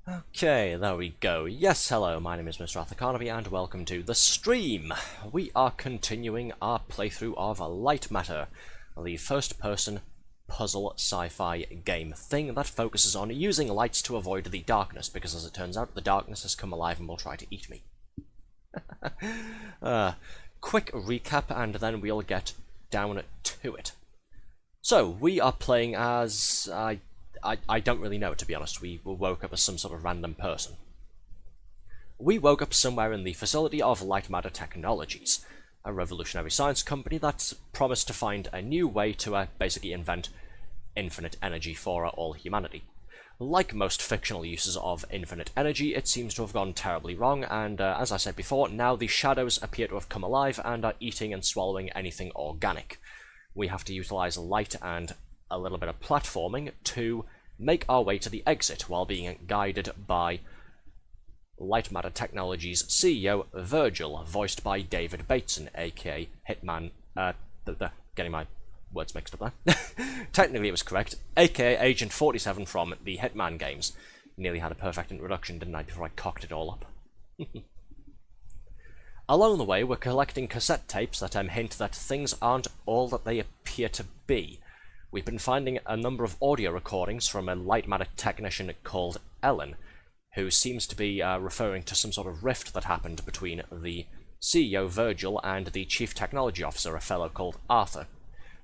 Okay, there we go. Yes, hello, my name is Mr. Carnaby and welcome to the stream. We are continuing our playthrough of Lightmatter, the first-person puzzle sci-fi game thing that focuses on using lights to avoid the darkness, because as it turns out, the darkness has come alive and will try to eat me. Quick recap and then we'll get down to it. So, we are playing as... I don't really know, to be honest. We woke up as some sort of random person. We woke up somewhere in the facility of Lightmatter Technologies, a revolutionary science company that's promised to find a new way to basically invent infinite energy for all humanity. Like most fictional uses of infinite energy, it seems to have gone terribly wrong, and as I said before, now the shadows appear to have come alive and are eating and swallowing anything organic. We have to utilize light and a little bit of platforming to make our way to the exit while being guided by Lightmatter Technologies CEO Virgil, voiced by David Bateson, aka Hitman, getting my words mixed up there. Technically it was correct, aka Agent 47 from the Hitman games. Nearly had a perfect introduction, didn't I, before I cocked it all up. Along the way, we're collecting cassette tapes that hint that things aren't all that they appear to be. We've been finding a number of audio recordings from a Lightmatter technician called Ellen, who seems to be referring to some sort of rift that happened between the CEO Virgil and the Chief Technology Officer, a fellow called Arthur,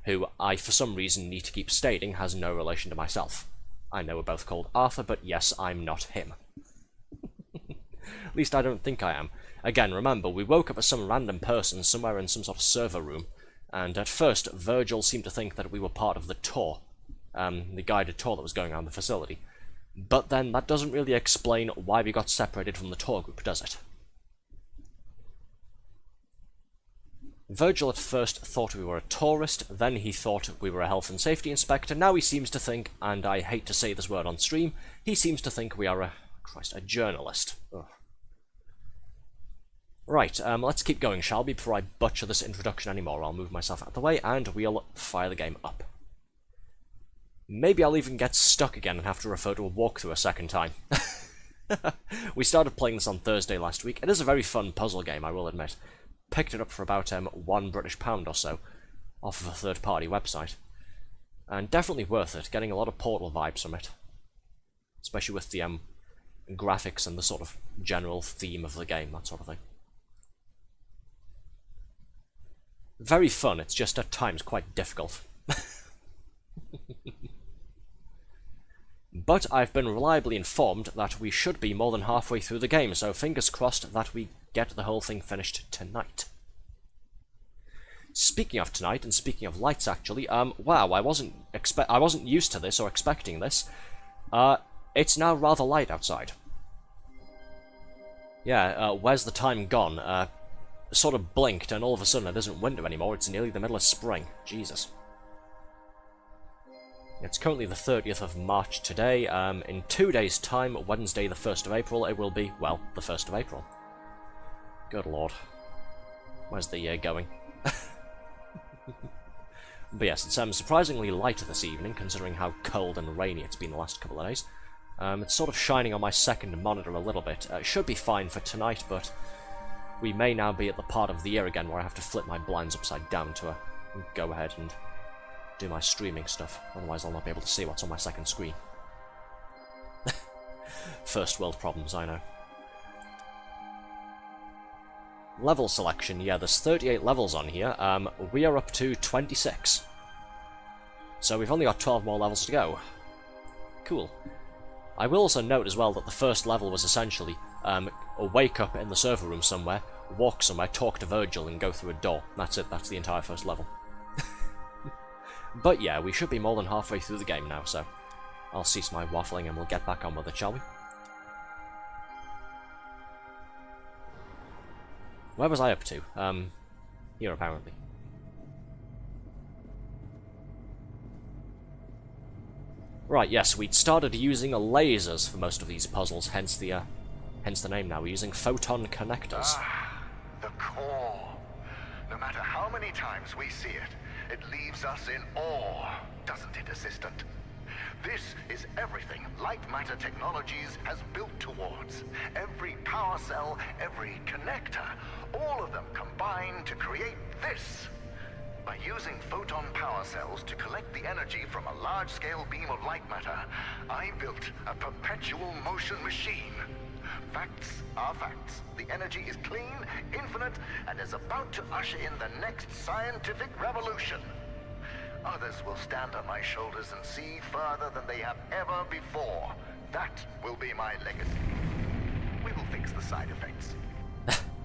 who I for some reason need to keep stating has no relation to myself. I know we're both called Arthur, but yes, I'm not him. At least I don't think I am. Again, remember, we woke up as some random person somewhere in some sort of server room, and at first Virgil seemed to think that we were part of the tour, the guided tour that was going on in the facility. But then that doesn't really explain why we got separated from the tour group, does it? Virgil at first thought we were a tourist, then he thought we were a health and safety inspector, now he seems to think, and I hate to say this word on stream, he seems to think we are a journalist. Ugh. Right, let's keep going, shall we, before I butcher this introduction anymore. I'll move myself out of the way, and we'll fire the game up. Maybe I'll even get stuck again and have to refer to a walkthrough a second time. We started playing this on Thursday last week. It is a very fun puzzle game, I will admit. Picked it up for about £1 British or so, off of a third-party website. And definitely worth it, getting a lot of Portal vibes from it. Especially with the graphics and the sort of general theme of the game, that sort of thing. Very fun, it's just at times quite difficult. But I've been reliably informed that we should be more than halfway through the game, so fingers crossed that we get the whole thing finished tonight. Speaking of tonight, and speaking of lights actually, wow, I wasn't used to this or expecting this. It's now rather light outside. Yeah, where's the time gone? Sort of blinked and all of a sudden it isn't winter anymore, it's nearly the middle of spring. Jesus. It's currently the 30th of March today. In 2 days' time, Wednesday the 1st of April, it will be, well, the 1st of April. Good lord. Where's the year going? But yes, it's surprisingly light this evening, considering how cold and rainy it's been the last couple of days. It's sort of shining on my second monitor a little bit. It should be fine for tonight, but we may now be at the part of the year again where I have to flip my blinds upside down to go ahead and do my streaming stuff, otherwise I'll not be able to see what's on my second screen. First world problems, I know. Level selection, yeah, there's 38 levels on here. We are up to 26. So we've only got 12 more levels to go. Cool. I will also note as well that the first level was essentially wake up in the server room somewhere, walk somewhere, talk to Virgil, and go through a door. That's it, that's the entire first level. But yeah, we should be more than halfway through the game now, so I'll cease my waffling and we'll get back on with it, shall we? Where was I up to? Here apparently. Right, yes, we'd started using lasers for most of these puzzles, hence the name now. We're using photon connectors. Ah, the core. No matter how many times we see it, it leaves us in awe, doesn't it, Assistant? This is everything Lightmatter Technologies has built towards. Every power cell, every connector, all of them combine to create this. By using photon power cells to collect the energy from a large-scale beam of light matter, I built a perpetual motion machine. Facts are facts. The energy is clean, infinite, and is about to usher in the next scientific revolution. Others will stand on my shoulders and see further than they have ever before. That will be my legacy. We will fix the side effects.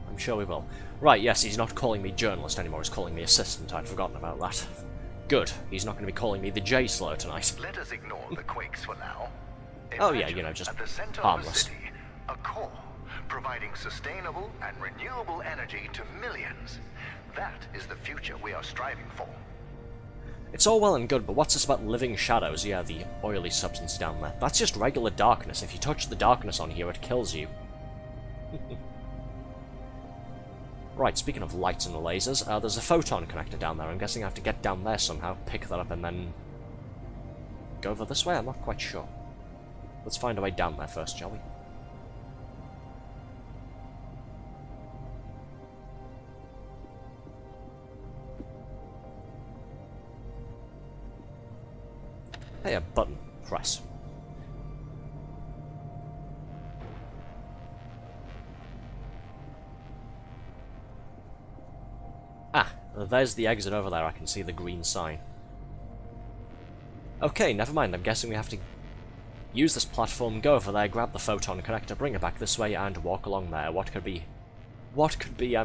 I'm sure we will. Right, yes, he's not calling me journalist anymore, he's calling me assistant. I'd forgotten about that. Good, he's not going to be calling me the J-slur tonight. Let us ignore the quakes for now. Oh yeah, you know, just at the center harmless. Of the city, a core, providing sustainable and renewable energy to millions. That is the future we are striving for. It's all well and good, but what's this about living shadows? Yeah, the oily substance down there. That's just regular darkness. If you touch the darkness on here, it kills you. Right, speaking of lights and lasers, there's a photon connector down there. I'm guessing I have to get down there somehow, pick that up, and then go over this way? I'm not quite sure. Let's find a way down there first, shall we? Hey, a button. Press. Ah, there's the exit over there. I can see the green sign. Okay, never mind. I'm guessing we have to use this platform, go over there, grab the photon connector, bring it back this way, and walk along there. What could be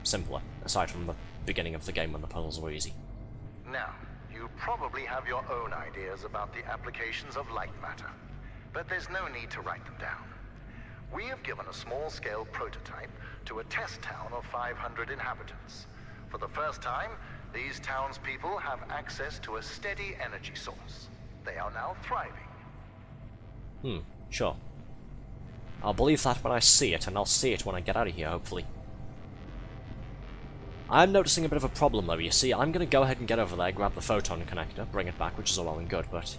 simpler, aside from the beginning of the game when the puzzles were easy? Now, you probably have your own ideas about the applications of light matter, but there's no need to write them down. We have given a small-scale prototype to a test town of 500 inhabitants. For the first time, these townspeople have access to a steady energy source. They are now thriving. Sure. I'll believe that when I see it, and I'll see it when I get out of here, hopefully. I'm noticing a bit of a problem, though. You see, I'm going to go ahead and get over there, grab the photon connector, bring it back, which is all well and good, but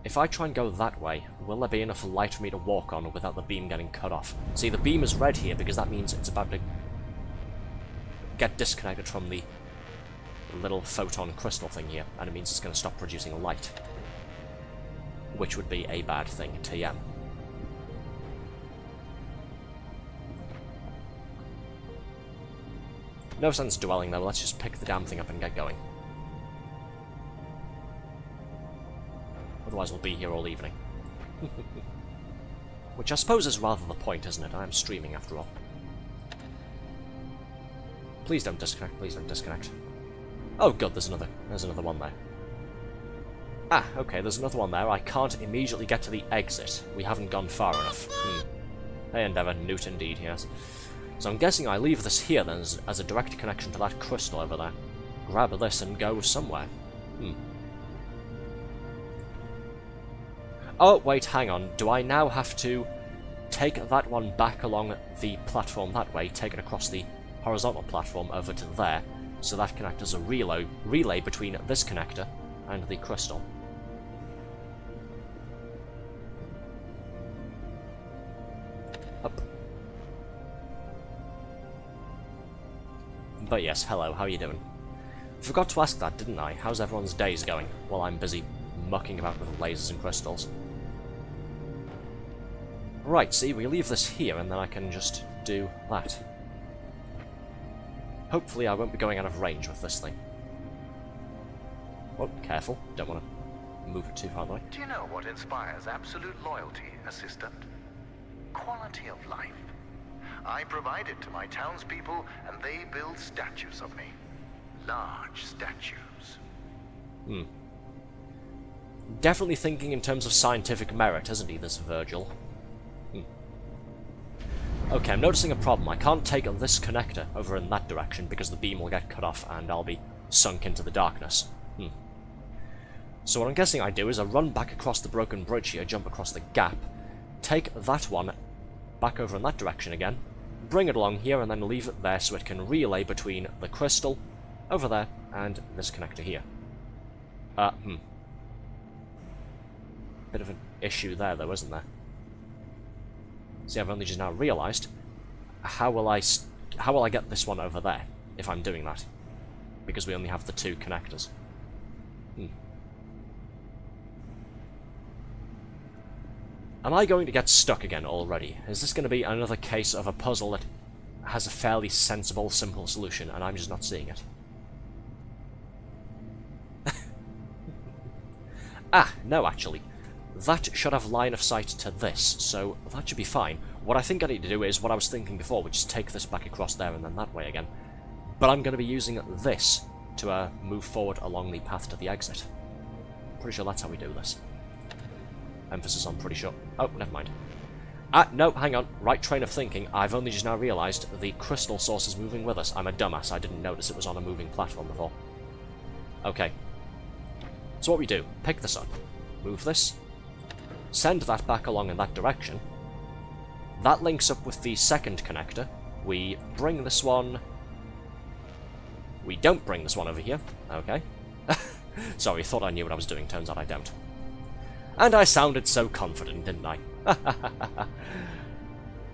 if I try and go that way, will there be enough light for me to walk on without the beam getting cut off? See, the beam is red here because that means it's about to get disconnected from the little photon crystal thing here, and it means it's going to stop producing light, which would be a bad thing, TM. No sense dwelling though, let's just pick the damn thing up and get going. Otherwise we'll be here all evening. Which I suppose is rather the point, isn't it? I am streaming after all. Please don't disconnect, please don't disconnect. Oh good, there's another one there. Ah, okay, there's another one there. I can't immediately get to the exit. We haven't gone far enough. Hey Endeavour, Newt indeed, yes. So I'm guessing I leave this here then as a direct connection to that crystal over there. Grab this and go somewhere. Oh, wait, hang on. Do I now have to take that one back along the platform that way, take it across the horizontal platform over to there, so that connects a relay between this connector and the crystal? Up. But yes, hello, how are you doing? Forgot to ask that, didn't I? How's everyone's days going while I'm busy mucking about with lasers and crystals? Right, see, we leave this here and then I can just do that. Hopefully I won't be going out of range with this thing. Oh, careful, don't want to move it too far away. Do you know what inspires absolute loyalty, Assistant? Quality of life. I provide it to my townspeople, and they build statues of me. Large statues. Definitely thinking in terms of scientific merit, isn't he, this Virgil? Okay, I'm noticing a problem. I can't take this connector over in that direction because the beam will get cut off and I'll be sunk into the darkness. So what I'm guessing I do is I run back across the broken bridge here, jump across the gap, take that one back over in that direction again, bring it along here and then leave it there so it can relay between the crystal over there and this connector here. Bit of an issue there though, isn't there? See, I've only just now realised, how will I get this one over there if I'm doing that? Because we only have the two connectors. Am I going to get stuck again already? Is this going to be another case of a puzzle that has a fairly sensible, simple solution, and I'm just not seeing it? Ah, no, actually. That should have line of sight to this, so that should be fine. What I think I need to do is what I was thinking before, which is take this back across there and then that way again. But I'm going to be using this to move forward along the path to the exit. Pretty sure that's how we do this. Emphasis on pretty sure. Oh, never mind. Ah, no, hang on. Right train of thinking. I've only just now realised the crystal source is moving with us. I'm a dumbass. I didn't notice it was on a moving platform before. Okay. So what we do, pick this up, move this, send that back along in that direction. That links up with the second connector. We bring this one... We don't bring this one over here. Okay. Sorry, thought I knew what I was doing. Turns out I don't. And I sounded so confident, didn't I?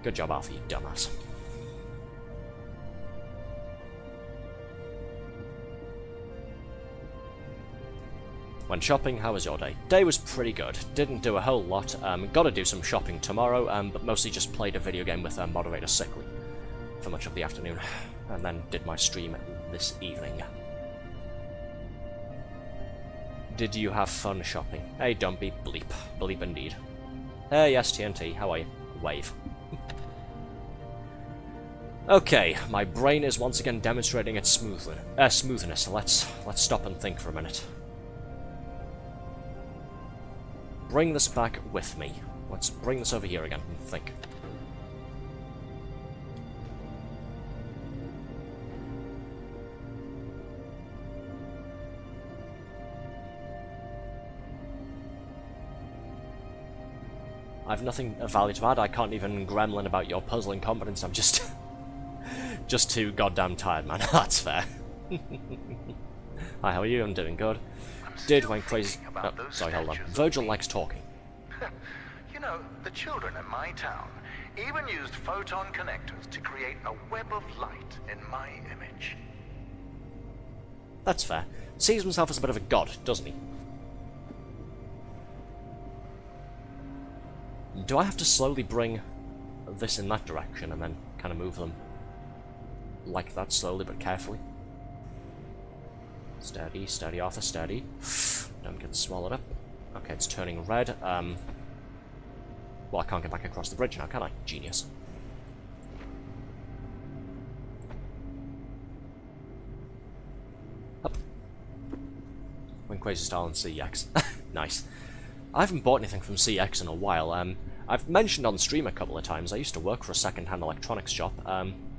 Good job, Arthur, you dumbass. Went shopping, how was your day? Day was pretty good. Didn't do a whole lot. Gotta do some shopping tomorrow, but mostly just played a video game with moderator Sickly for much of the afternoon. And then did my stream this evening. Did you have fun shopping? Hey, don't be bleep. Bleep indeed. Hey, yes, TNT, how are you? Wave. Okay, my brain is once again demonstrating its smoothness. Let's stop and think for a minute. Bring this back with me. Let's bring this over here again and think. I've nothing of value to add. I can't even gremlin about your puzzle incompetence. I'm just just too goddamn tired, man. That's fair. Hi, how are you? I'm doing good. Did went crazy. Oh, sorry, hold on. Virgil likes talking. You know, the children in my town even used photon connectors to create a web of light in my image. That's fair. Sees himself as a bit of a god, doesn't he? Do I have to slowly bring this in that direction and then kind of move them like that, slowly but carefully? Steady, steady, Arthur, steady. Don't get swallowed up. Okay, it's turning red. Well, I can't get back across the bridge now, can I? Genius. Up. Went crazy style and CX. Nice. I haven't bought anything from CX in a while. I've mentioned on stream a couple of times, I used to work for a second-hand electronics shop.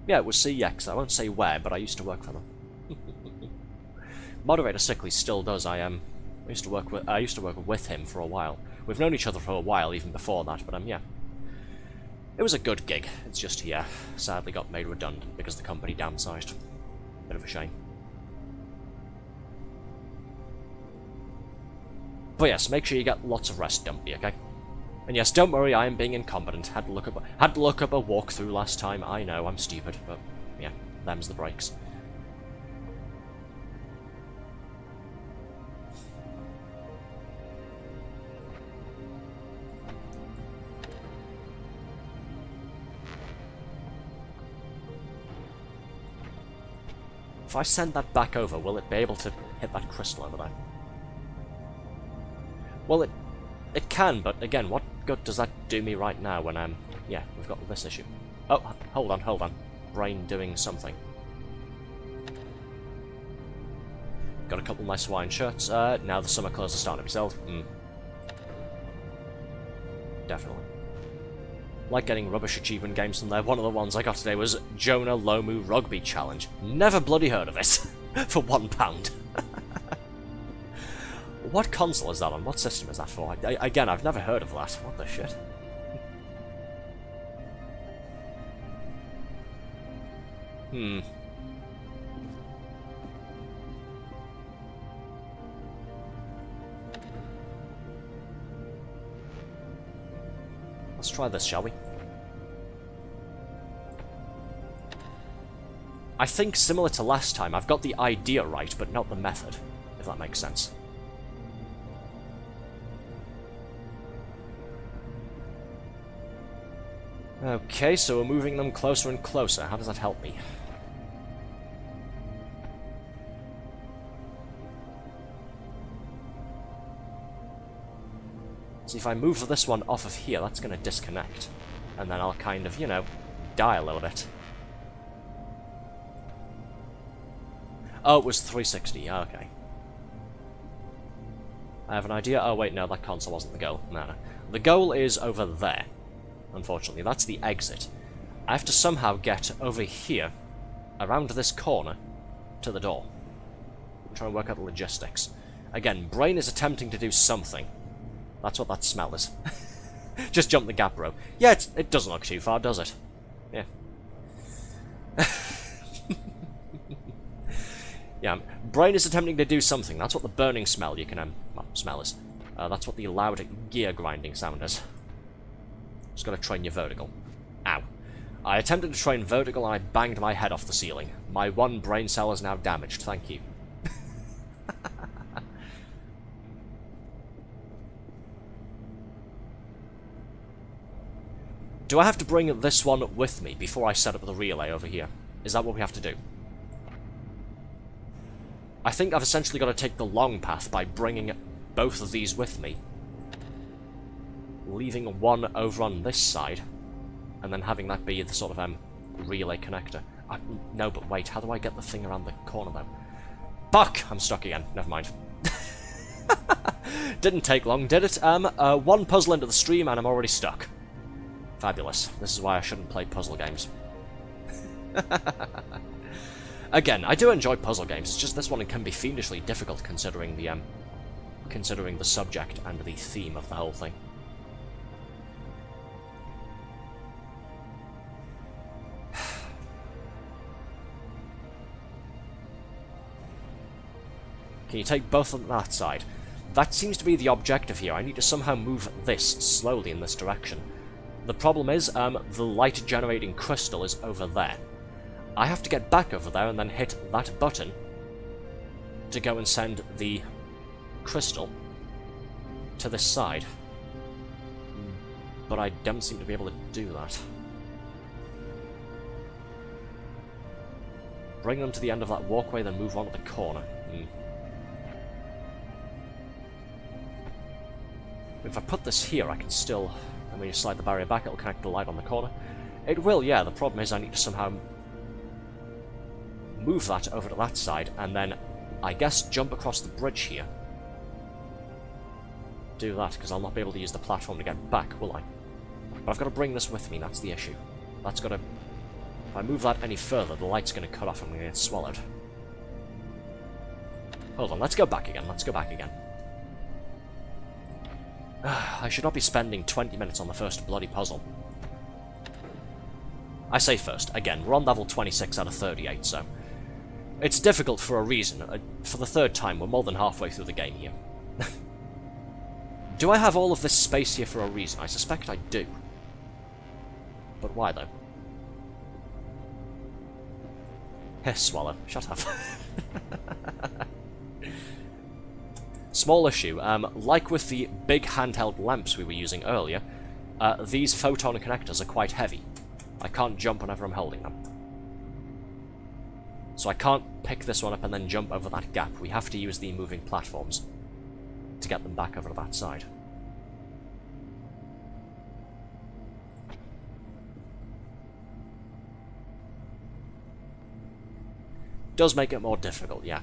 Yeah, it was CX. I won't say where, but I used to work for them. Moderator Sickly still does. I used to work with him for a while. We've known each other for a while, even before that. But yeah, it was a good gig. It's just sadly got made redundant because the company downsized. Bit of a shame. But yes, make sure you get lots of rest, Dumpy. Okay. And yes, don't worry, I am being incompetent. Had to look up a walkthrough last time. I know, I'm stupid, but yeah, them's the breaks. If I send that back over, will it be able to hit that crystal over there? Well, it can, but again, what good does that do me right now when yeah, we've got this issue. Oh, hold on. Brain doing something. Got a couple nice Hawaiian shirts. Now the summer clothes are starting to be sold. Definitely. Like getting rubbish achievement games from there. One of the ones I got today was Jonah Lomu Rugby Challenge. Never bloody heard of it. For £1. What console is that on? What system is that for? Again, I've never heard of that. What the shit? Let's try this, shall we? I think similar to last time, I've got the idea right, but not the method, if that makes sense. Okay, so we're moving them closer and closer. How does that help me? See, if I move this one off of here, that's going to disconnect. And then I'll kind of, you know, die a little bit. Oh, it was 360. Okay. I have an idea. Oh, wait, no, that console wasn't the goal. No. The goal is over there. Unfortunately, that's the exit. I have to somehow get over here, around this corner, to the door. I'm trying to work out the logistics. Again, brain is attempting to do something. That's what that smell is. Just jump the gap, bro. Yeah, it doesn't look too far, does it? Yeah. Yeah, brain is attempting to do something. That's what the burning smell you can, well, smell is. That's what the loud gear grinding sound is. Just gotta train your vertical. Ow. I attempted to train vertical and I banged my head off the ceiling. My one brain cell is now damaged, thank you. Do I have to bring this one with me before I set up the relay over here? Is that what we have to do? I think I've essentially got to take the long path by bringing both of these with me. Leaving one over on this side, and then having that be the sort of relay connector. No, but wait, how do I get the thing around the corner though? Fuck! I'm stuck again. Never mind. Didn't take long, did it? One puzzle into the stream and I'm already stuck. Fabulous. This is why I shouldn't play puzzle games. Again, I do enjoy puzzle games, it's just this one can be fiendishly difficult considering the subject and the theme of the whole thing. Can you take both on that side? That seems to be the objective here. I need to somehow move this slowly in this direction. The problem is, the light-generating crystal is over there. I have to get back over there and then hit that button to go and send the crystal to this side. But I don't seem to be able to do that. Bring them to the end of that walkway, then move on to the corner. If I put this here, I can still... And when you slide the barrier back, it'll connect the light on the corner. It will, yeah. The problem is I need to somehow move that over to that side, and then, I guess, jump across the bridge here. Do that, because I'll not be able to use the platform to get back, will I? But I've got to bring this with me, that's the issue. That's got to... If I move that any further, the light's going to cut off and I'm going to get swallowed. Hold on, let's go back again, let's go back again. I should not be spending 20 minutes on the first bloody puzzle. I say first, again, we're on level 26 out of 38, so... It's difficult for a reason. For the third time, we're more than halfway through the game here. Do I have all of this space here for a reason? I suspect I do. But why, though? Hiss, swallow. Shut up. Small issue. Like with the big handheld lamps we were using earlier, these photon connectors are quite heavy. I can't jump whenever I'm holding them. So I can't pick this one up and then jump over that gap. We have to use the moving platforms to get them back over to that side. Does make it more difficult, yeah.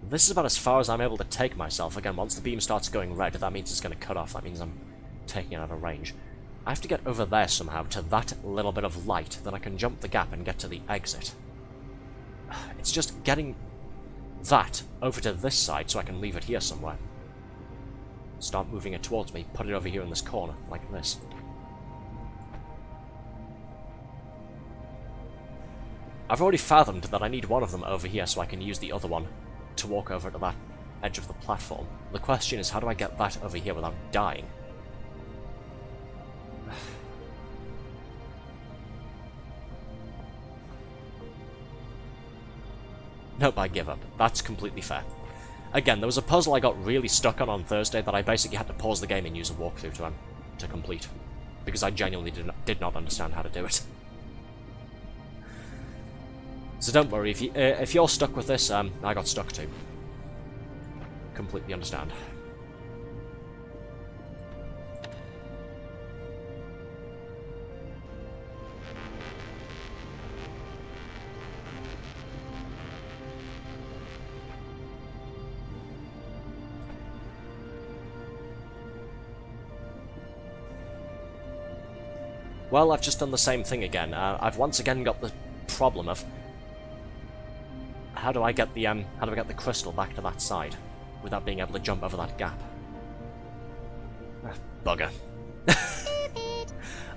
This is about as far as I'm able to take myself. Again, once the beam starts going red, that means it's going to cut off. That means I'm taking it out of range. I have to get over there somehow to that little bit of light, then I can jump the gap and get to the exit. It's just getting that over to this side so I can leave it here somewhere. Start moving it towards me, put it over here in this corner, like this. I've already fathomed that I need one of them over here so I can use the other one to walk over to that edge of the platform. The question is, how do I get that over here without dying? Nope, I give up. That's completely fair. Again, there was a puzzle I got really stuck on Thursday that I basically had to pause the game and use a walkthrough to complete. Because I genuinely did not understand how to do it. So don't worry, if you're stuck with this, I got stuck too. Completely understand. Well, I've just done the same thing again. I've once again got the problem of how do I get the crystal back to that side without being able to jump over that gap? Bugger.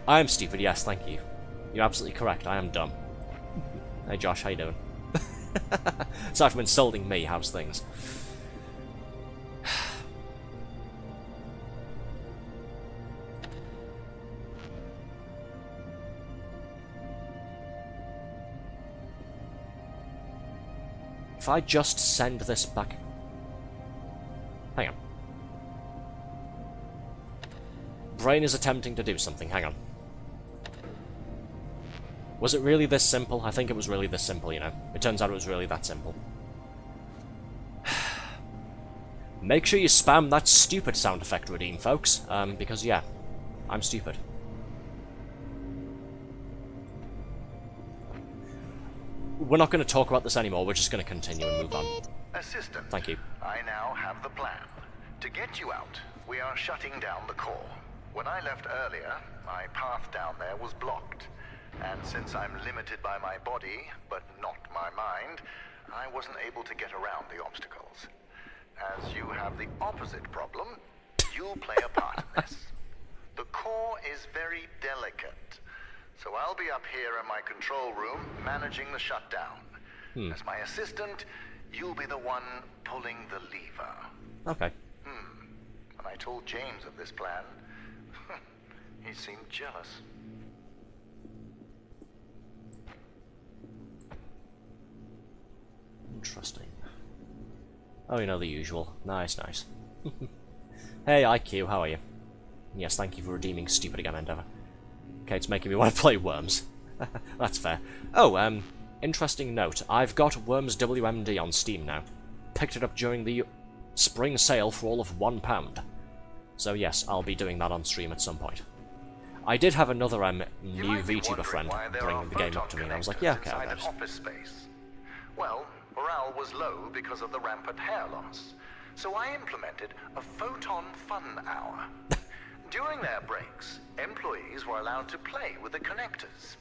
I am stupid, yes, thank you. You're absolutely correct, I am dumb. Hey Josh, how you doing? Aside from insulting me, how's things? If I just send this back... Hang on. Brain is attempting to do something, hang on. Was it really this simple? I think it was really this simple, you know. It turns out it was really that simple. Make sure you spam that stupid sound effect redeem, folks. Because, yeah, I'm stupid. We're not going to talk about this anymore, we're just going to continue and move on. Assistant, Thank you. I now have the plan. To get you out, we are shutting down the core. When I left earlier, my path down there was blocked. And since I'm limited by my body, but not my mind, I wasn't able to get around the obstacles. As you have the opposite problem, you'll play a part in this. The core is very delicate, so I'll be up here in my control room managing the shutdown. As my assistant, you'll be the one pulling the lever. Okay. When I told James of this plan, he seemed jealous. Interesting. Oh, you know, the usual. Nice, nice. Hey, IQ, how are you? Yes, thank you for redeeming Stupid Again Endeavour. Okay, it's making me want to play Worms. That's fair. Oh, interesting note. I've got Worms WMD on Steam now. Picked it up during the spring sale for all of £1. So yes, I'll be doing that on stream at some point. I did have another new VTuber friend bring the game up to me, and I was like, yeah, okay, I'll get it. Office space. Well, morale was low because of the rampant hair loss, so I implemented a photon fun hour. During their breaks, employees were allowed to play with the connectors.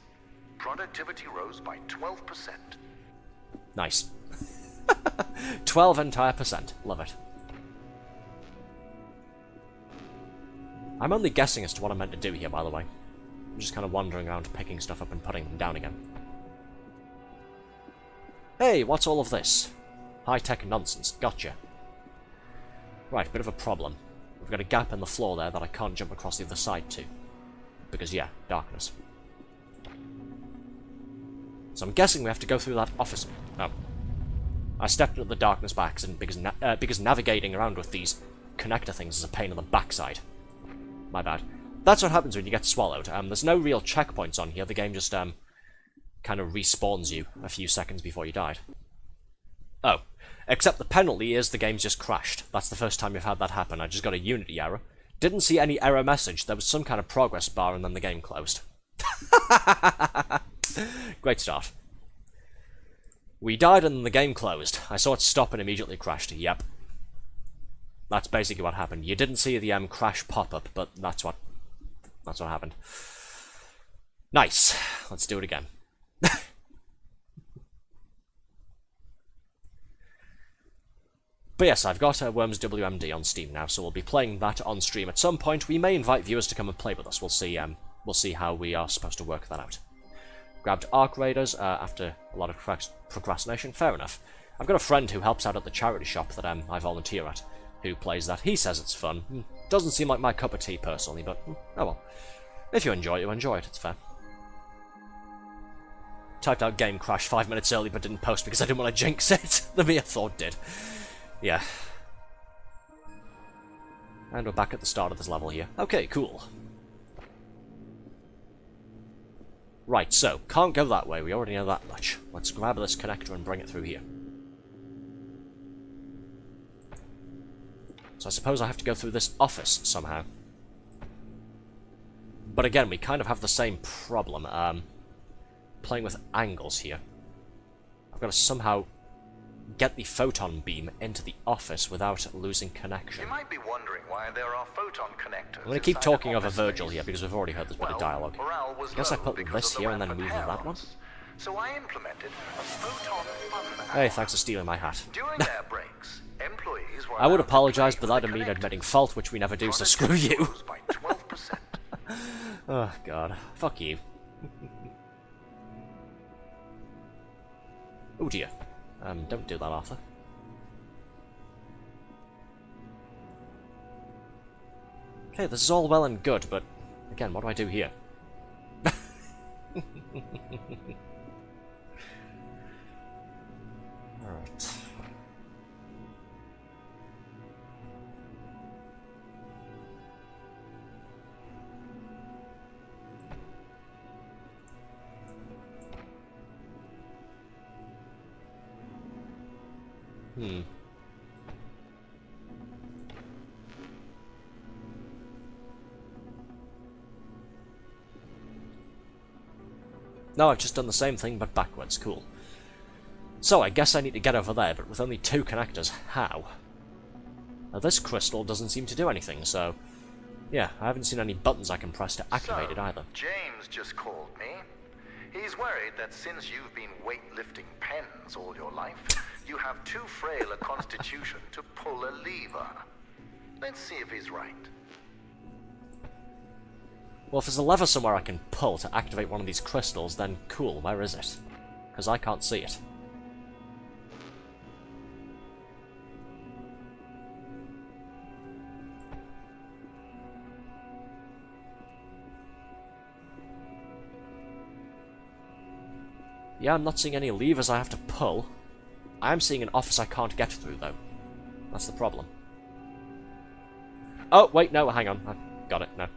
Productivity rose by 12%. Nice. 12 entire %. Love it. I'm only guessing as to what I'm meant to do here, by the way. I'm just kind of wandering around picking stuff up and putting them down again. Hey, what's all of this? High-tech nonsense. Gotcha. Right, bit of a problem. We've got a gap in the floor there that I can't jump across the other side to. Because, yeah, darkness. So I'm guessing we have to go through that office... Oh. I stepped into the darkness by accident because navigating around with these connector things is a pain in the backside. My bad. That's what happens when you get swallowed. There's no real checkpoints on here. The game just, kind of respawns you a few seconds before you died. Oh. Except the penalty is the game's just crashed. That's the first time we've had that happen. I just got a Unity error. Didn't see any error message. There was some kind of progress bar and then the game closed. Great start. We died and then the game closed. I saw it stop and immediately crashed. Yep. That's basically what happened. You didn't see the crash pop-up, but that's what happened. Nice. Let's do it again. But yes, I've got Worms WMD on Steam now, so we'll be playing that on stream at some point. We may invite viewers to come and play with us. We'll see how we are supposed to work that out. Grabbed Arc Raiders after a lot of procrastination. Fair enough. I've got a friend who helps out at the charity shop that I volunteer at, who plays that. He says it's fun. Doesn't seem like my cup of tea personally, but oh well. If you enjoy it, it's fair. Typed out game crash 5 minutes early but didn't post because I didn't want to jinx it. The mere thought did. Yeah. And we're back at the start of this level here. Okay, cool. Right, so, can't go that way, we already know that much. Let's grab this connector and bring it through here. So I suppose I have to go through this office somehow. But again, we kind of have the same problem, playing with angles here. I've got to somehow get the photon beam into the office without losing connection. You might be wondering why there are photon connectors. I'm going to keep talking over Virgil here because we've already heard this bit of dialogue. I guess I put this here and then move that one. So I implemented a photon fun. Hey, thanks for stealing my hat. During their breaks, employees were I would apologise, but that'd mean admitting fault, which we never do, so screw you. By 12%. Oh, God. Fuck you. Oh, dear. Don't do that, Arthur. Okay, this is all well and good, but again, what do I do here? Alright. No, I've just done the same thing, but backwards. Cool. So, I guess I need to get over there, but with only 2 connectors, how? Now, this crystal doesn't seem to do anything, so... yeah, I haven't seen any buttons I can press to activate it either. James just called me. He's worried that since you've been weightlifting pens all your life, you have too frail a constitution to pull a lever. Let's see if he's right. Well, if there's a lever somewhere I can pull to activate one of these crystals, then cool, where is it? Because I can't see it. Yeah, I'm not seeing any levers I have to pull. I am seeing an office I can't get through, though. That's the problem. Oh, wait, no, hang on. I got it, no.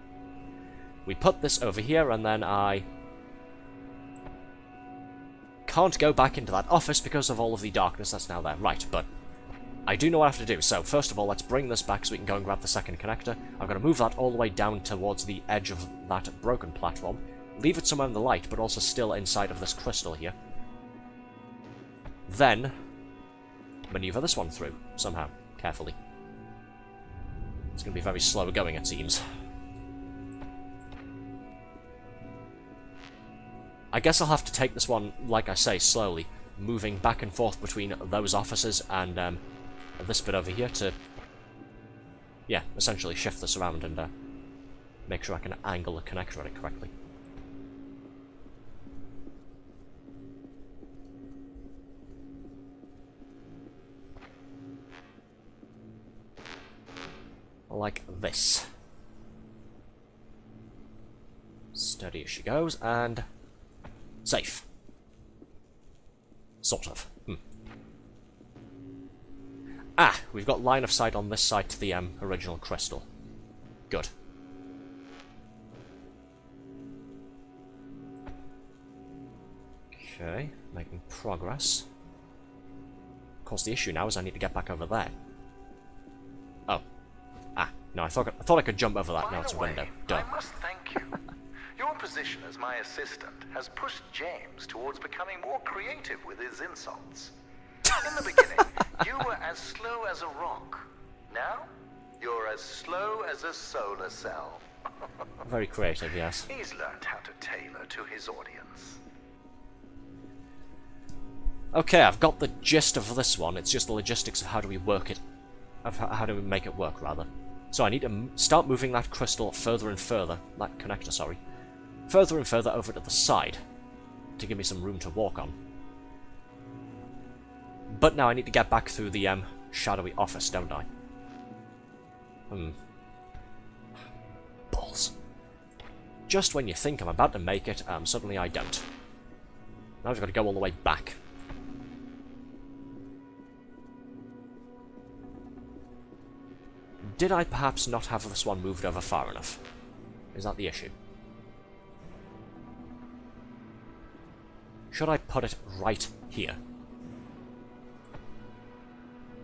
We put this over here, and then I can't go back into that office because of all of the darkness that's now there. Right, but I do know what I have to do. So, first of all, let's bring this back so we can go and grab the second connector. I'm going to move that all the way down towards the edge of that broken platform. Leave it somewhere in the light, but also still inside of this crystal here. Then, maneuver this one through, somehow, carefully. It's going to be very slow going, it seems. I guess I'll have to take this one, like I say, slowly, moving back and forth between those offices and this bit over here to, yeah, essentially shift this around and make sure I can angle the connector on it correctly. Like this. Steady as she goes, and safe. Sort of. Ah, we've got line of sight on this side to the original crystal. Good. Okay, making progress. Of course, the issue now is I need to get back over there. Oh. Ah, no, I thought I could jump over that. Now it's a window. Duh. I must thank you. Your position as my assistant has pushed James towards becoming more creative with his insults. In the beginning, you were as slow as a rock. Now, you're as slow as a solar cell. Very creative, yes. He's learned how to tailor to his audience. Okay, I've got the gist of this one. It's just the logistics of how do we work it, of how do we make it work, rather. So I need to start moving that crystal further and further, that connector, sorry, further and further over to the side to give me some room to walk on. But now I need to get back through the shadowy office, don't I? Balls. Just when you think I'm about to make it, suddenly I don't. Now I've got to go all the way back. Did I perhaps not have this one moved over far enough? Is that the issue? Should I put it right here?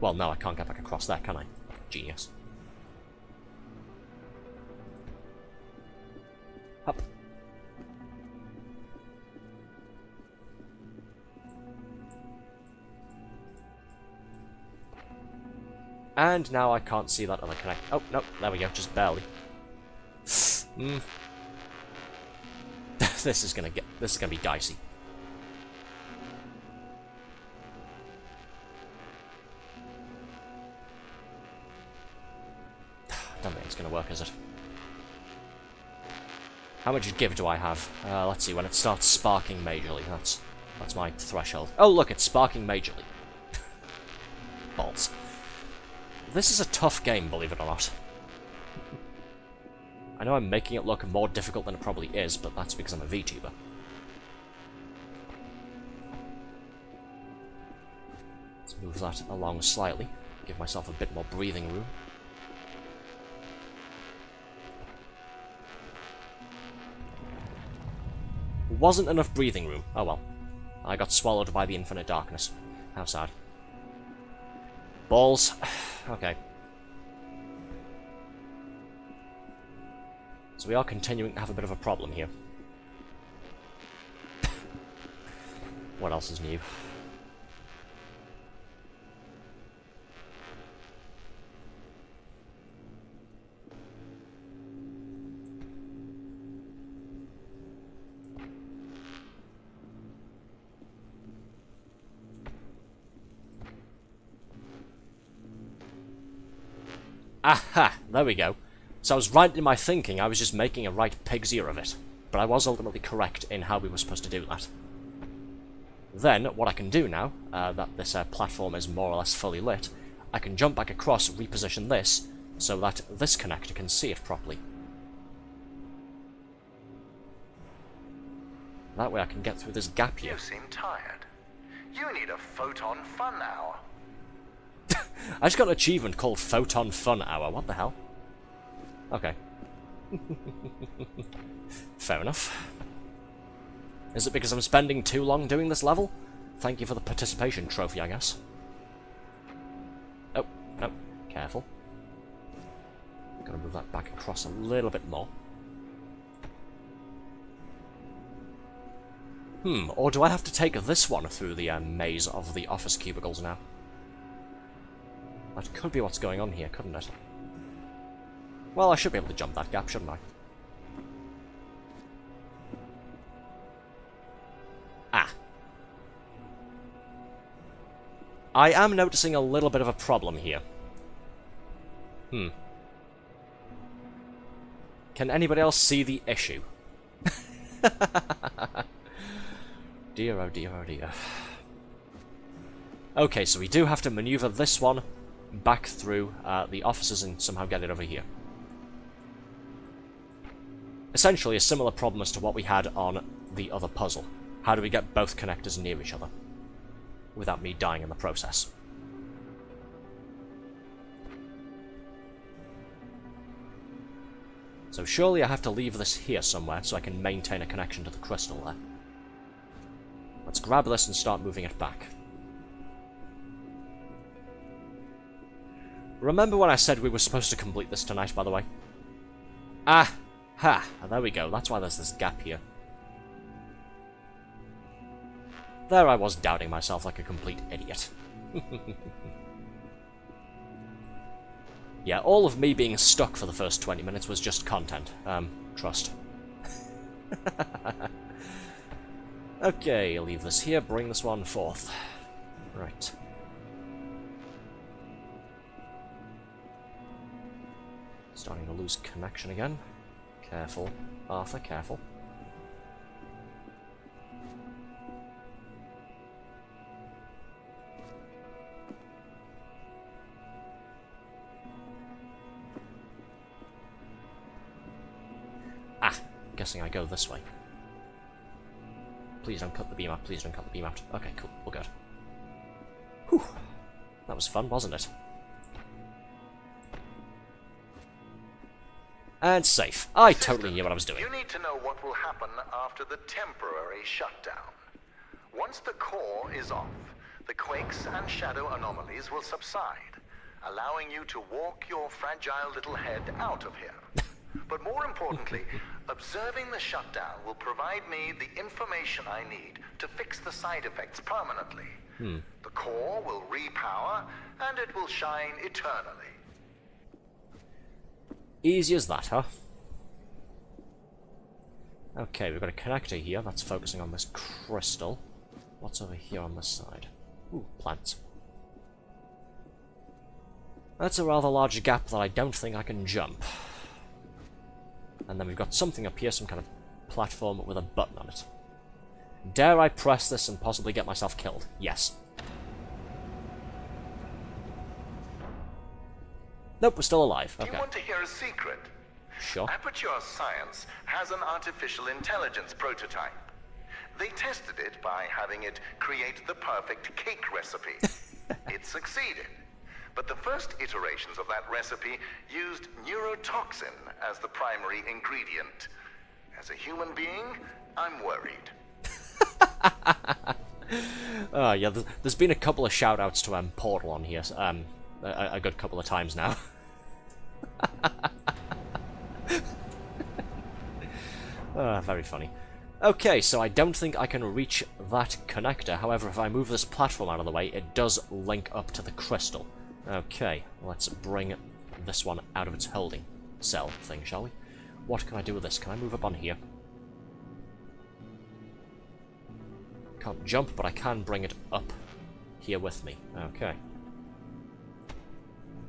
Well, no, I can't get back across there, can I? Genius. Up. And now I can't see that other connect. Oh, no, there we go, just barely. This is gonna be dicey. Don't think it's gonna work, is it? How much give do I have? Let's see, when it starts sparking majorly, that's my threshold. Oh, look, it's sparking majorly. Balls. This is a tough game, believe it or not. I know I'm making it look more difficult than it probably is, but that's because I'm a VTuber. Let's move that along slightly. Give myself a bit more breathing room. Wasn't enough breathing room. Oh well. I got swallowed by the infinite darkness. How sad. Balls. Okay. So we are continuing to have a bit of a problem here. What else is new? Aha! There we go. So I was right in my thinking, I was just making a right pig's ear of it. But I was ultimately correct in how we were supposed to do that. Then, what I can do now, that this platform is more or less fully lit, I can jump back across, reposition this, so that this connector can see it properly. That way I can get through this gap here. You seem tired. You need a photon fun hour. I just got an achievement called Photon Fun Hour, what the hell? Okay. Fair enough. Is it because I'm spending too long doing this level? Thank you for the participation trophy, I guess. Oh, no. Careful. Gotta move that back across a little bit more. Or do I have to take this one through the maze of the office cubicles now? That could be what's going on here, couldn't it? Well, I should be able to jump that gap, shouldn't I? Ah. I am noticing a little bit of a problem here. Can anybody else see the issue? Dear, oh dear, oh dear. Okay, so we do have to maneuver this one back through the offices and somehow get it over here. Essentially a similar problem as to what we had on the other puzzle. How do we get both connectors near each other without me dying in the process? So surely I have to leave this here somewhere so I can maintain a connection to the crystal there. Let's grab this and start moving it back. Remember when I said we were supposed to complete this tonight, by the way? Ah! Ha! There we go, that's why there's this gap here. There I was doubting myself like a complete idiot. Yeah, all of me being stuck for the first 20 minutes was just content. Trust. Okay, leave this here, bring this one forth. Right. Starting to lose connection again. Careful, Arthur, careful. Ah, guessing I go this way. Please don't cut the beam out, please don't cut the beam out. Okay, cool, we're good. Whew. That was fun, wasn't it? And safe. I totally knew what I was doing. You need to know what will happen after the temporary shutdown. Once the core is off, the quakes and shadow anomalies will subside, allowing you to walk your fragile little head out of here. But more importantly, observing the shutdown will provide me the information I need to fix the side effects permanently. The core will repower, and it will shine eternally. Easy as that, huh? Okay, we've got a connector here that's focusing on this crystal. What's over here on this side? Ooh, plants. That's a rather large gap that I don't think I can jump. And then we've got something up here, some kind of platform with a button on it. Dare I press this and possibly get myself killed? Yes. Nope, we're still alive. Okay. Do you want to hear a secret? Sure. Aperture Science has an artificial intelligence prototype. They tested it by having it create the perfect cake recipe. It succeeded. But the first iterations of that recipe used neurotoxin as the primary ingredient. As a human being, I'm worried. Oh, yeah, there's been a couple of shout-outs to Portal on here, a good couple of times now. Very funny. Okay, so I don't think I can reach that connector. However, if I move this platform out of the way, it does link up to the crystal. Okay, let's bring this one out of its holding cell thing, shall we? What can I do with this? Can I move up on here? Can't jump, but I can bring it up here with me. Okay.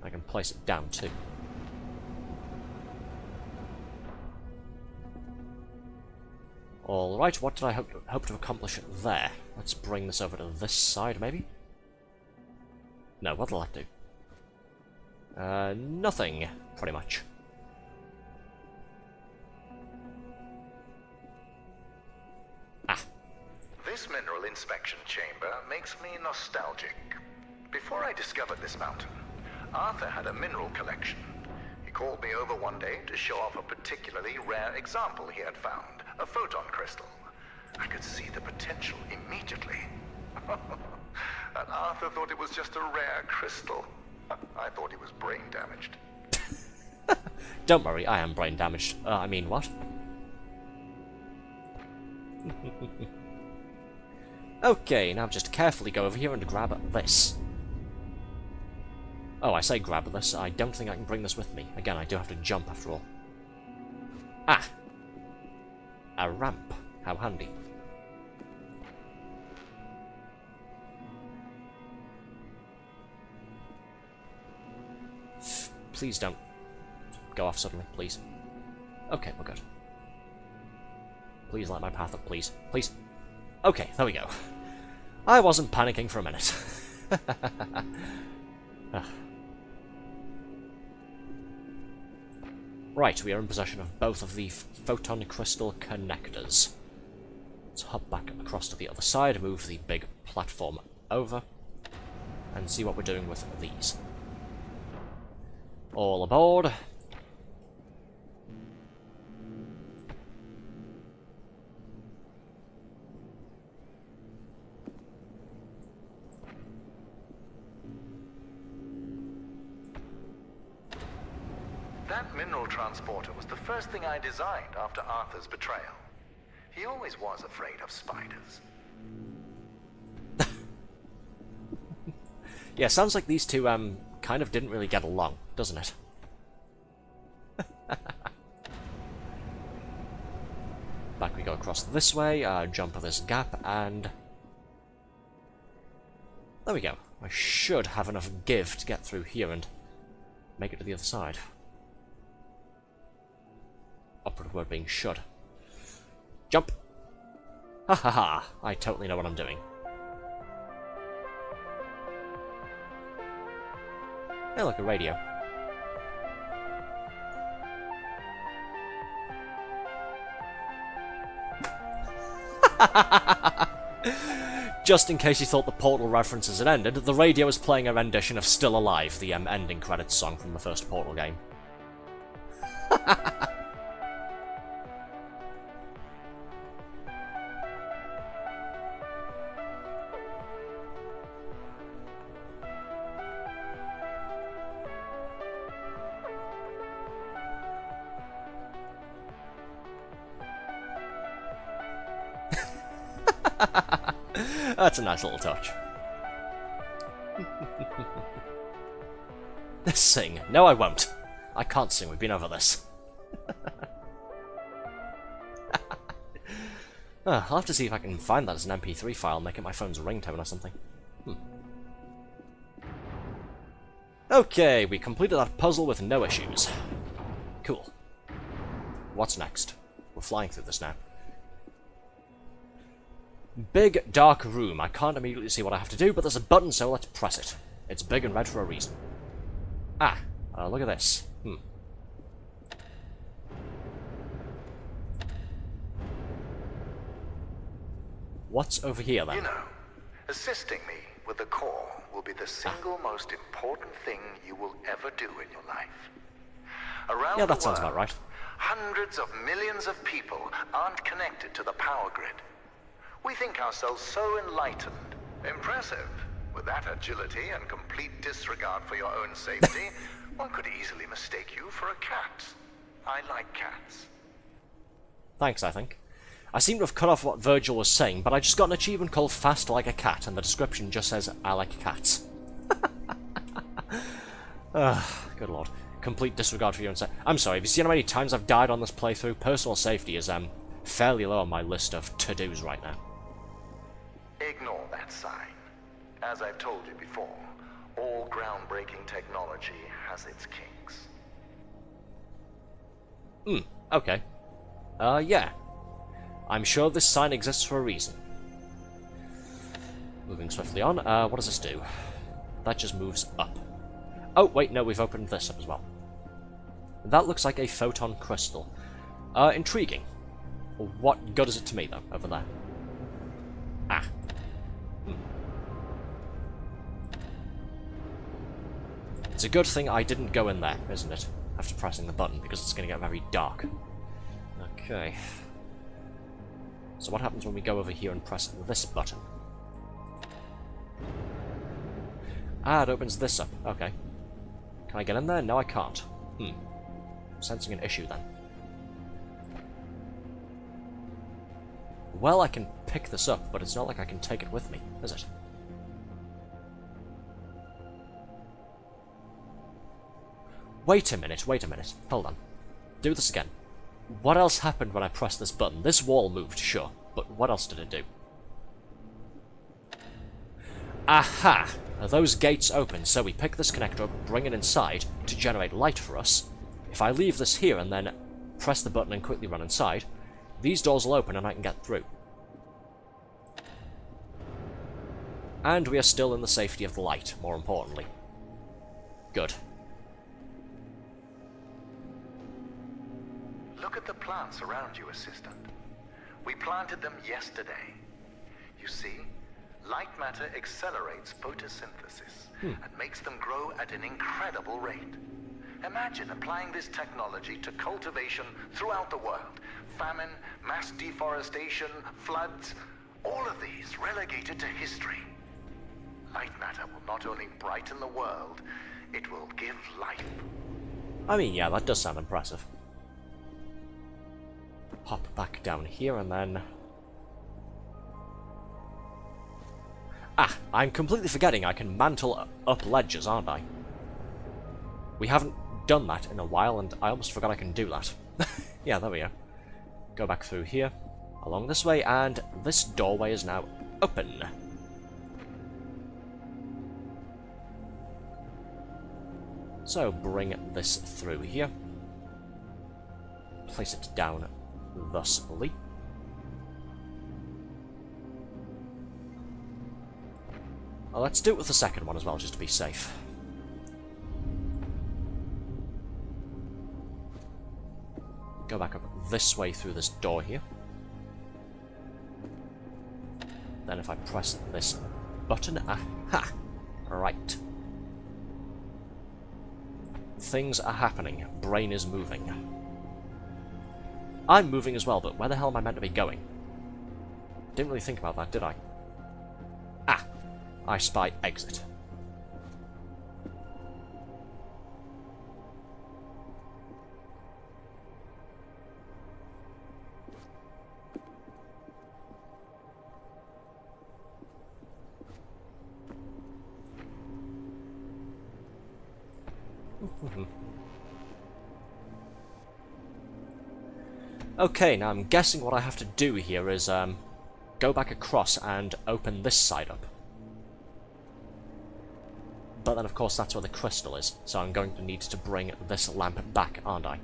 I can place it down too. Alright, what did I hope to accomplish there? Let's bring this over to this side, maybe? No, what'll that do? Nothing, pretty much. Ah. This mineral inspection chamber makes me nostalgic. Before I discovered this mountain, Arthur had a mineral collection. He called me over one day to show off a particularly rare example he had found, a photon crystal. I could see the potential immediately. And Arthur thought it was just a rare crystal. I thought he was brain damaged. Don't worry, I am brain damaged. I mean, what? Okay, now just carefully go over here and grab this. Oh, I say grab this. I don't think I can bring this with me. Again, I do have to jump after all. Ah! A ramp. How handy. Please don't go off suddenly, please. Okay, we're good. Please light my path up, please. Please. Okay, there we go. I wasn't panicking for a minute. Right, we are in possession of both of the photon crystal connectors. Let's hop back across to the other side, move the big platform over, and see what we're doing with these. All aboard. That mineral transporter was the first thing I designed after Arthur's betrayal. He always was afraid of spiders. Yeah, sounds like these two, kind of didn't really get along, doesn't it? Back we go across this way, jump this gap, and... there we go. I should have enough give to get through here and make it to the other side. Operative word being should. Jump! Ha ha ha! I totally know what I'm doing. Hey, look, a radio. Just in case you thought the Portal references had ended, the radio is playing a rendition of Still Alive, the ending credits song from the first Portal game. That's a nice little touch. Sing. No, I won't. I can't sing. We've been over this. I'll have to see if I can find that as an MP3 file, make it my phone's ringtone or something. Okay, we completed that puzzle with no issues. Cool. What's next? We're flying through this now. Big, dark room. I can't immediately see what I have to do, but there's a button, so let's press it. It's big and red for a reason. Ah, look at this. What's over here, then? You know, assisting me with the core will be the single most important thing you will ever do in your life. Around Yeah, the that sounds world, about right. hundreds of millions of people aren't connected to the power grid. We think ourselves so enlightened. Impressive. With that agility and complete disregard for your own safety, one could easily mistake you for a cat. I like cats. Thanks, I think. I seem to have cut off what Virgil was saying, but I just got an achievement called Fast Like a Cat, and the description just says, I like cats. Good lord. Complete disregard for your own safety. I'm sorry, have you seen how many times I've died on this playthrough? Personal safety is fairly low on my list of to-dos right now. Ignore that sign. As I've told you before, all groundbreaking technology has its kinks. Okay. Yeah. I'm sure this sign exists for a reason. Moving swiftly on, what does this do? That just moves up. Oh, wait, no, we've opened this up as well. That looks like a photon crystal. Intriguing. What good is it to me, though, over there? Ah. It's a good thing I didn't go in there, isn't it? After pressing the button, because it's going to get very dark. Okay. So what happens when we go over here and press this button? Ah, it opens this up. Okay. Can I get in there? No, I can't. Sensing an issue, then. Well, I can pick this up, but it's not like I can take it with me, is it? Wait a minute, hold on. Do this again. What else happened when I pressed this button? This wall moved, sure, but what else did it do? Aha! Those gates open, so we pick this connector up, bring it inside to generate light for us. If I leave this here and then press the button and quickly run inside, these doors will open and I can get through. And we are still in the safety of the light, more importantly. Good. Look at the plants around you, Assistant. We planted them yesterday. You see, light matter accelerates photosynthesis and makes them grow at an incredible rate. Imagine applying this technology to cultivation throughout the world. Famine, mass deforestation, floods, all of these relegated to history. Light matter will not only brighten the world, it will give life. I mean, yeah, that does sound impressive. Hop back down here and then... Ah, I'm completely forgetting I can mantle up ledges, aren't I? We haven't done that in a while, and I almost forgot I can do that. Yeah, there we go. Go back through here, along this way, and this doorway is now open. So, bring this through here. Place it down thusly. Well, let's do it with the second one as well, just to be safe. Go back up this way through this door here. Then if I press this button, aha! Right. Things are happening. Brain is moving. I'm moving as well, but where the hell am I meant to be going? Didn't really think about that, did I? Ah! I spy exit. Okay, now I'm guessing what I have to do here is go back across and open this side up. But then of course that's where the crystal is, so I'm going to need to bring this lamp back, aren't I?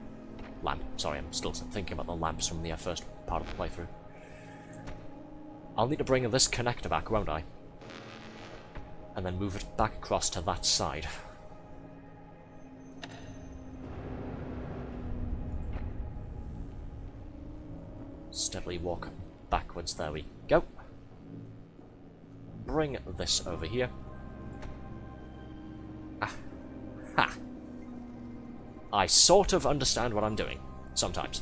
Lamp, sorry, I'm still thinking about the lamps from the first part of the playthrough. I'll need to bring this connector back, won't I? And then move it back across to that side. Steadily walk backwards, there we go. Bring this over here. Ha! I sort of understand what I'm doing. Sometimes.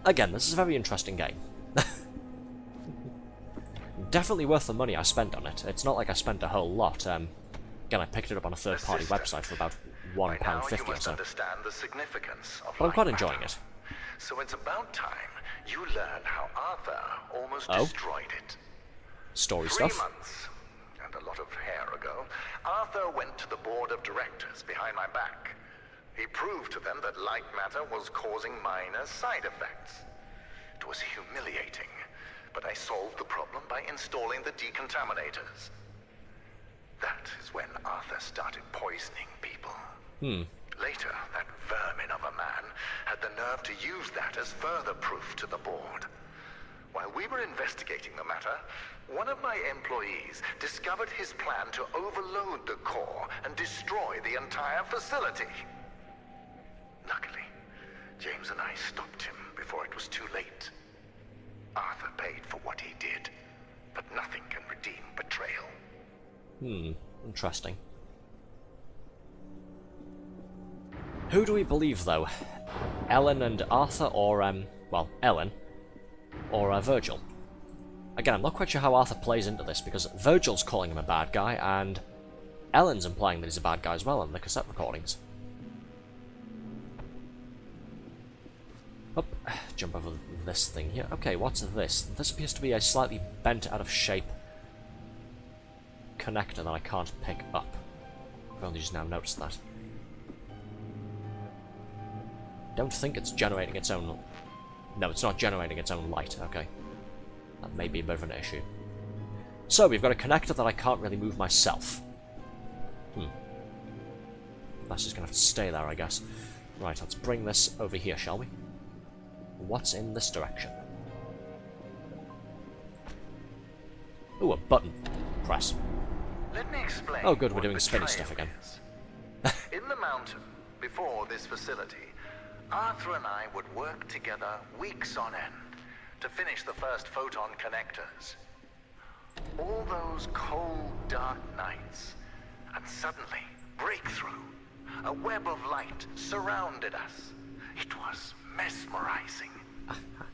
Again, this is a very interesting game. Definitely worth the money I spent on it. It's not like I spent a whole lot. Again, I picked it up on a third-party website for about £1.50 or so. Understand the significance of But I'm quite Lightmatter. enjoying it. So it's about time you learn how Arthur almost destroyed it. Story 3 stuff. months, and a lot of hair ago, Arthur went to the board of directors behind my back. He proved to them that Lightmatter was causing minor side effects. It was humiliating, but I solved the problem by installing the decontaminators. That is when Arthur started poisoning people. Later, that vermin of a man had the nerve to use that as further proof to the board. While we were investigating the matter, one of my employees discovered his plan to overload the core and destroy the entire facility. Luckily, James and I stopped him before it was too late. Arthur paid for what he did, but nothing can redeem betrayal. Interesting. Who do we believe, though? Ellen and Arthur, or, well, Ellen, or Virgil? Again, I'm not quite sure how Arthur plays into this, because Virgil's calling him a bad guy, and Ellen's implying that he's a bad guy as well in the cassette recordings. Up, jump over this thing here. Okay, what's this? This appears to be a slightly bent out of shape connector that I can't pick up. I've only just now noticed that. Don't think it's generating its own... No, it's not generating its own light, okay. That may be a bit of an issue. So, we've got a connector that I can't really move myself. That's just gonna have to stay there, I guess. Right, let's bring this over here, shall we? What's in this direction? Ooh, a button. Press. Let me explain. Oh good, we're what doing spinny betrayal stuff again. is. In the mountain, before this facility, Arthur and I would work together weeks on end to finish the first photon connectors. All those cold, dark nights, and suddenly, breakthrough. A web of light surrounded us. It was mesmerizing.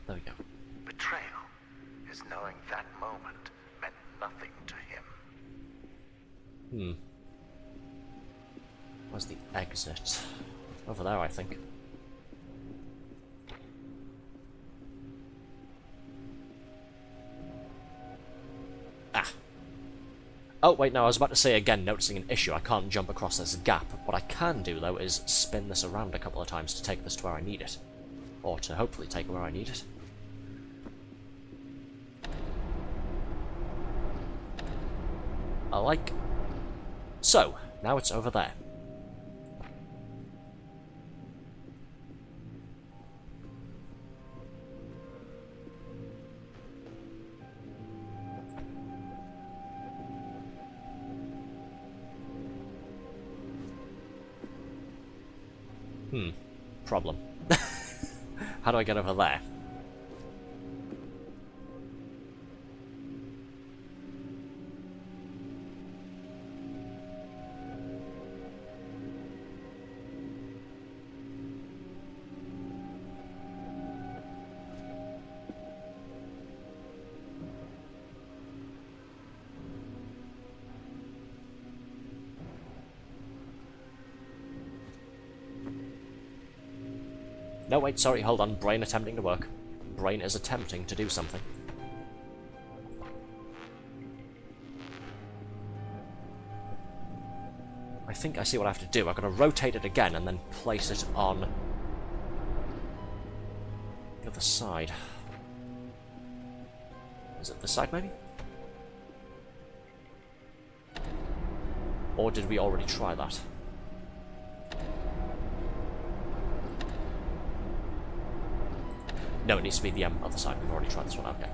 There we go. Betrayal is knowing that moment meant nothing to him. Where's the exit? Over there, I think. Ah. Oh, wait, no, I was about to say again, noticing an issue. I can't jump across this gap. What I can do, though, is spin this around a couple of times to take this to where I need it. Or to hopefully take it where I need it. I like. So, now it's over there. Problem. How do I get over there? No, wait, sorry, hold on. Brain attempting to work. Brain is attempting to do something. I think I see what I have to do. I've got to rotate it again and then place it on the other side. Is it this side, maybe? Or did we already try that? No, it needs to be the other side. We've already tried this one. Okay.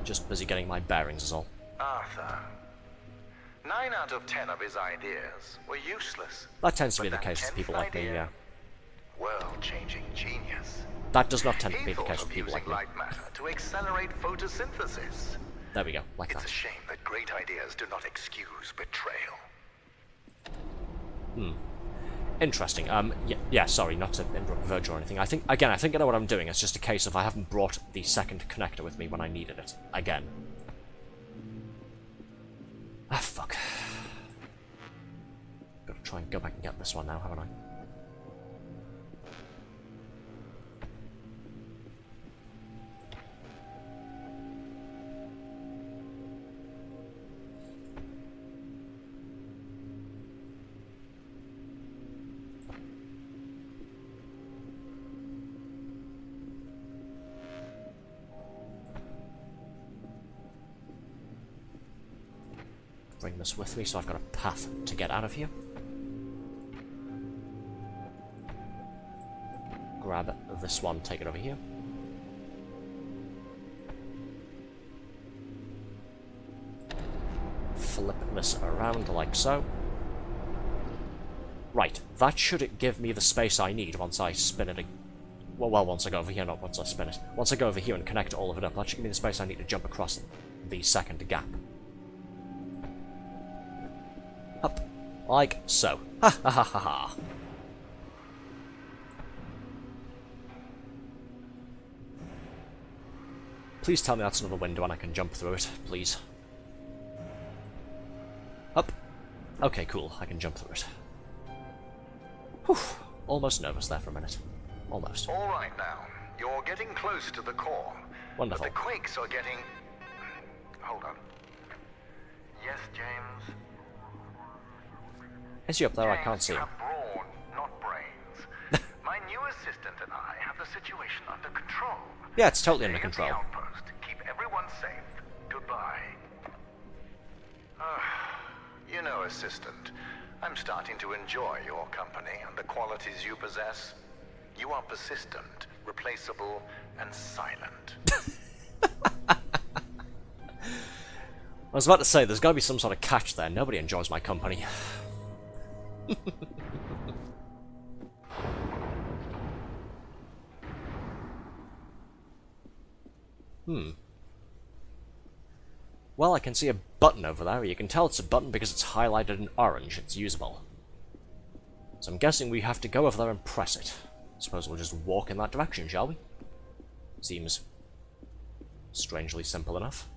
Just busy getting my bearings is all. Arthur. 9 out of 10 of his ideas were useless. That tends to be But the that case with 10th people like me, idea, yeah. World-changing genius. That does not tend to He be the thought case with of people using like me. light matter to accelerate photosynthesis. There we go, like It's that. a shame that great ideas do not excuse betrayal. Interesting. Yeah, sorry, not to interrupt Virgil or anything. I think I know what I'm doing. It's just a case of I haven't brought the second connector with me when I needed it. Again. Ah, fuck. Gotta try and go back and get this one now, haven't I? Bring this with me so I've got a path to get out of here. Grab this one, take it over here. Flip this around like so. Right, that should give me the space I need once I spin it. Well, once I go over here, not once I spin it. Once I go over here and connect all of it up, that should give me the space I need to jump across the second gap. Up. Like so. Ha ha ha ha ha. Please tell me that's another window and I can jump through it, please. Up. Okay, cool. I can jump through it. Whew. Almost nervous there for a minute. Almost. All right now, you're getting close to the core. Wonderful. But the quakes are getting... Hold on. Yes, James? Is he up there? James, I can't see you him. have brawn, not brains. My new assistant and I have the situation under control. Yeah, it's totally Stay under at control. the outpost. Keep everyone safe. Goodbye. You know, assistant, I'm starting to enjoy your company and the qualities you possess. You are persistent, replaceable, and silent. I was about to say, there's got to be some sort of catch there. Nobody enjoys my company. Well, I can see a button over there. You can tell it's a button because it's highlighted in orange. It's usable. So I'm guessing we have to go over there and press it. Suppose we'll just walk in that direction, shall we? Seems strangely simple enough.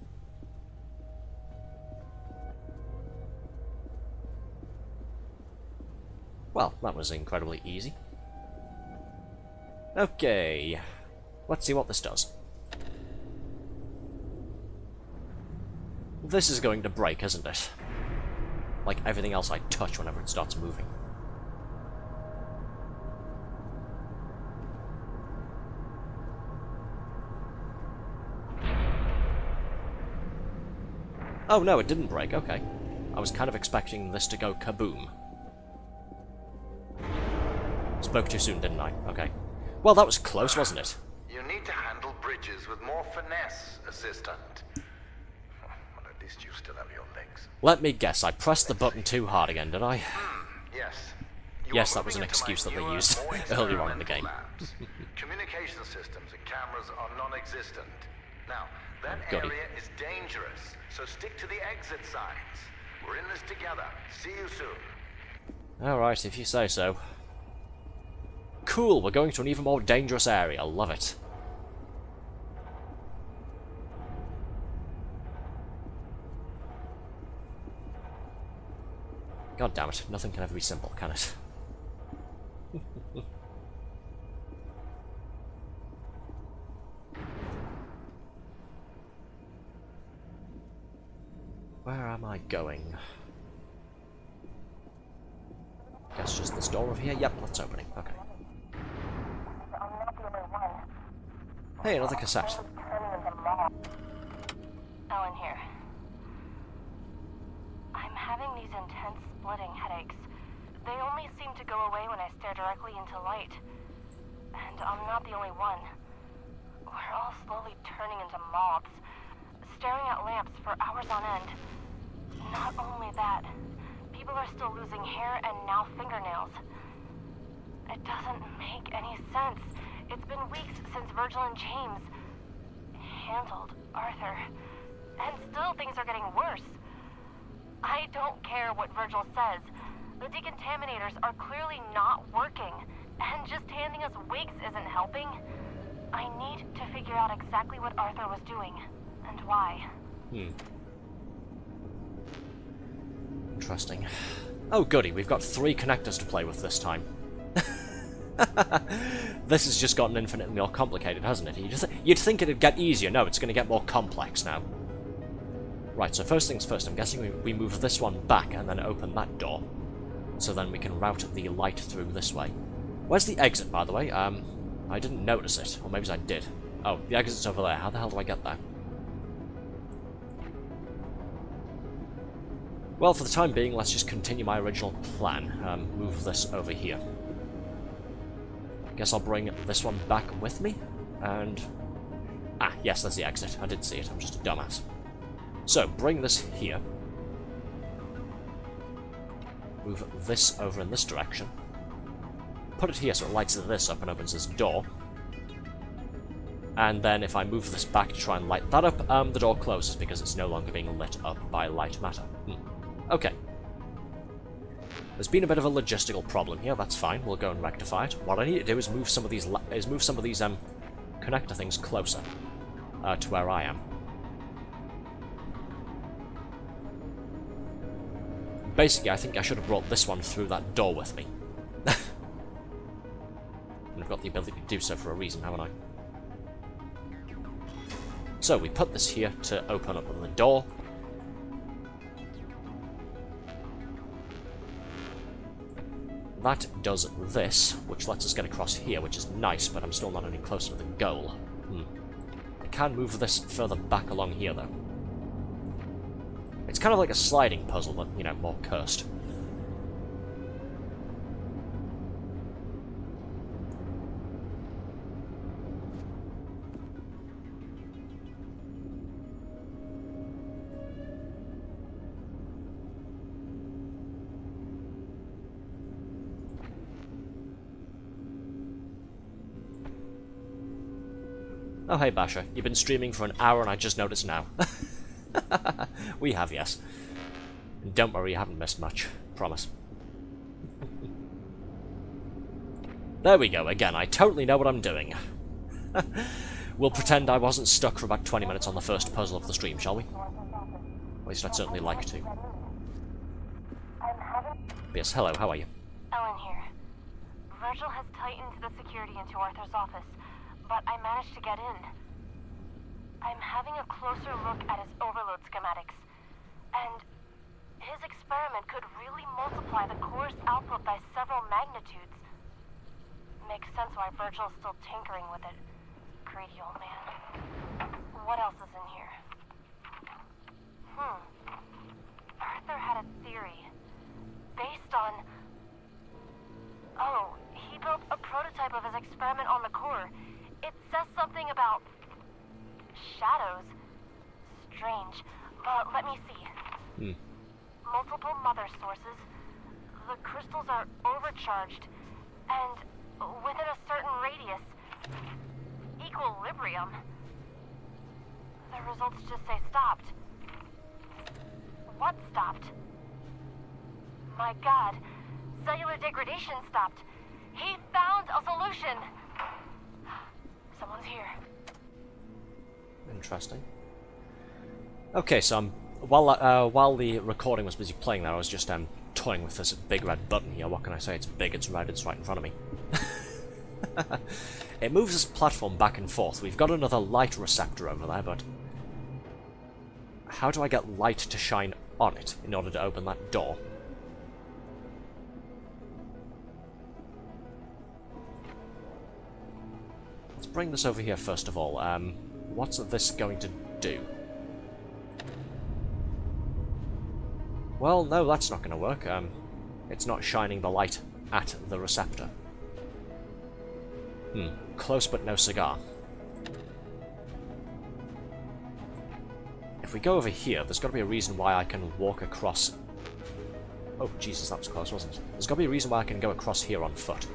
Well, that was incredibly easy. Okay, let's see what this does. This is going to break, isn't it? Like everything else I touch whenever it starts moving. Oh no, it didn't break, okay. I was kind of expecting this to go kaboom. Spoke too soon, didn't I? Okay. Well, that was close, wasn't it? You need to handle bridges with more finesse, assistant. Well, at least you still have your legs. Let me guess, I pressed the button too hard again, did I? Yes. Yes, that was an excuse that they used earlier on in the game. Labs. Communication systems and cameras are non-existent. Now, that Goody. area is dangerous, so stick to the exit signs. We're in this together. See you soon. Alright, if you say so. Cool, we're going to an even more dangerous area. Love it. God damn it, nothing can ever be simple, can it? Where am I going? Guess just this door over here? Yep, that's opening. Okay. Hey, another cassette. Ellen here. I'm having these intense splitting headaches. They only seem to go away when I stare directly into light. And I'm not the only one. We're all slowly turning into moths, staring at lamps for hours on end. Not only that, people are still losing hair and now fingernails. It doesn't make any sense. It's been weeks since Virgil and James handled Arthur. And still things are getting worse. I don't care what Virgil says. The decontaminators are clearly not working. And just handing us wigs isn't helping. I need to figure out exactly what Arthur was doing. And why. Interesting. Oh goody, we've got 3 connectors to play with this time. This has just gotten infinitely more complicated, hasn't it? You'd think it'd get easier. No, it's going to get more complex now. Right, so first things first, I'm guessing we move this one back and then open that door. So then we can route the light through this way. Where's the exit, by the way? I didn't notice it. Or maybe I did. Oh, the exit's over there. How the hell do I get there? Well, for the time being, let's just continue my original plan. Move this over here. Guess I'll bring this one back with me, and... Ah, yes, there's the exit. I did see it. I'm just a dumbass. So, bring this here. Move this over in this direction. Put it here so it lights this up and opens this door. And then if I move this back to try and light that up, the door closes because it's no longer being lit up by light matter. Okay. There's been a bit of a logistical problem here, that's fine, we'll go and rectify it. What I need to do is move some of these connector things closer to where I am. Basically, I think I should have brought this one through that door with me. And I've got the ability to do so for a reason, haven't I? So, we put this here to open up the door. That does this, which lets us get across here, which is nice, but I'm still not any closer to the goal. I can move this further back along here, though. It's kind of like a sliding puzzle, but, you know, more cursed. Oh, hey, Basher. You've been streaming for an hour and I just noticed now. We have, yes. And don't worry, you haven't missed much. Promise. There we go, again. I totally know what I'm doing. We'll pretend I wasn't stuck for about 20 minutes on the first puzzle of the stream, shall we? At least I'd certainly like to. Yes, hello, how are you? Ellen here. Virgil has tightened the security into Arthur's office, but I managed to get in. I'm having a closer look at his overload schematics, and his experiment could really multiply the core's output by several magnitudes. Makes sense why Virgil's still tinkering with it. Greedy old man. What else is in here? Arthur had a theory. Based on... Oh, he built a prototype of his experiment on the core. It says something about... shadows. Strange. But let me see. Multiple mother sources. The crystals are overcharged. And within a certain radius... equilibrium. The results just say stopped. What stopped? My god. Cellular degradation stopped. He found a solution. Someone's here. Interesting. Okay, so while the recording was busy playing there, I was just toying with this big red button here. What can I say? It's big, it's red, it's right in front of me. It moves this platform back and forth. We've got another light receptor over there, but how do I get light to shine on it in order to open that door? Let's bring this over here first of all. What's this going to do? Well, no, that's not going to work. It's not shining the light at the receptor. Close but no cigar. If we go over here, there's got to be a reason why I can walk across... Oh, Jesus, that was close, wasn't it? There's got to be a reason why I can go across here on foot.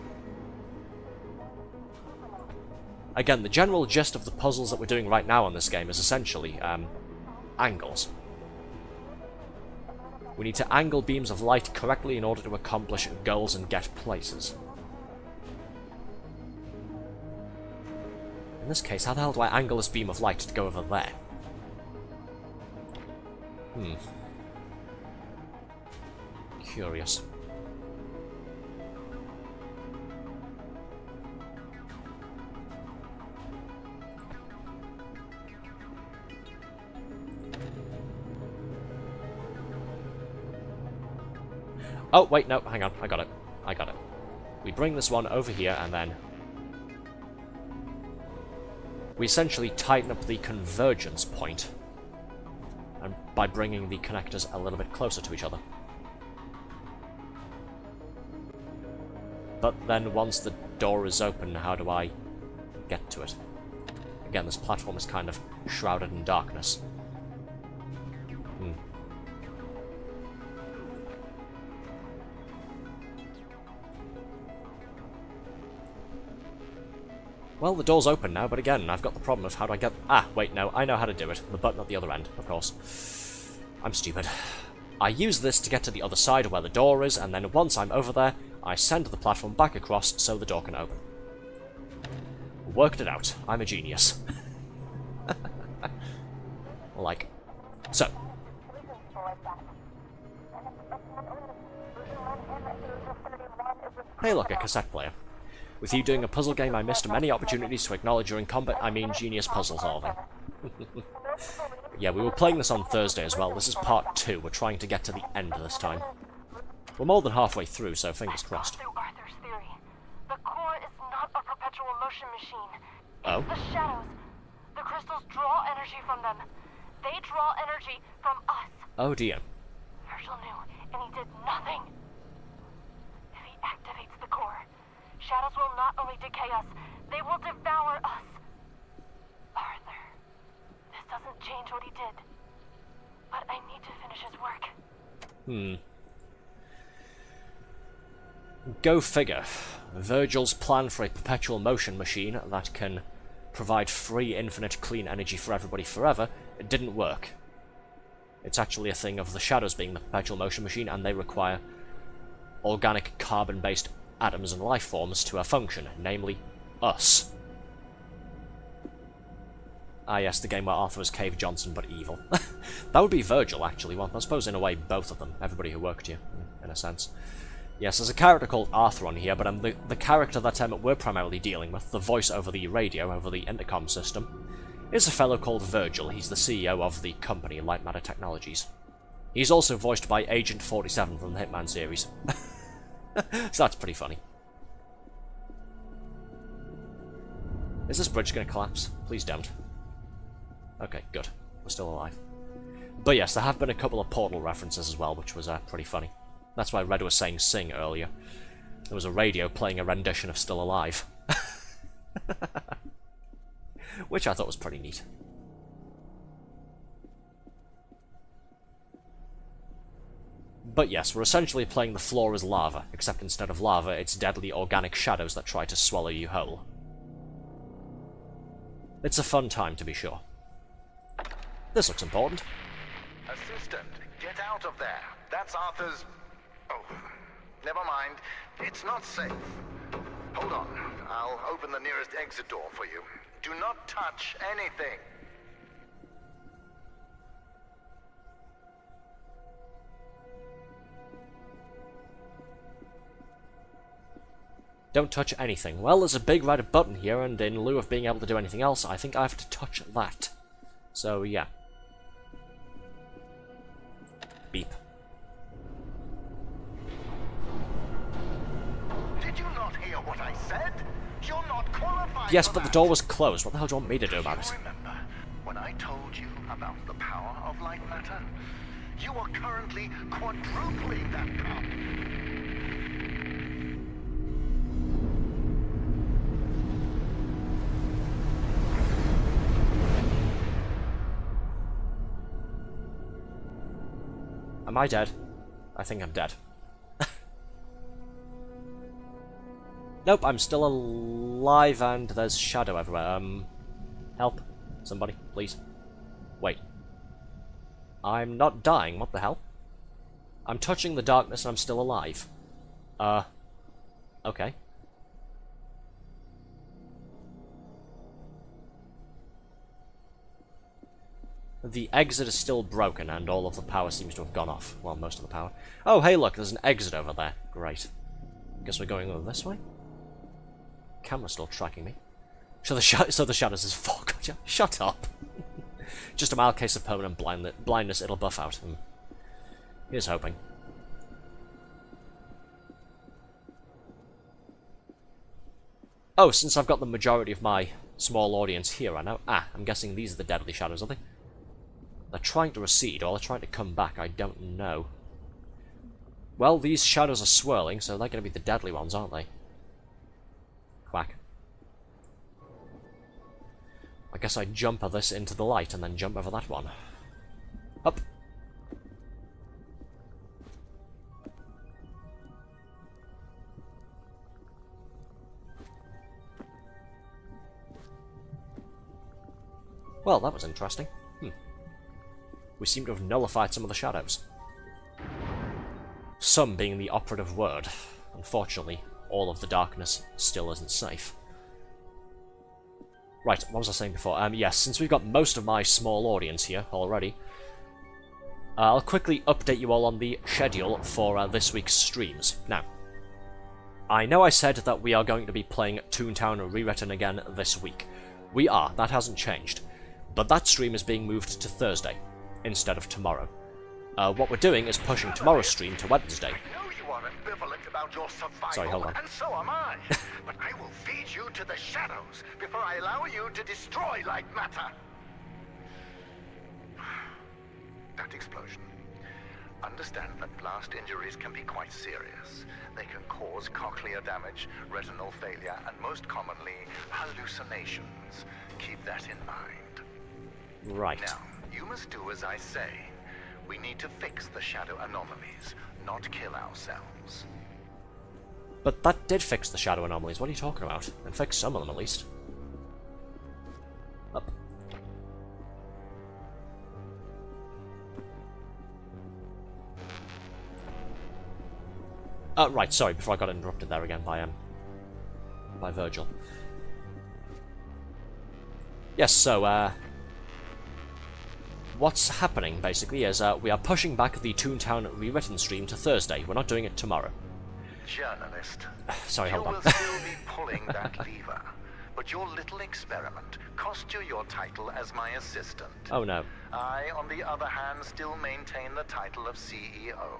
Again, the general gist of the puzzles that we're doing right now on this game is essentially angles. We need to angle beams of light correctly in order to accomplish goals and get places. In this case, how the hell do I angle this beam of light to go over there? Curious. Oh, wait, no, hang on, I got it. I got it. We bring this one over here, and then we essentially tighten up the convergence point, and by bringing the connectors a little bit closer to each other. But then once the door is open, how do I get to it? Again, this platform is kind of shrouded in darkness. Well, the door's open now, but again, I've got the problem of how do I get... Ah, wait, no, I know how to do it. The button at the other end, of course. I'm stupid. I use this to get to the other side where the door is, and then once I'm over there, I send the platform back across so the door can open. Worked it out. I'm a genius. Like, so. Hey look, a cassette player. With you doing a puzzle game, I missed many opportunities to acknowledge your genius puzzle solving. Yeah, we were playing this on Thursday as well. This is part 2. We're trying to get to the end this time. We're more than halfway through, so fingers crossed. Through Arthur's theory, the core is not a perpetual motion machine. Oh? It's the shadows. The crystals draw energy from them. They draw energy from us. Oh dear. Virgil knew, and he did nothing. If he activates the core, shadows will not only decay us, they will devour us. Arthur, this doesn't change what he did. But I need to finish his work. Go figure. Virgil's plan for a perpetual motion machine that can provide free, infinite, clean energy for everybody forever, it didn't work. It's actually a thing of the shadows being the perpetual motion machine, and they require organic, carbon-based atoms and life forms to function, namely us. Ah yes, the game where Arthur is Cave Johnson, but evil. That would be Virgil, actually. Well, I suppose in a way, both of them. Everybody who worked here, in a sense. Yes, there's a character called Arthur on here, but the character that we're primarily dealing with, the voice over the radio, over the intercom system, is a fellow called Virgil. He's the CEO of the company, Lightmatter Technologies. He's also voiced by Agent 47 from the Hitman series. So that's pretty funny. Is this bridge going to collapse? Please don't. Okay, good. We're still alive. But yes, there have been a couple of Portal references as well, which was pretty funny. That's why Red was saying sing earlier. There was a radio playing a rendition of Still Alive. Which I thought was pretty neat. But yes, we're essentially playing the floor as lava, except instead of lava, it's deadly organic shadows that try to swallow you whole. It's a fun time, to be sure. This looks important. Assistant, get out of there. That's Arthur's... Oh, never mind. It's not safe. Hold on. I'll open the nearest exit door for you. Do not touch anything. Don't touch anything. Well, there's a big red button here, and in lieu of being able to do anything else, I think I have to touch that. So, yeah. Beep. Did you not hear what I said? You're not qualified. Yes, for but the that. door was closed. What the hell do you want me to do about it? Remember when I told you about the power of light matter? You are currently quadrupling that power. Am I dead? I think I'm dead. Nope, I'm still alive and there's shadow everywhere. Help. Somebody, please. Wait. I'm not dying, what the hell? I'm touching the darkness and I'm still alive. Okay. The exit is still broken and all of the power seems to have gone off. Well, most of the power. Oh, hey look, there's an exit over there. Great. Guess we're going over this way? Camera's still tracking me. So the shadows is fog. Shut up. Just a mild case of permanent blindness, it'll buff out. Here's hoping. Oh, since I've got the majority of my small audience here right now. I'm guessing these are the deadly shadows, are they? They're trying to recede, or they're trying to come back, I don't know. Well, these shadows are swirling, so they're going to be the deadly ones, aren't they? Quack. I guess I jump this into the light and then jump over that one. Up. Well, that was interesting. We seem to have nullified some of the shadows. Some being the operative word. Unfortunately, all of the darkness still isn't safe. Right, what was I saying before? Yes, since we've got most of my small audience here already, I'll quickly update you all on the schedule for this week's streams. Now, I know I said that we are going to be playing Toontown Rewritten again this week. We are, that hasn't changed. But that stream is being moved to Thursday, instead of tomorrow. What we're doing is pushing tomorrow's stream to Wednesday. I know you are ambivalent about your survival, Sorry, hold on. and so am I. But I will feed you to the shadows before I allow you to destroy Lightmatter. That explosion. Understand that blast injuries can be quite serious. They can cause cochlear damage, retinal failure, and most commonly, hallucinations. Keep that in mind. Right. Now, you must do as I say. We need to fix the shadow anomalies, not kill ourselves. But that did fix the shadow anomalies, what are you talking about? And fix some of them at least. Up. Right, sorry, before I got interrupted there again by Virgil. Yes, so, what's happening, basically, is we are pushing back the Toontown Rewritten stream to Thursday. We're not doing it tomorrow. Journalist. Sorry, hold on. You will still be pulling that lever, but your little experiment cost you your title as my assistant. Oh no. I, on the other hand, still maintain the title of CEO,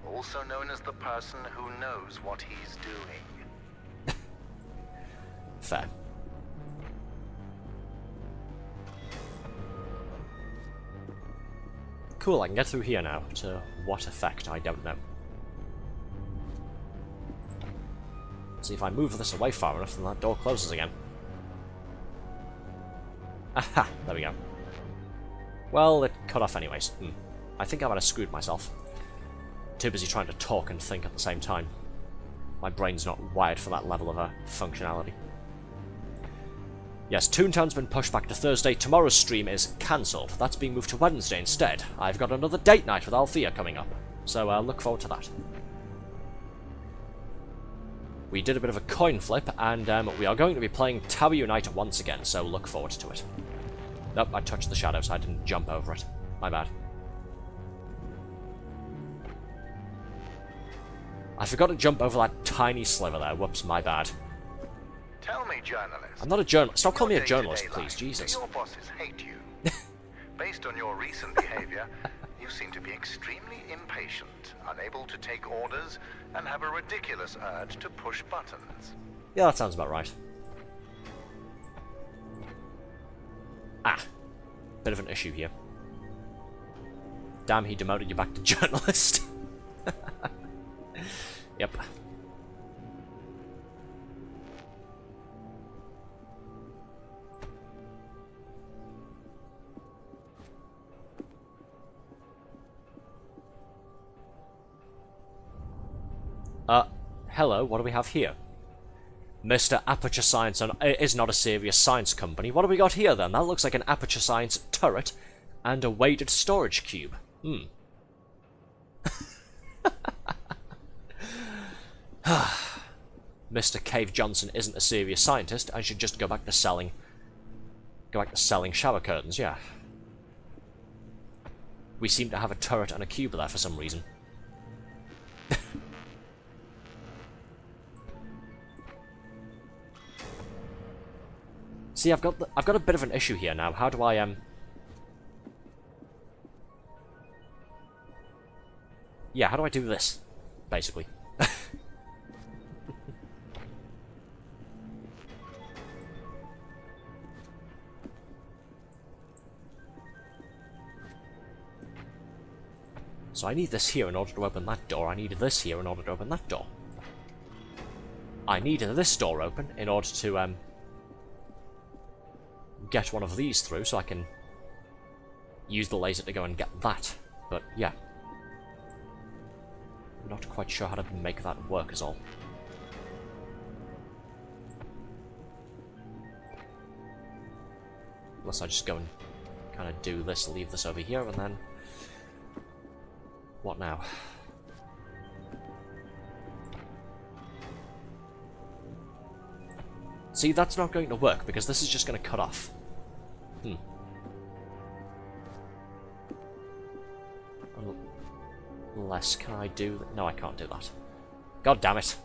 also known as the person who knows what he's doing. Fair. Cool, I can get through here now. To what effect, I don't know. See, if I move this away far enough, then that door closes again. Aha! There we go. Well, it cut off anyways. I think I might have screwed myself. Too busy trying to talk and think at the same time. My brain's not wired for that level of functionality. Yes, Toontown's been pushed back to Thursday. Tomorrow's stream is cancelled. That's being moved to Wednesday instead. I've got another date night with Althea coming up, so look forward to that. We did a bit of a coin flip, and we are going to be playing Tower Unite once again, so look forward to it. Nope, I touched the shadow, so I didn't jump over it. My bad. I forgot to jump over that tiny sliver there. Whoops, my bad. Tell me, journalist. I'm not a journalist. Stop calling me a journalist, Day-to-day please. life, Jesus. Do your bosses hate you? Based on your recent behavior, you seem to be extremely impatient, unable to take orders, and have a ridiculous urge to push buttons. Yeah, that sounds about right. Bit of an issue here. Damn, he demoted you back to journalist. Yep. Hello, what do we have here? Mr. Aperture Science is not a serious science company. What have we got here then? That looks like an Aperture Science turret and a weighted storage cube. Mr. Cave Johnson isn't a serious scientist and should just go back to selling shower curtains, yeah. We seem to have a turret and a cube there for some reason. See, I've got a bit of an issue here now. How do I yeah, how do I do this? Basically. So I need this here in order to open that door. I need this here in order to open that door. I need this door open in order to get one of these through so I can use the laser to go and get that. But yeah. I'm not quite sure how to make that work is all. Unless I just go and kind of do this, leave this over here, and then... What now? See, that's not going to work, because this is just going to cut off. Unless, can I do... No, I can't do that. God damn it.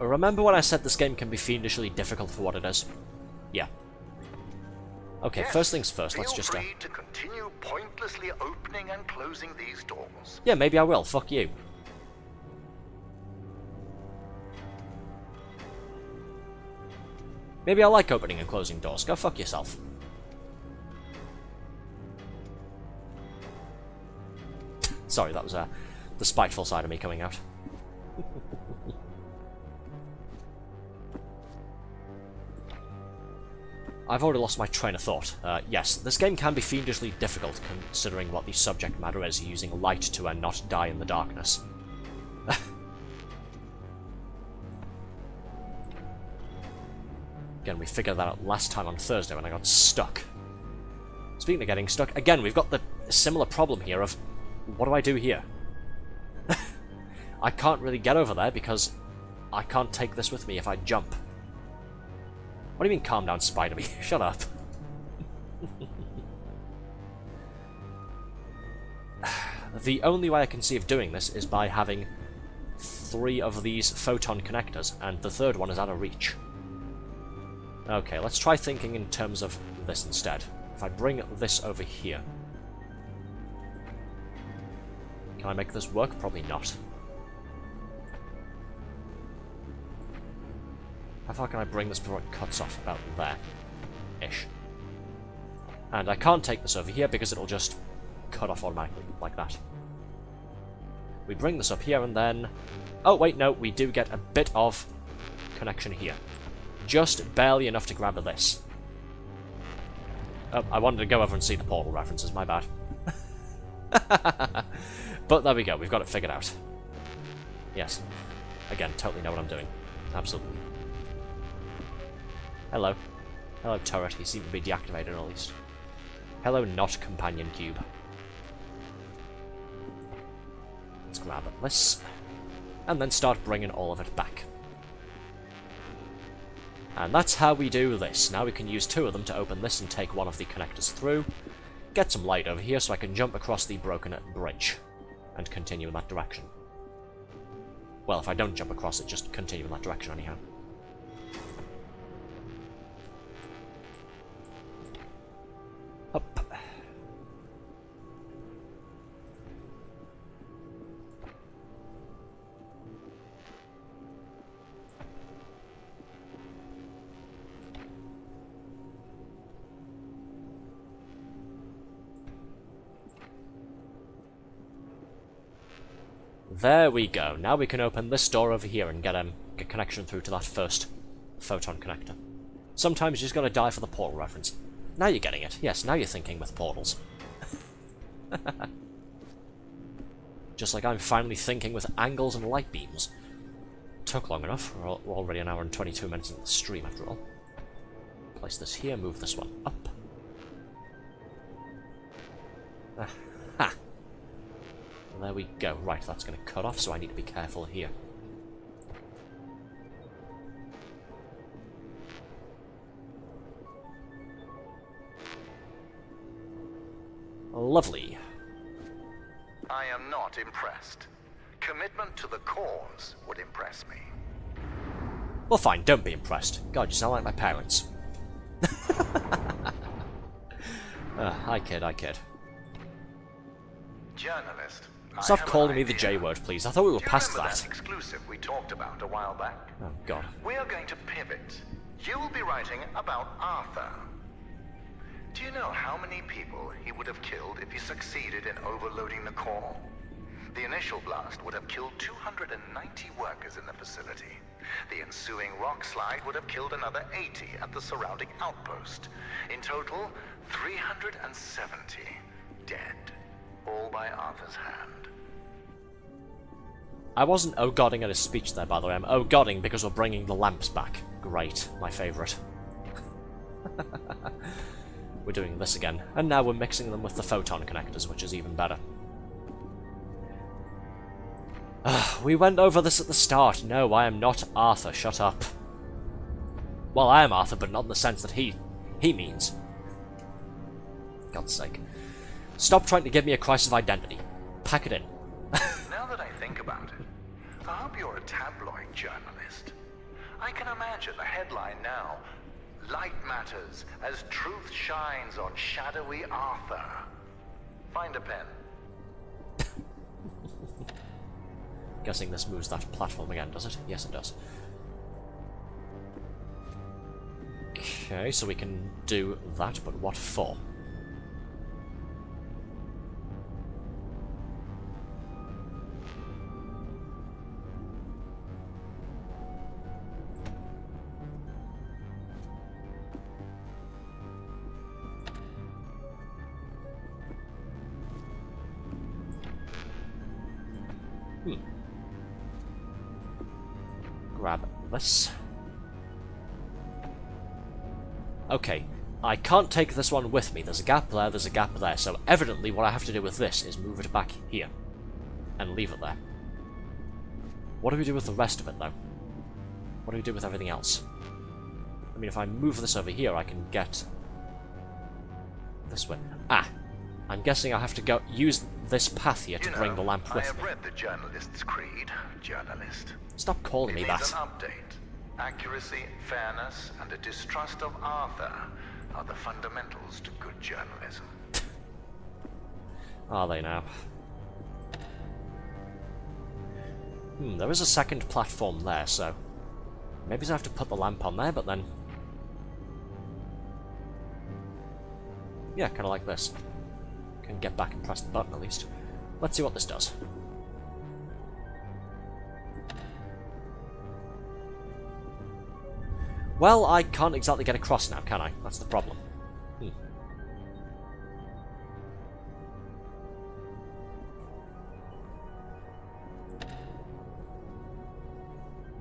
Remember when I said this game can be fiendishly difficult for what it is? Yeah. Okay, Yes, first things first, let's feel just... free to continue pointlessly opening and closing these doors. Yeah, maybe I will. Fuck you. Maybe I like opening and closing doors. Go fuck yourself. Sorry, that was the spiteful side of me coming out. I've already lost my train of thought. Yes, this game can be fiendishly difficult considering what the subject matter is, using light to not die in the darkness. Again, we figured that out last time on Thursday when I got stuck. Speaking of getting stuck, again, we've got the similar problem here of, what do I do here? I can't really get over there because I can't take this with me if I jump. What do you mean, calm down, Spider-Man? Shut up. The only way I can see of doing this is by having 3 of these photon connectors, and the third one is out of reach. Okay, let's try thinking in terms of this instead. If I bring this over here... Can I make this work? Probably not. How far can I bring this before it cuts off? About there-ish. And I can't take this over here because it'll just cut off automatically, like that. We bring this up here and then... Oh, wait, no, we do get a bit of connection here. Just barely enough to grab this. Oh, I wanted to go over and see the Portal references, my bad. But there we go, we've got it figured out. Yes. Again, totally know what I'm doing. Absolutely. Hello. Hello, turret. You seem to be deactivated, at least. Hello, not companion cube. Let's grab this. And then start bringing all of it back. And that's how we do this. Now we can use 2 of them to open this and take one of the connectors through. Get some light over here so I can jump across the broken bridge. And continue in that direction. Well, if I don't jump across it, just continue in that direction anyhow. Up. There we go. Now we can open this door over here and get a connection through to that first photon connector. Sometimes you just gotta die for the portal reference. Now you're getting it. Yes, now you're thinking with portals. Just like I'm finally thinking with angles and light beams. Took long enough. We're already an hour and 22 minutes into the stream after all. Place this here, move this one up. Ha! There we go. Right, that's going to cut off, so I need to be careful here. Lovely. I am not impressed. Commitment to the cause would impress me. Well, fine, don't be impressed. God, you sound like my parents. I kid, I kid. Journalist. Stop calling me the J word, please. I thought we were past that. Exclusive we talked about a while back? Oh, God. We are going to pivot. You will be writing about Arthur. Do you know how many people he would have killed if he succeeded in overloading the core? The initial blast would have killed 290 workers in the facility. The ensuing rock slide would have killed another 80 at the surrounding outpost. In total, 370 dead. All by Arthur's hand. I wasn't oh-godding at his speech there, by the way. I'm oh-godding because we're bringing the lamps back. Great. My favourite. We're doing this again. And now we're mixing them with the photon connectors, which is even better. We went over this at the start. No, I am not Arthur. Shut up. Well, I am Arthur, but not in the sense that he means. God's sake. Stop trying to give me a crisis of identity. Pack it in. Now that I think about it, I hope you're a tabloid journalist. I can imagine the headline now. Light matters as truth shines on shadowy Arthur. Find a pen. Guessing this moves that platform again, does it? Yes, it does. Okay, so we can do that, but what for? Grab this. Okay, I can't take this one with me. There's a gap there, there's a gap there, so evidently what I have to do with this is move it back here. And leave it there. What do we do with the rest of it, though? What do we do with everything else? I mean, if I move this over here, I can get this way. Ah! I'm guessing I have to go use this path here to bring the lamp with me. I have read the journalist's creed, journalist. Stop calling me that. It needs an update. Accuracy, fairness, and a distrust of Arthur are the fundamentals to good journalism. Are they now? There is a second platform there, so maybe I have to put the lamp on there, but then... yeah, kind of like this. Can get back and press the button at least. Let's see what this does. Well, I can't exactly get across now, can I? That's the problem.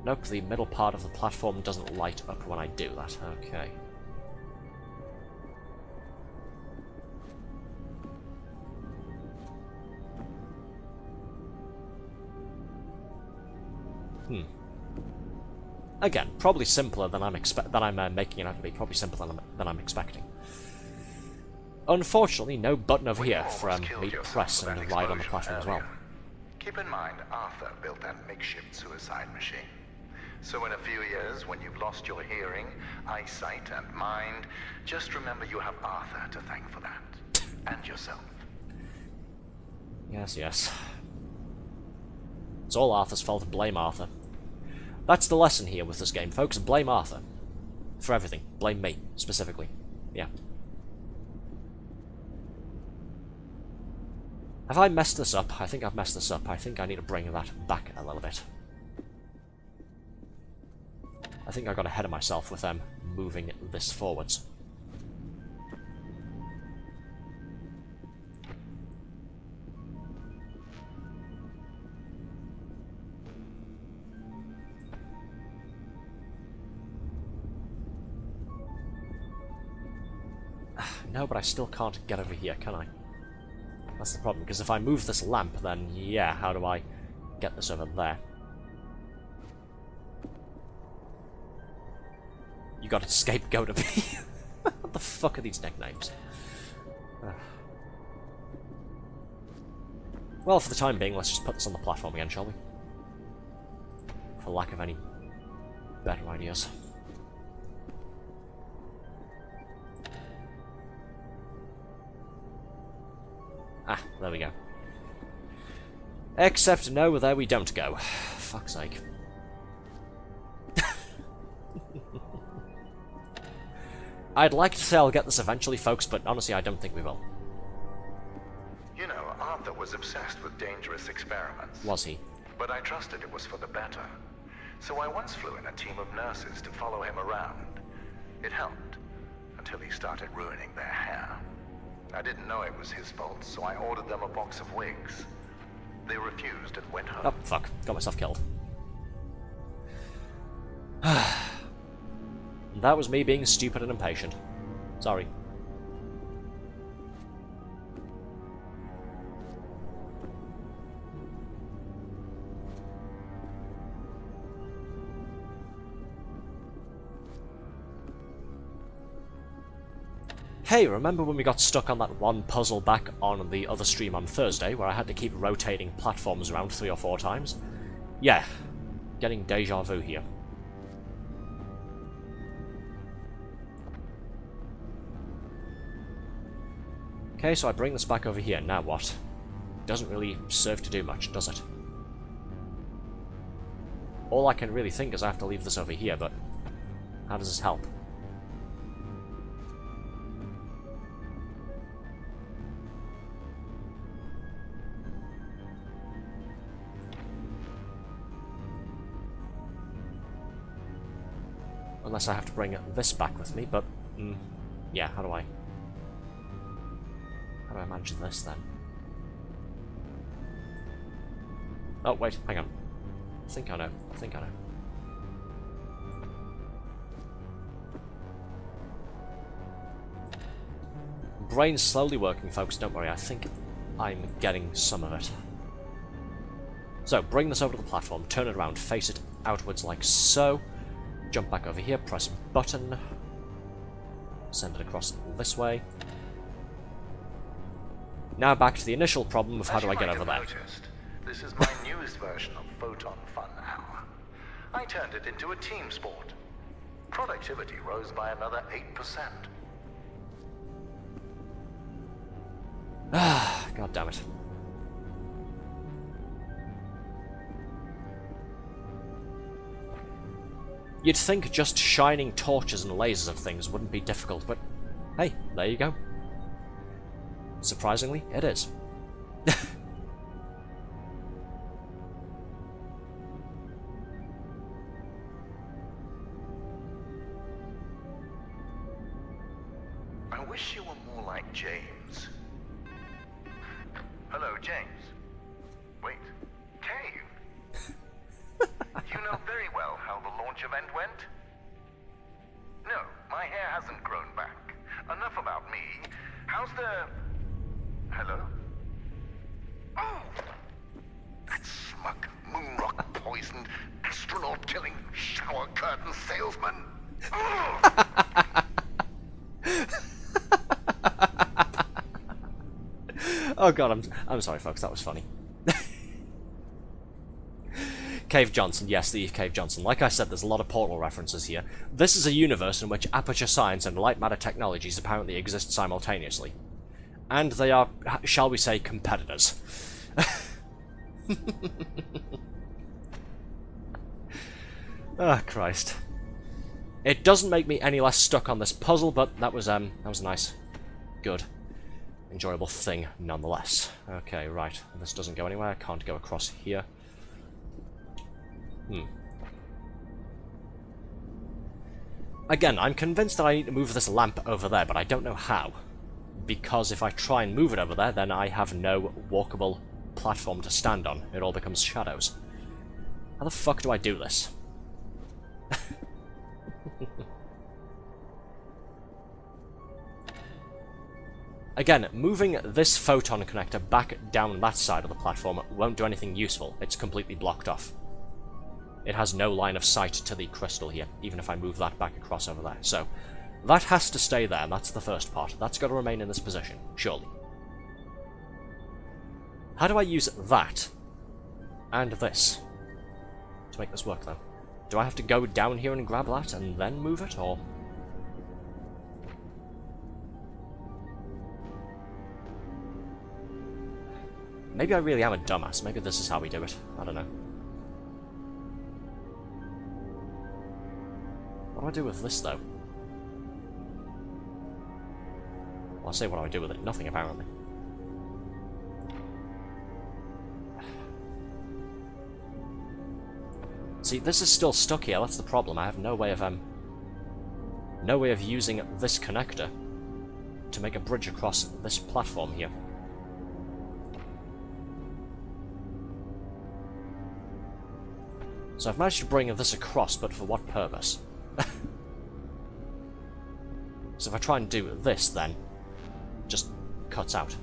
Nope, the middle part of the platform doesn't light up when I do that. Okay. Again, probably simpler than I'm making it out to be. Probably simpler than I'm expecting. Unfortunately, no button over here for me to press and ride on the platform as well. Keep in mind, Arthur built that makeshift suicide machine. So in a few years, when you've lost your hearing, eyesight, and mind, just remember you have Arthur to thank for that. And yourself. Yes, yes. It's all Arthur's fault. Blame Arthur. That's the lesson here with this game, folks. Blame Arthur. For everything. Blame me, specifically. Yeah. Have I messed this up? I think I've messed this up. I think I need to bring that back a little bit. I think I got ahead of myself with moving this forwards. No, but I still can't get over here, can I? That's the problem, because if I move this lamp, then yeah, how do I get this over there? You got a scapegoat of me. What the fuck are these nicknames? Well, for the time being, let's just put this on the platform again, shall we? For lack of any better ideas. Ah, there we go. Except, no, there we don't go. Fuck's sake. I'd like to say I'll get this eventually, folks, but honestly, I don't think we will. You know, Arthur was obsessed with dangerous experiments. Was he? But I trusted it was for the better. So I once flew in a team of nurses to follow him around. It helped, until he started ruining their hair. I didn't know it was his fault, so I ordered them a box of wigs. They refused and went home. Oh, fuck. Got myself killed. That was me being stupid and impatient. Sorry. Hey, remember when we got stuck on that one puzzle back on the other stream on Thursday, where I had to keep rotating platforms around 3 or 4 times? Yeah. Getting deja vu here. Okay, so I bring this back over here. Now what? Doesn't really serve to do much, does it? All I can really think is I have to leave this over here, but how does this help? Unless I have to bring this back with me, but yeah, how do I manage this then? Oh wait, hang on. I think I know. Brain's slowly working, folks, don't worry, I think I'm getting some of it. So, bring this over to the platform, turn it around, face it outwards like so. Jump back over here, press button. Send it across this way. Now back to the initial problem of how do I get over there. This is my newest version of Photon Fun Hour. I turned it into a team sport. Productivity rose by another 8%. Ah, god damn it. You'd think just shining torches and lasers at things wouldn't be difficult, but hey, there you go. Surprisingly, it is. I wish you were more like James. Hello, James. Wait, Cave. You know very well how the launch event went? No, my hair hasn't grown back. Enough about me. How's the... Hello? Oh! That smug, moonrock poisoned, astronaut-killing, shower curtain salesman. Oh! Oh god, I'm sorry folks, that was funny. Cave Johnson, yes, the Cave Johnson. Like I said, there's a lot of Portal references here. This is a universe in which Aperture Science and Lightmatter Technologies apparently exist simultaneously. And they are, shall we say, competitors. Oh, Christ. It doesn't make me any less stuck on this puzzle, but that was nice. Good. Enjoyable thing, nonetheless. Okay, right. This doesn't go anywhere. I can't go across here. Again, I'm convinced that I need to move this lamp over there, but I don't know how. Because if I try and move it over there, then I have no walkable platform to stand on. It all becomes shadows. How the fuck do I do this? Again, moving this photon connector back down that side of the platform won't do anything useful. It's completely blocked off. It has no line of sight to the crystal here, even if I move that back across over there. So, that has to stay there, and that's the first part. That's got to remain in this position, surely. How do I use that and this to make this work, though? Do I have to go down here and grab that and then move it, or...? Maybe I really am a dumbass. Maybe this is how we do it. I don't know. What do I do with this, though? Well, I say what do I do with it? Nothing, apparently. See, this is still stuck here. That's the problem. I have no way of using this connector to make a bridge across this platform here. So I've managed to bring this across, but for what purpose? So if I try and do this, then it just cuts out.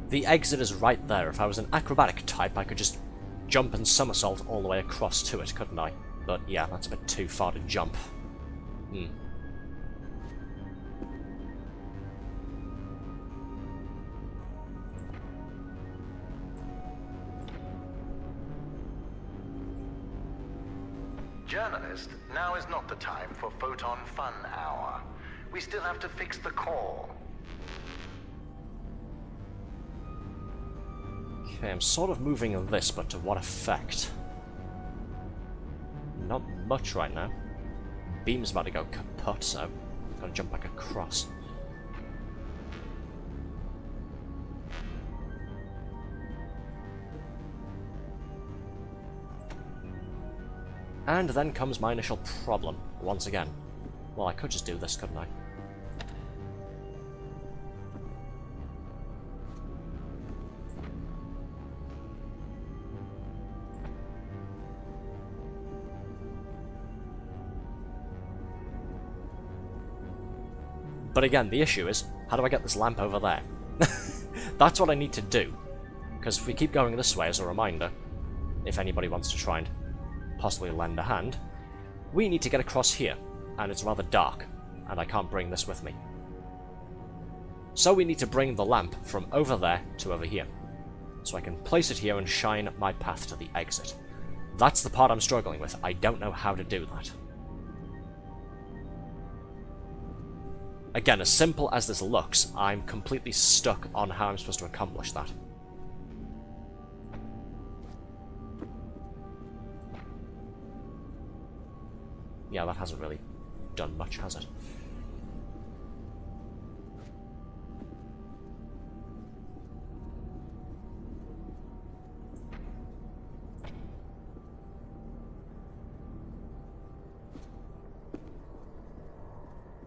The exit is right there. If I was an acrobatic type, I could just jump and somersault all the way across to it, couldn't I? But yeah, that's a bit too far to jump. Journalist, now is not the time for Photon Fun Hour. We still have to fix the core. Okay, I'm sort of moving this, but to what effect? Not much right now. Beam's about to go kaput, so I've got to jump back across. And then comes my initial problem, once again. Well, I could just do this, couldn't I? But again, the issue is, how do I get this lamp over there? That's what I need to do. Because if we keep going this way, as a reminder, if anybody wants to try and possibly lend a hand, we need to get across here, and it's rather dark, and I can't bring this with me. So we need to bring the lamp from over there to over here, so I can place it here and shine my path to the exit. That's the part I'm struggling with. I don't know how to do that. Again, as simple as this looks, I'm completely stuck on how I'm supposed to accomplish that. Yeah, that hasn't really done much, has it?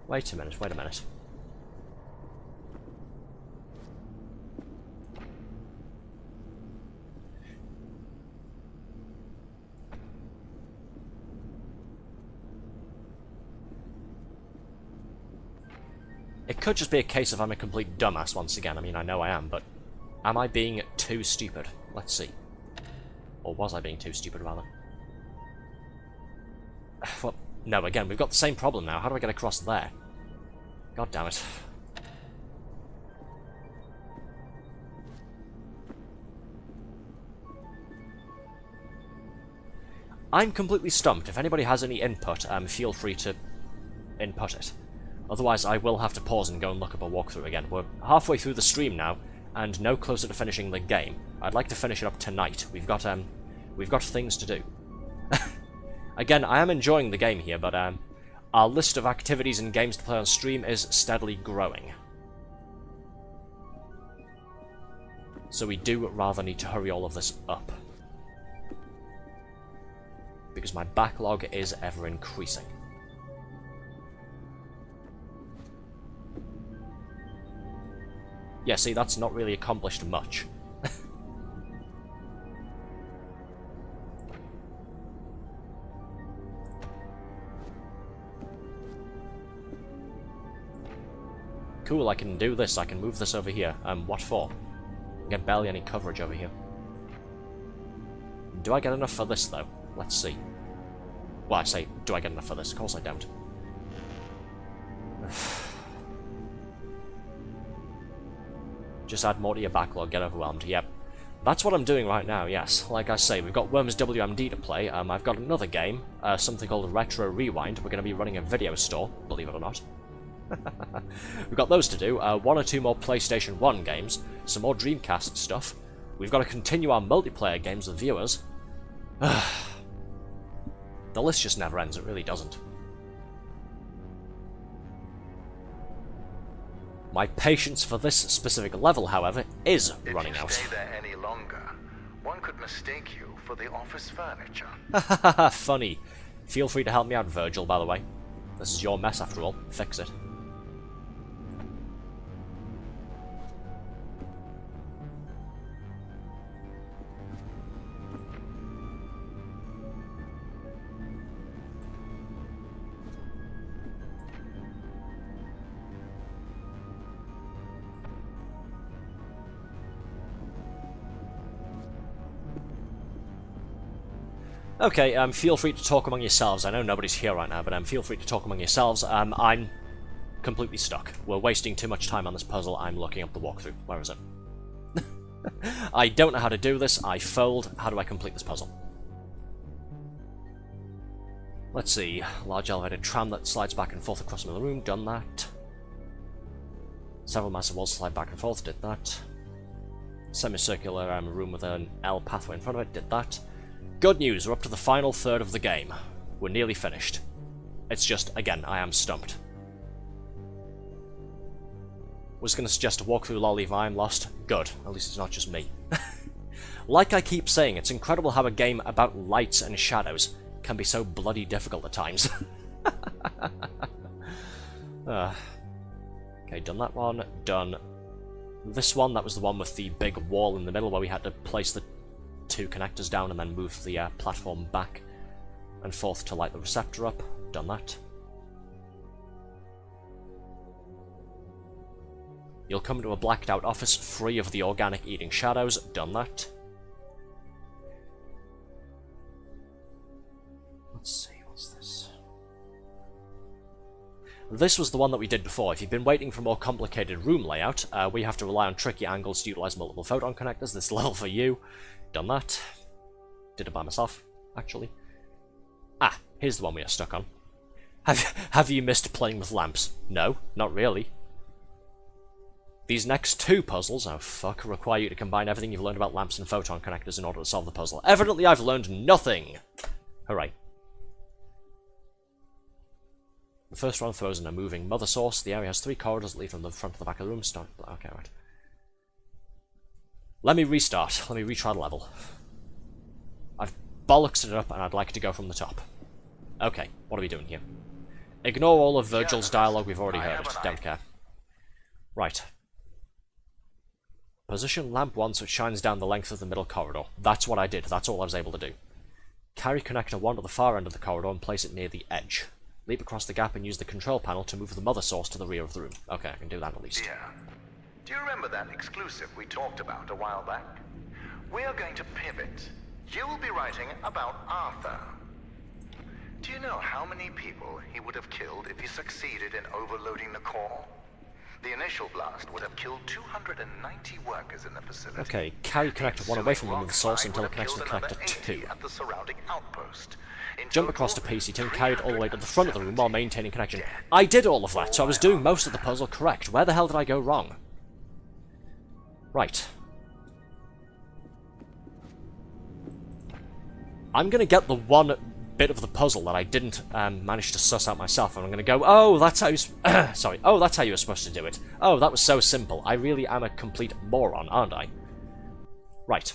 Wait a minute, wait a minute. It could just be a case of I'm a complete dumbass once again. I mean, I know I am, but am I being too stupid? Let's see. Or was I being too stupid, rather? Well, no, again, we've got the same problem now. How do I get across there? God damn it. I'm completely stumped. If anybody has any input, feel free to input it. Otherwise, I will have to pause and go and look up a walkthrough again. We're halfway through the stream now, and no closer to finishing the game. I'd like to finish it up tonight. We've got We've got things to do. Again, I am enjoying the game here, but our list of activities and games to play on stream is steadily growing. So we do rather need to hurry all of this up. Because my backlog is ever increasing. Yeah, see, that's not really accomplished much. Cool, I can do this. I can move this over here. What for? I get barely any coverage over here. Do I get enough for this, though? Let's see. Well, I say, do I get enough for this? Of course I don't. Just add more to your backlog, get overwhelmed. Yep. That's what I'm doing right now, yes. Like I say, we've got Worms WMD to play. I've got another game, something called Retro Rewind. We're going to be running a video store, believe it or not. We've got those to do, 1 or 2 more PlayStation 1 games, some more Dreamcast stuff. We've got to continue our multiplayer games with viewers. The list just never ends, it really doesn't. My patience for this specific level, however, is running out. If you stay there any longer, one could mistake you for the office furniture. Funny. Feel free to help me out, Virgil, by the way. This is your mess after all. Fix it. Okay, feel free to talk among yourselves. I know nobody's here right now, but feel free to talk among yourselves. I'm completely stuck. We're wasting too much time on this puzzle. I'm looking up the walkthrough. Where is it? I don't know how to do this. I fold. How do I complete this puzzle? Let's see. Large elevated tram that slides back and forth across the middle room. Done that. Several massive walls slide back and forth. Did that. Semicircular room with an L pathway in front of it. Did that. Good news, we're up to the final third of the game. We're nearly finished. It's just, again, I am stumped. Was going to suggest a walkthrough lol if I'm lost. Good, at least it's not just me. Like I keep saying, it's incredible how a game about lights and shadows can be so bloody difficult at times. Okay, done that one. Done this one. That was the one with the big wall in the middle where we had to place the 2 connectors down and then move the platform back and forth to light the receptor up. Done that. You'll come to a blacked out office free of the organic eating shadows. Done that. Let's see, what's this? This was the one that we did before. If you've been waiting for more complicated room layout, we have to rely on tricky angles to utilize multiple photon connectors. This level for you. Done that. Did it by myself, actually. Ah, here's the one we are stuck on. Have you missed playing with lamps? No, not really. These next 2 puzzles, oh fuck, require you to combine everything you've learned about lamps and photon connectors in order to solve the puzzle. Evidently I've learned nothing! Hooray. The first one throws in a moving mother source. The area has 3 corridors that lead from the front to the back of the room. Start. Okay, right. Let me restart. Let me retry the level. I've bollocksed it up and I'd like to go from the top. Okay, what are we doing here? Ignore all of Virgil's dialogue, we've already heard it. Don't care. Right. Position lamp 1 so it shines down the length of the middle corridor. That's what I did. That's all I was able to do. Carry connector 1 to the far end of the corridor and place it near the edge. Leap across the gap and use the control panel to move the mother source to the rear of the room. Okay, I can do that at least. Yeah. Do you remember that exclusive we talked about a while back? We are going to pivot. You will be writing about Arthur. Do you know how many people he would have killed if he succeeded in overloading the core? The initial blast would have killed 290 workers in the facility. Okay, carry connector 1 away from the mother source until it connects to the connector 2. At the surrounding outpost. Jump across to PC2 and carry it all the way to the front of the room while maintaining connection. I did all of that, so I was doing most of the puzzle correct. Where the hell did I go wrong? Right. I'm going to get the one bit of the puzzle that I didn't manage to suss out myself, and I'm going to go, oh, that's how you... sorry. Oh, that's how you were supposed to do it. Oh, that was so simple. I really am a complete moron, aren't I? Right.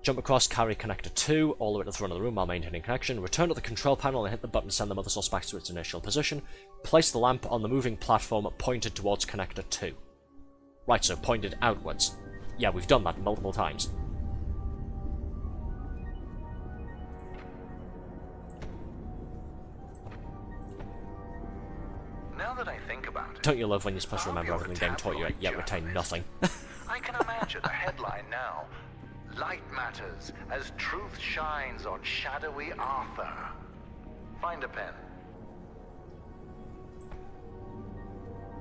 Jump across, carry connector 2, all the way to the front of the room while maintaining connection. Return to the control panel and hit the button to send the mother source back to its initial position. Place the lamp on the moving platform pointed towards connector 2. Right, so pointed outwards. Yeah, we've done that multiple times. Now that I think about it, Don't you love when you're supposed to remember everything the game taught you, yet retain nothing? I can imagine a headline now. Light matters as truth shines on shadowy Arthur. Find a pen.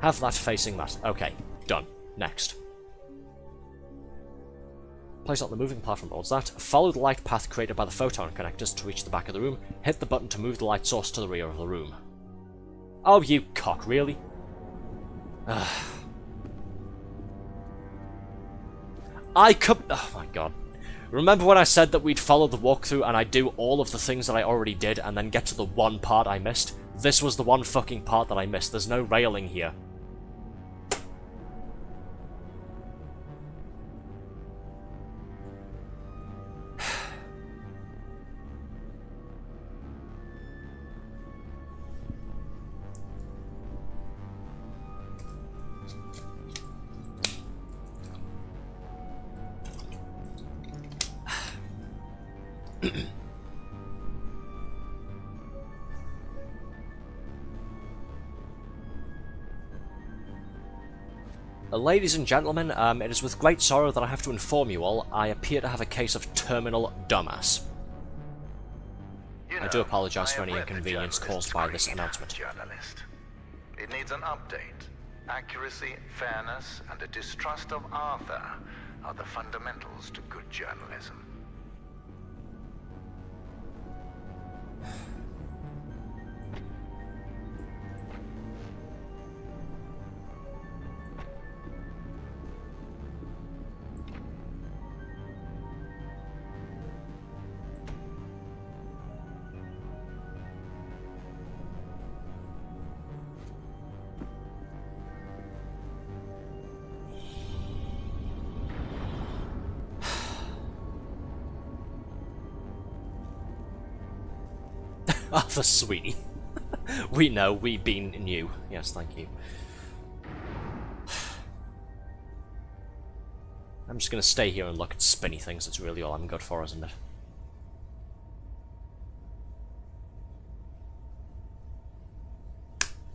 Have that facing that. Okay, done. Next. Place out the moving platform towards that. Follow the light path created by the photon connectors to reach the back of the room. Hit the button to move the light source to the rear of the room. Oh, you cock, really? I could... Oh my god. Remember when I said that we'd follow the walkthrough and I'd do all of the things that I already did and then get to the one part I missed? This was the one fucking part that I missed. There's no railing here. Ladies and gentlemen, it is with great sorrow that I have to inform you all, I appear to have a case of terminal dumbass. I do apologise for any inconvenience caused by this announcement. Journalist. It needs an update. Accuracy, fairness, and a distrust of Arthur are the fundamentals to good journalism. Arthur, sweetie. We know, we've been new. Yes, thank you. I'm just gonna stay here and look at spinny things. That's really all I'm good for, isn't it?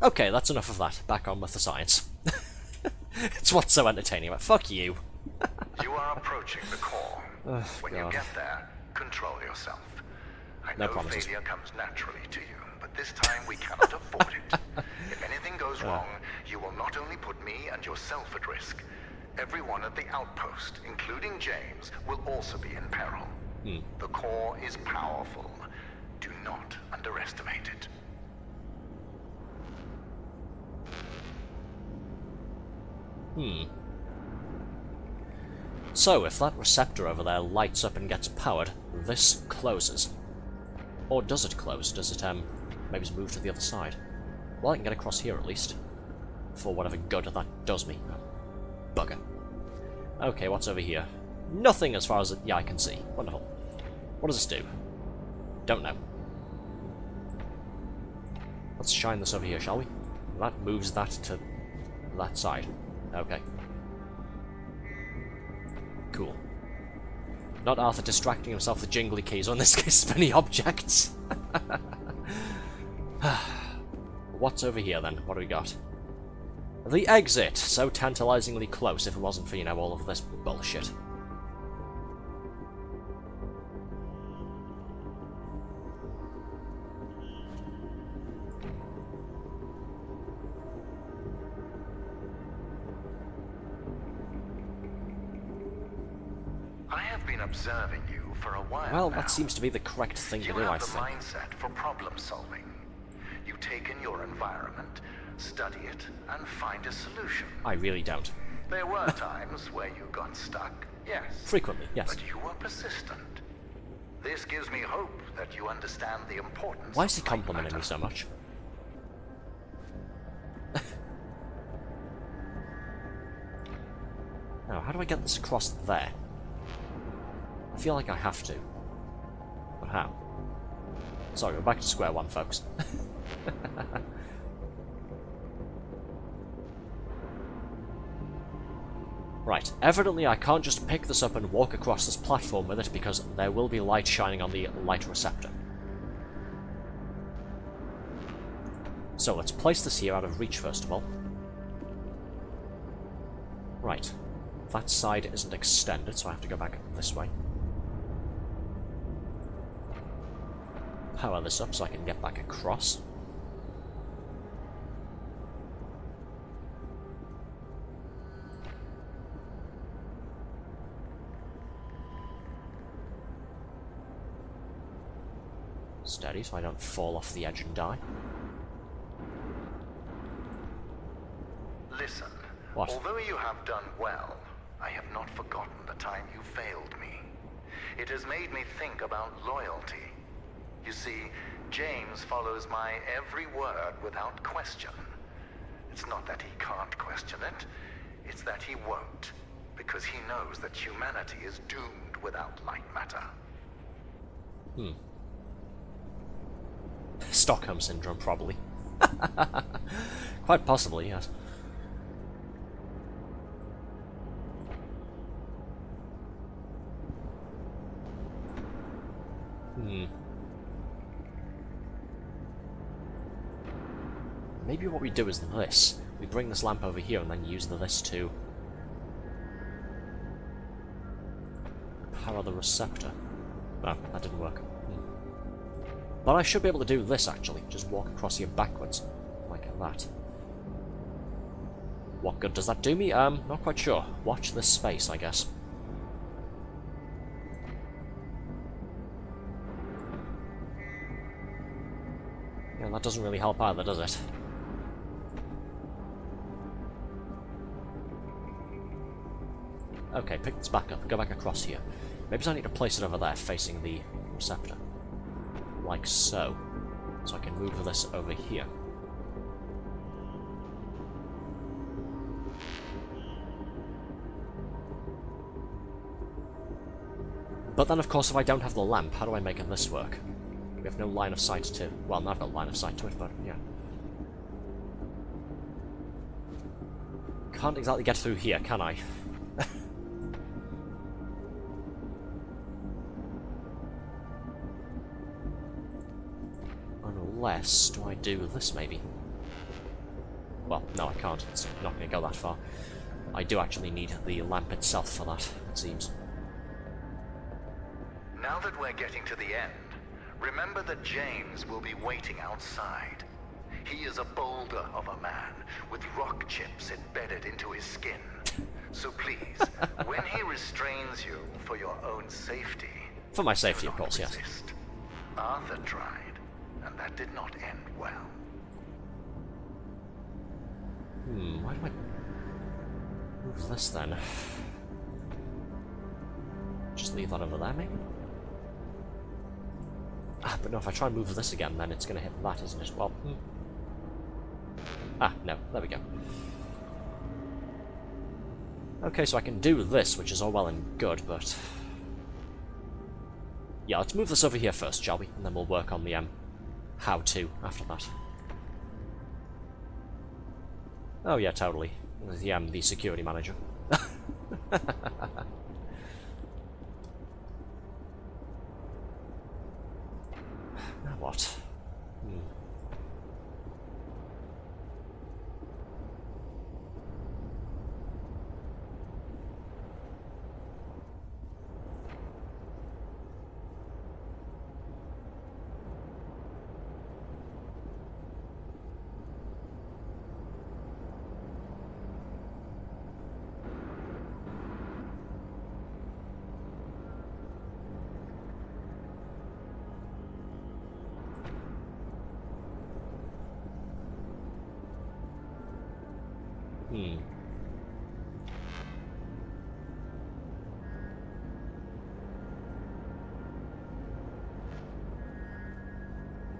Okay, that's enough of that. Back on with the science. It's what's so entertaining about. Fuck you. You are approaching the core. When God. you get there, control yourself. I No know promises. failure comes naturally to you, but this time we cannot afford it. If anything goes wrong, you will not only put me and yourself at risk. Everyone at the outpost, including James, will also be in peril. The core is powerful. Do not underestimate it. So, if that receptor over there lights up and gets powered, this closes. Or does it close? Does it, maybe move to the other side? Well, I can get across here at least. For whatever good that does me. Oh, bugger. Okay, what's over here? Nothing as far as yeah, I can see. Wonderful. What does this do? Don't know. Let's shine this over here, shall we? That moves that to that side. Okay. Cool. Not Arthur distracting himself with jingly keys, or in this case, spinny objects. What's over here, then? What do we got? The exit! So tantalizingly close if it wasn't for, you know, all of this bullshit. I have been observing you for a while Well, now. that seems to be the correct thing to You do, have I the think. mindset for problem solving. You take in your environment, study it, and find a solution. I really don't. There were times where you got stuck, yes. Frequently, yes. But you were persistent. This gives me hope that you understand the importance Why is he of light complimenting me matter. so much? Now, how do I get this across there? I feel like I have to. But how? Sorry, we're back to square one, folks. Right, evidently I can't just pick this up and walk across this platform with it because there will be light shining on the light receptor. So let's place this here out of reach first of all. Right, that side isn't extended, so I have to go back this way. Power this up so I can get back across. Steady, so I don't fall off the edge and die. Listen, What? although you have done well, I have not forgotten the time you failed me. It has made me think about loyalty. You see, James follows my every word without question. It's not that he can't question it, it's that he won't, because he knows that humanity is doomed without light matter. Stockholm Syndrome, probably. Quite possibly, yes. Maybe what we do is this. We bring this lamp over here and then use this to power the receptor. No, that didn't work. But I should be able to do this, actually. Just walk across here backwards. Like that. What good does that do me? Not quite sure. Watch this space, I guess. Yeah, that doesn't really help either, does it? Okay, pick this back up. Go back across here. Maybe I need to place it over there, facing the receptor. Like so. So I can move this over here. But then, of course, if I don't have the lamp, how do I make this work? We have no line of sight to... Well, not no line of sight to it, but yeah. Can't exactly get through here, can I? Unless, do I do this maybe? Well, no I can't, it's not going to go that far. I do actually need the lamp itself for that, it seems. Now that we're getting to the end, remember that James will be waiting outside. He is a boulder of a man, with rock chips embedded into his skin. So please, when he restrains you for your own safety... For my safety, do of not course, yes. resist. Arthur tried, and that did not end well. Why do I move this then? Just leave that over there, maybe? Ah, but no, if I try and move this again, then it's going to hit that, isn't it? Well, Ah, no, there we go. Okay, so I can do this, which is all well and good, but... Yeah, let's move this over here first, shall we? And then we'll work on the, how-to after that. Oh yeah, totally. The security manager. Now what?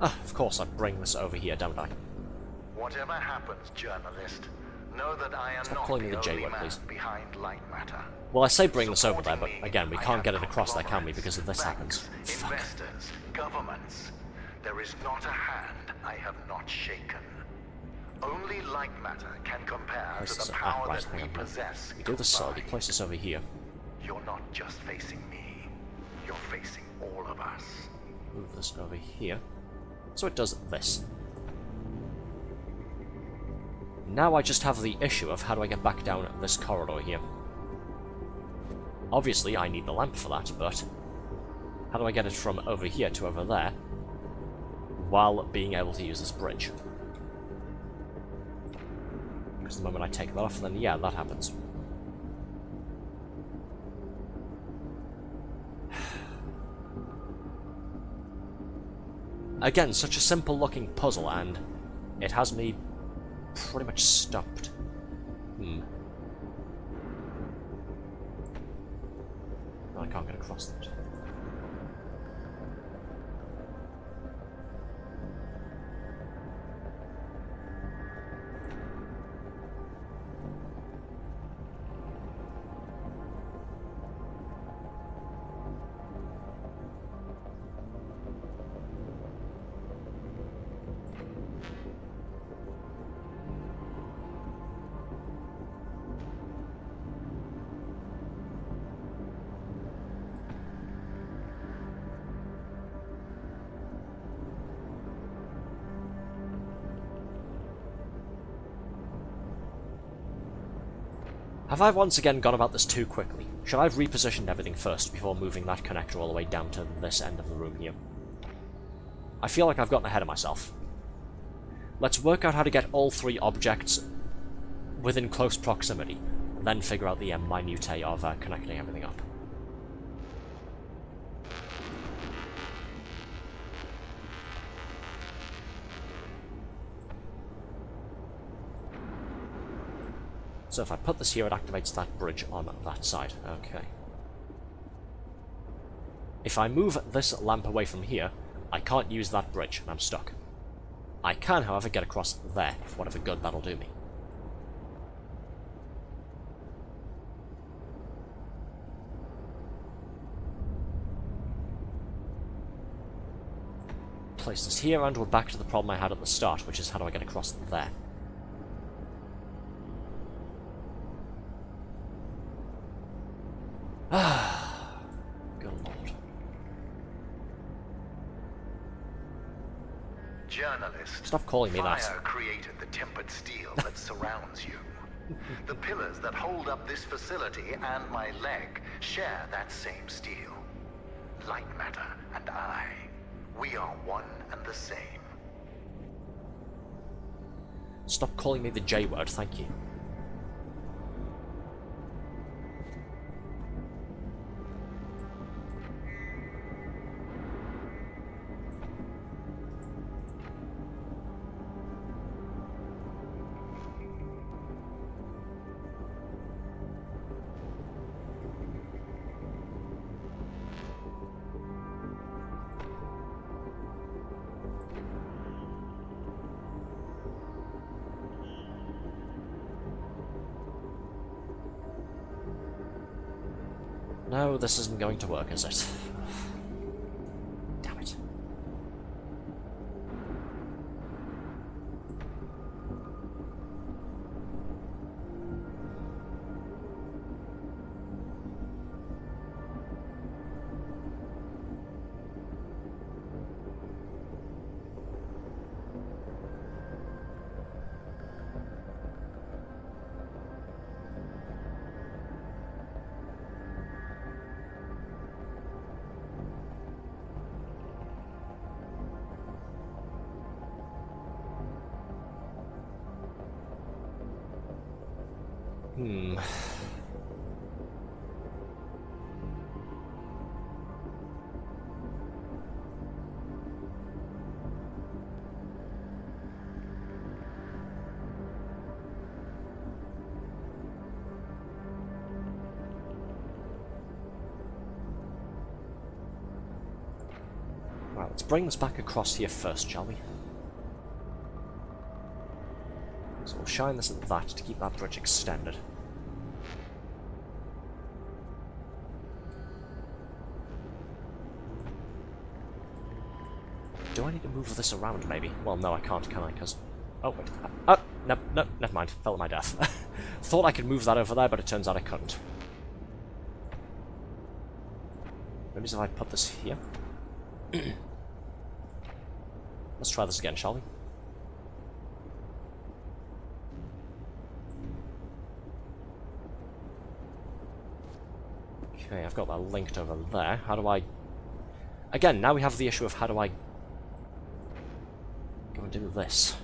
Ah, of course I bring this over here, don't I? Whatever happens, journalist, know that I am Stop not calling me the the J only word, man please. behind Lightmatter. Well, I say bring this over there, but Supporting me, again, we I can't have get it across there, can we? conglomerates, Because if this happens. banks, Fuck. investors, governments. There is not a hand I have not shaken. Only Lightmatter can compare Place to this, the power right, that we hang on. possess. We do this slowly. combined. Place this over here. You're not just facing me. You're facing all of us. Move this over here. So it does this. Now I just have the issue of how do I get back down this corridor here. Obviously, I need the lamp for that, but how do I get it from over here to over there while being able to use this bridge? Because the moment I take that off, then yeah, that happens. Again, such a simple looking puzzle, and it has me pretty much stopped. I can't get across that. Have I once again gone about this too quickly? Should I have repositioned everything first before moving that connector all the way down to this end of the room here? I feel like I've gotten ahead of myself. Let's work out how to get all three objects within close proximity, then figure out the minutiae of connecting everything up. So if I put this here, it activates that bridge on that side. Okay. If I move this lamp away from here, I can't use that bridge, and I'm stuck. I can, however, get across there, for whatever good that'll do me. Place this here, and we're back to the problem I had at the start, which is how do I get across there? Good lord. Journalist, Stop calling me that. fire created the tempered steel that surrounds you. The pillars that hold up this facility and my leg share that same steel. Lightmatter and I, we are one and the same. Stop calling me the J word, thank you. No, this isn't going to work, is it? Damn it. Let's bring this back across here first, shall we? So we'll shine this at that to keep that bridge extended. Do I need to move this around, maybe? Well, no, I can't, can I? Because... Oh, wait. Oh, no, never mind. Fell at my death. Thought I could move that over there, but it turns out I couldn't. Maybe if I put this here. Let's try this again, shall we? Okay, I've got that linked over there. How do I... Again, now we have the issue of how do I go and do this?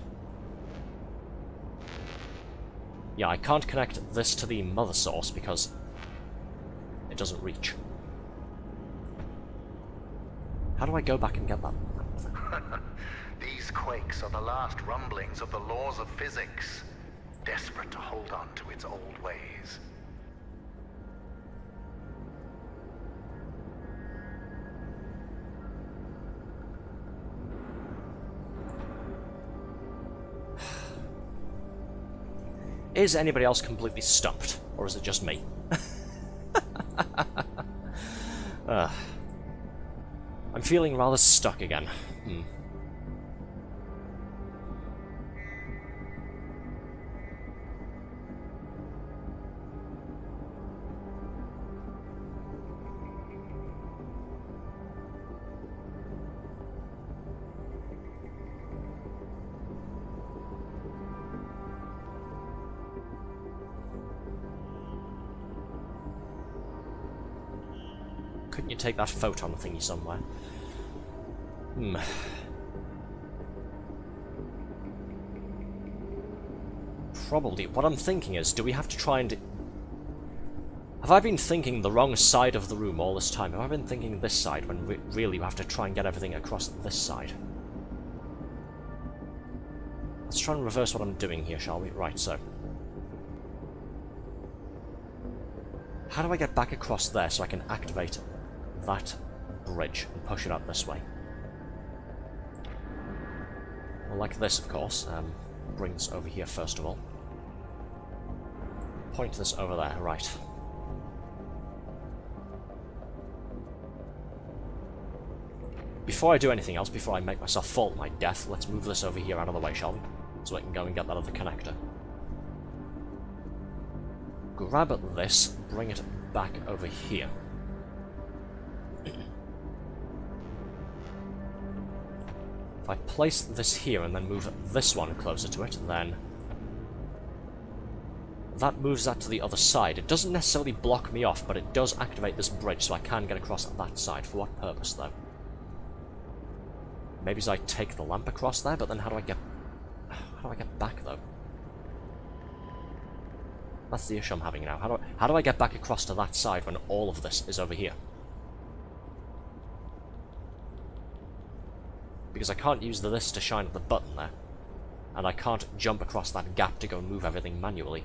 Yeah, I can't connect this to the mother source because it doesn't reach. How do I go back and get that? These quakes are the last rumblings of the laws of physics, desperate to hold on to its old ways. Is anybody else completely stumped, or is it just me? I'm feeling rather stuck again. Couldn't you take that photon thingy somewhere? Probably. What I'm thinking is, do we have to try and... Have I been thinking the wrong side of the room all this time? Have I been thinking this side when really we have to try and get everything across this side? Let's try and reverse what I'm doing here, shall we? Right, so... How do I get back across there so I can activate that bridge and push it up this way? Well, like this, of course. Bring this over here first of all. Point this over there, right. Before I do anything else, before I make myself fall to my death, let's move this over here out of the way, shall we? So I can go and get that other connector. Grab at this, bring it back over here. If I place this here and then move this one closer to it, then that moves that to the other side. It doesn't necessarily block me off, but it does activate this bridge, so I can get across that side. For what purpose, though? Maybe as I take the lamp across there, but then how do I get back, though? That's the issue I'm having now. How do I get back across to that side when all of this is over here? Because I can't use this to shine at the button there. And I can't jump across that gap to go and move everything manually.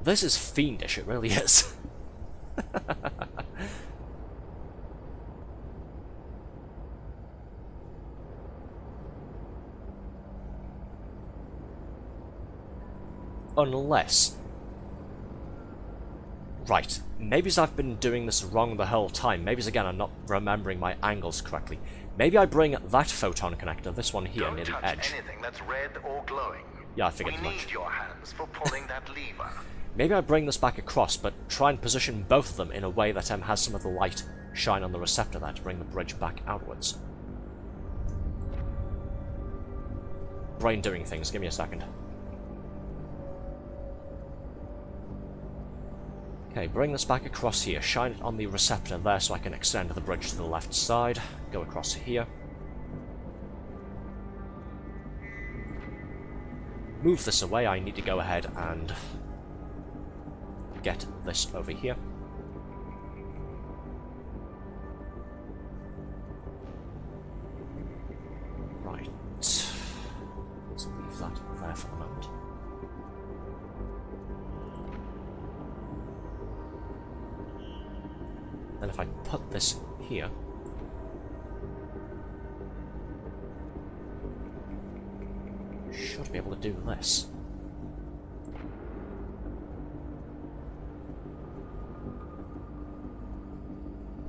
This is fiendish, it really is. Unless... Right, maybe I've been doing this wrong the whole time. Maybe again I'm not remembering my angles correctly. Maybe I bring that photon connector, this one here, near the edge. Don't touch anything that's red or glowing. Yeah, I figured as much. We need your hands for pulling that lever. Maybe I bring this back across, but try and position both of them in a way that has some of the light shine on the receptor there to bring the bridge back outwards. Brain doing things, give me a second. Okay, bring this back across here, shine it on the receptor there so I can extend the bridge to the left side, go across here. Move this away, I need to go ahead and get this over here. Right. Let's leave that there for the moment. if I put this here... should be able to do this.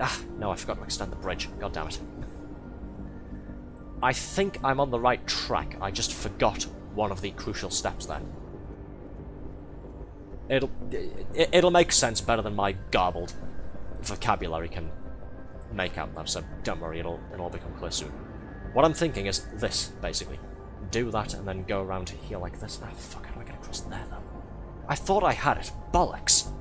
Ah, no, I forgot to extend the bridge. God damn it. I think I'm on the right track. I just forgot one of the crucial steps there. It'll make sense better than my garbled vocabulary can make out now, so don't worry, it'll all become clear soon. What I'm thinking is this, basically. Do that and then go around here like this. Ah, fuck, how do I get across there, though? I thought I had it. Bollocks!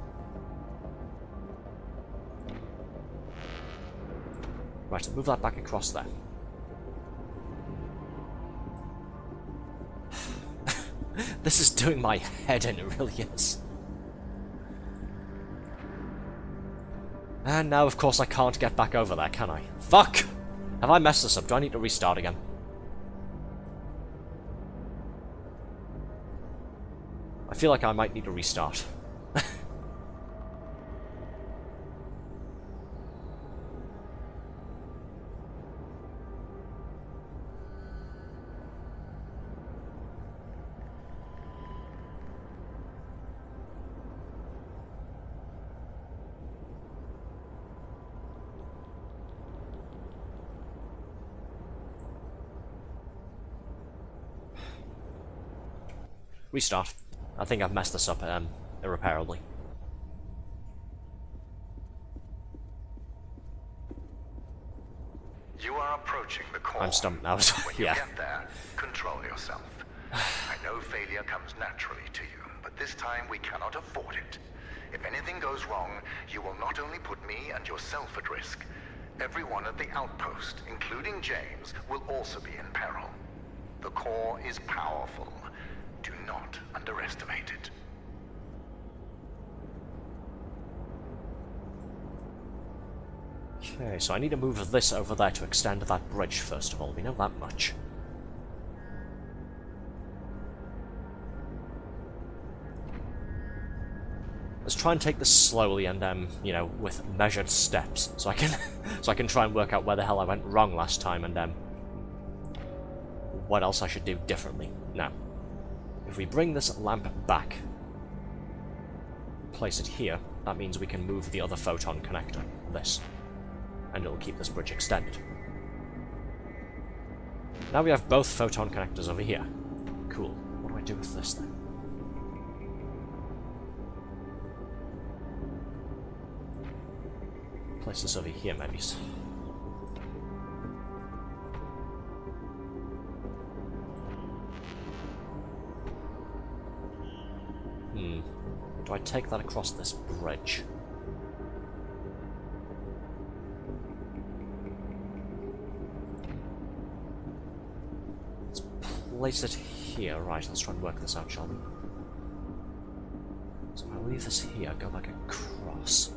Right, move that back across there. This is doing my head in, it really is. And now, of course, I can't get back over there, can I? Fuck! Have I messed this up? Do I need to restart again? I feel like I might need to restart. Restart. I think I've messed this up irreparably. You are approaching the core. I'm stumped now. When you Yeah. get there, control yourself. I know failure comes naturally to you, but this time we cannot afford it. If anything goes wrong, you will not only put me and yourself at risk. Everyone at the outpost, including James, will also be in peril. The core is powerful. Do not underestimate it. Okay, so I need to move this over there to extend that bridge, first of all. We know that much. Let's try and take this slowly and, you know, with measured steps, so I can, so I can try and work out where the hell I went wrong last time and, what else I should do differently. Now, if we bring this lamp back, place it here, that means we can move the other photon connector, this, and it'll keep this bridge extended. Now we have both photon connectors over here. Cool. What do I do with this then? Place this over here, maybe. Do I take that across this bridge? Let's place it here. Right, let's try and work this out, shall we? So I'll leave this here, go back across.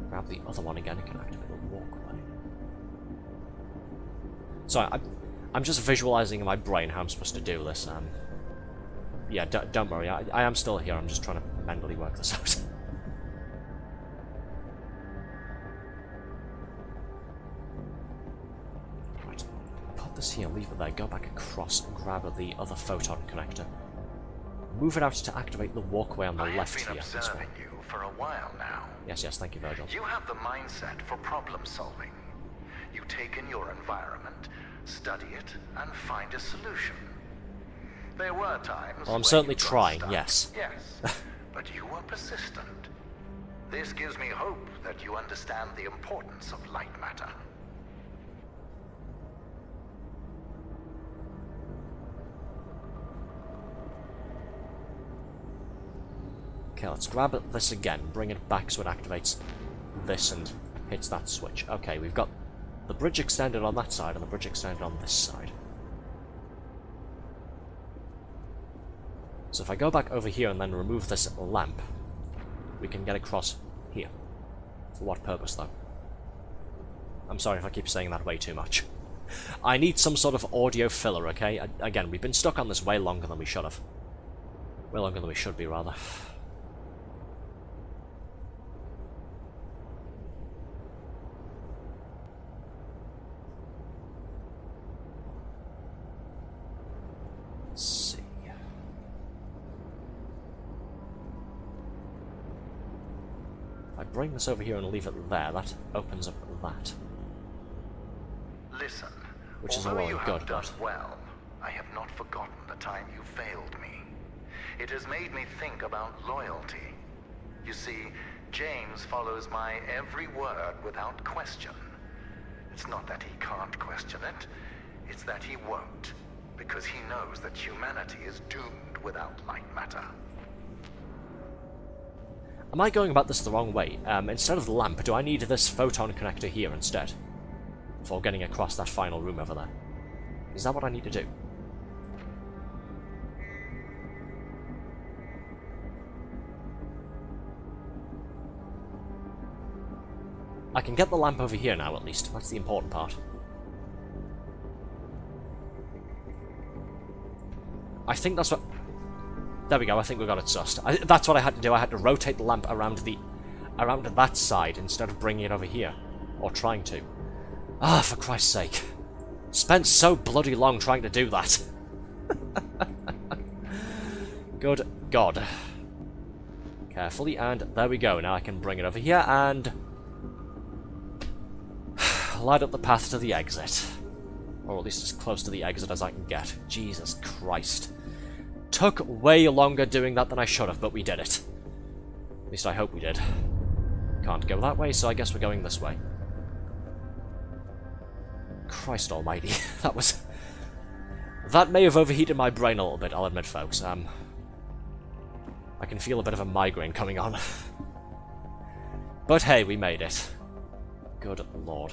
Grab the other one again and can activate the walkway. So I'm just visualizing in my brain how I'm supposed to do this. Yeah, don't worry, I am still here, I'm just trying to mentally work this out. Right, put this here, leave it there, go back across and grab the other photon connector. Move it out to activate the walkway on the left here. I have been observing you for a while now. Yes, thank you, Virgil. You have the mindset for problem solving. You take in your environment, study it, and find a solution. There were times well, I'm where certainly you got trying, stuck. yes. Yes, but you were persistent. This gives me hope that you understand the importance of light matter. Okay, let's grab this again, bring it back so it activates this and hits that switch. Okay, we've got the bridge extended on that side and the bridge extended on this side. So if I go back over here and then remove this lamp, we can get across here. For what purpose, though? I'm sorry if I keep saying that way too much. I need some sort of audio filler, okay? Again, we've been stuck on this way longer than we should have. Way longer than we should be, rather. bring this over here and leave it there. That opens up that. Listen, Which is all although well you and have good, done but... well, I have not forgotten the time you failed me. It has made me think about loyalty. You see, James follows my every word without question. It's not that he can't question it, it's that he won't, because he knows that humanity is doomed without Lightmatter. Am I going about this the wrong way? Instead of the lamp, do I need this photon connector here instead? For getting across that final room over there. Is that what I need to do? I can get the lamp over here now, at least. That's the important part. I think that's what... There we go, I think we got it sussed. That's what I had to do. I had to rotate the lamp around that side instead of bringing it over here. Or trying to. Ah, for Christ's sake. Spent so bloody long trying to do that. Good God. Carefully, and there we go. Now I can bring it over here and... light up the path to the exit. Or at least as close to the exit as I can get. Jesus Christ. Took way longer doing that than I should have, but we did it. At least I hope we did. Can't go that way, so I guess we're going this way. Christ almighty. That was... That may have overheated my brain a little bit, I'll admit, folks. I can feel a bit of a migraine coming on. But hey, we made it. Good Lord.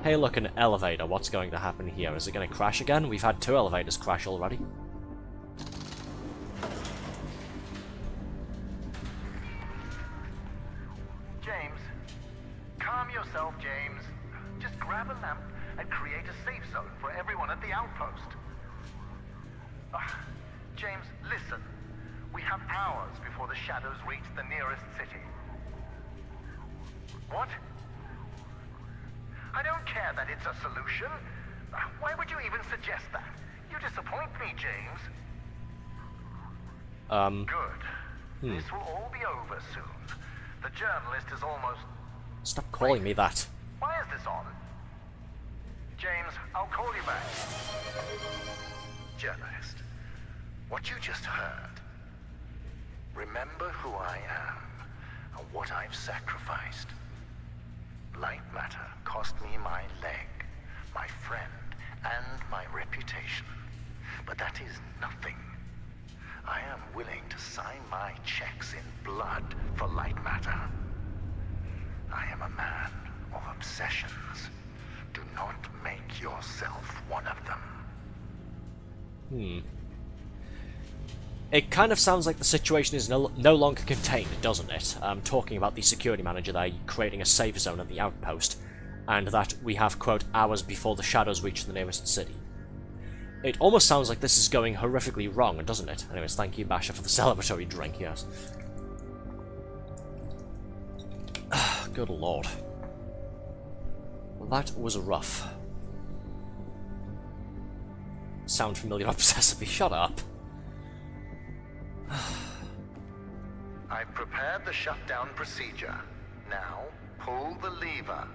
Hey, look, an elevator. What's going to happen here? Is it going to crash again? We've had 2 elevators crash already. James, calm yourself, James. Just grab a lamp and create a safe zone for everyone at the outpost. James, listen. We have hours before the shadows reach the nearest city. What? I don't care that it's a solution. Why would you even suggest that? You disappoint me, James. Good. This will all be over soon. The journalist is almost... Stop calling me that. Why is this on? James, I'll call you back. Journalist, what you just heard. Remember who I am and what I've sacrificed. Lightmatter cost me my leg, my friend, and my reputation. But that is nothing. I am willing to sign my checks in blood for Lightmatter. I am a man of obsessions. Do not make yourself one of them. It kind of sounds like the situation is no longer contained, doesn't it? Talking about the security manager there creating a safe zone at the outpost, and that we have, quote, hours before the shadows reach the nearest city. It almost sounds like this is going horrifically wrong, doesn't it? Anyways, thank you, Basher, for the celebratory drink, yes. Good Lord. That was rough. Sound familiar obsessively? Shut up. I've prepared the shutdown procedure. Now, pull the lever.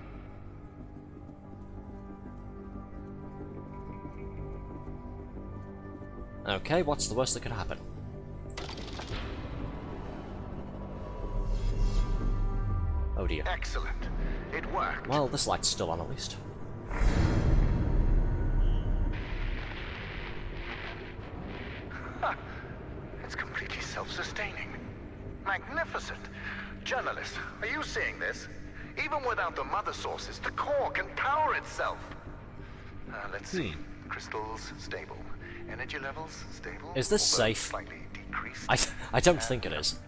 Okay, what's the worst that could happen? Oh dear. Excellent. It worked. Well, this light's still on at least. It's completely self-sustaining. Magnificent. Journalist, are you seeing this? Even without the mother sources, the core can power itself. Let's see. Crystals, stable. Energy levels, stable. Is this although safe? Slightly decreased. I don't think it is.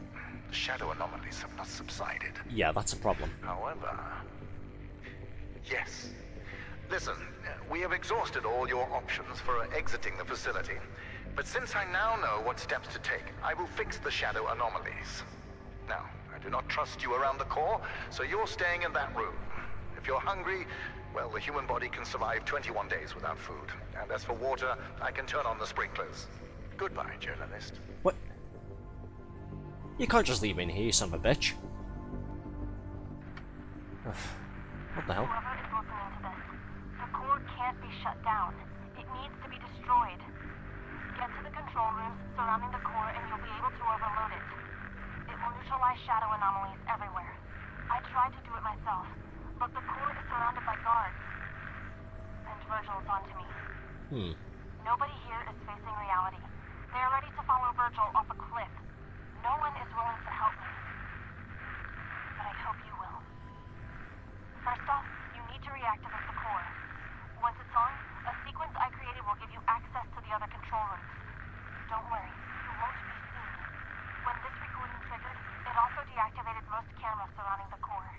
The shadow anomalies have not subsided. Yeah, that's a problem. However... Yes. Listen, we have exhausted all your options for exiting the facility. But since I now know what steps to take, I will fix the shadow anomalies. Now, I do not trust you around the core, so you're staying in that room. If you're hungry, well, the human body can survive 21 days without food. And as for water, I can turn on the sprinklers. Goodbye, journalist. What? You can't just leave me in here, you son of a bitch. What the hell? Whoever is listening to this, the core can't be shut down. It needs to be destroyed. Get to the control rooms surrounding the core and you'll be able to overload it. It will neutralize shadow anomalies everywhere. I tried to do it myself, but the core is surrounded by guards. And Virgil's onto me. Nobody here is facing reality. They are ready to follow Virgil off a cliff. No one is willing to help me. But I hope you will. First off, you need to reactivate the core. Once it's on, a sequence I created will give you access to the other control rooms. Don't worry, you won't be seen. When this recording triggered, it also deactivated most cameras surrounding the core.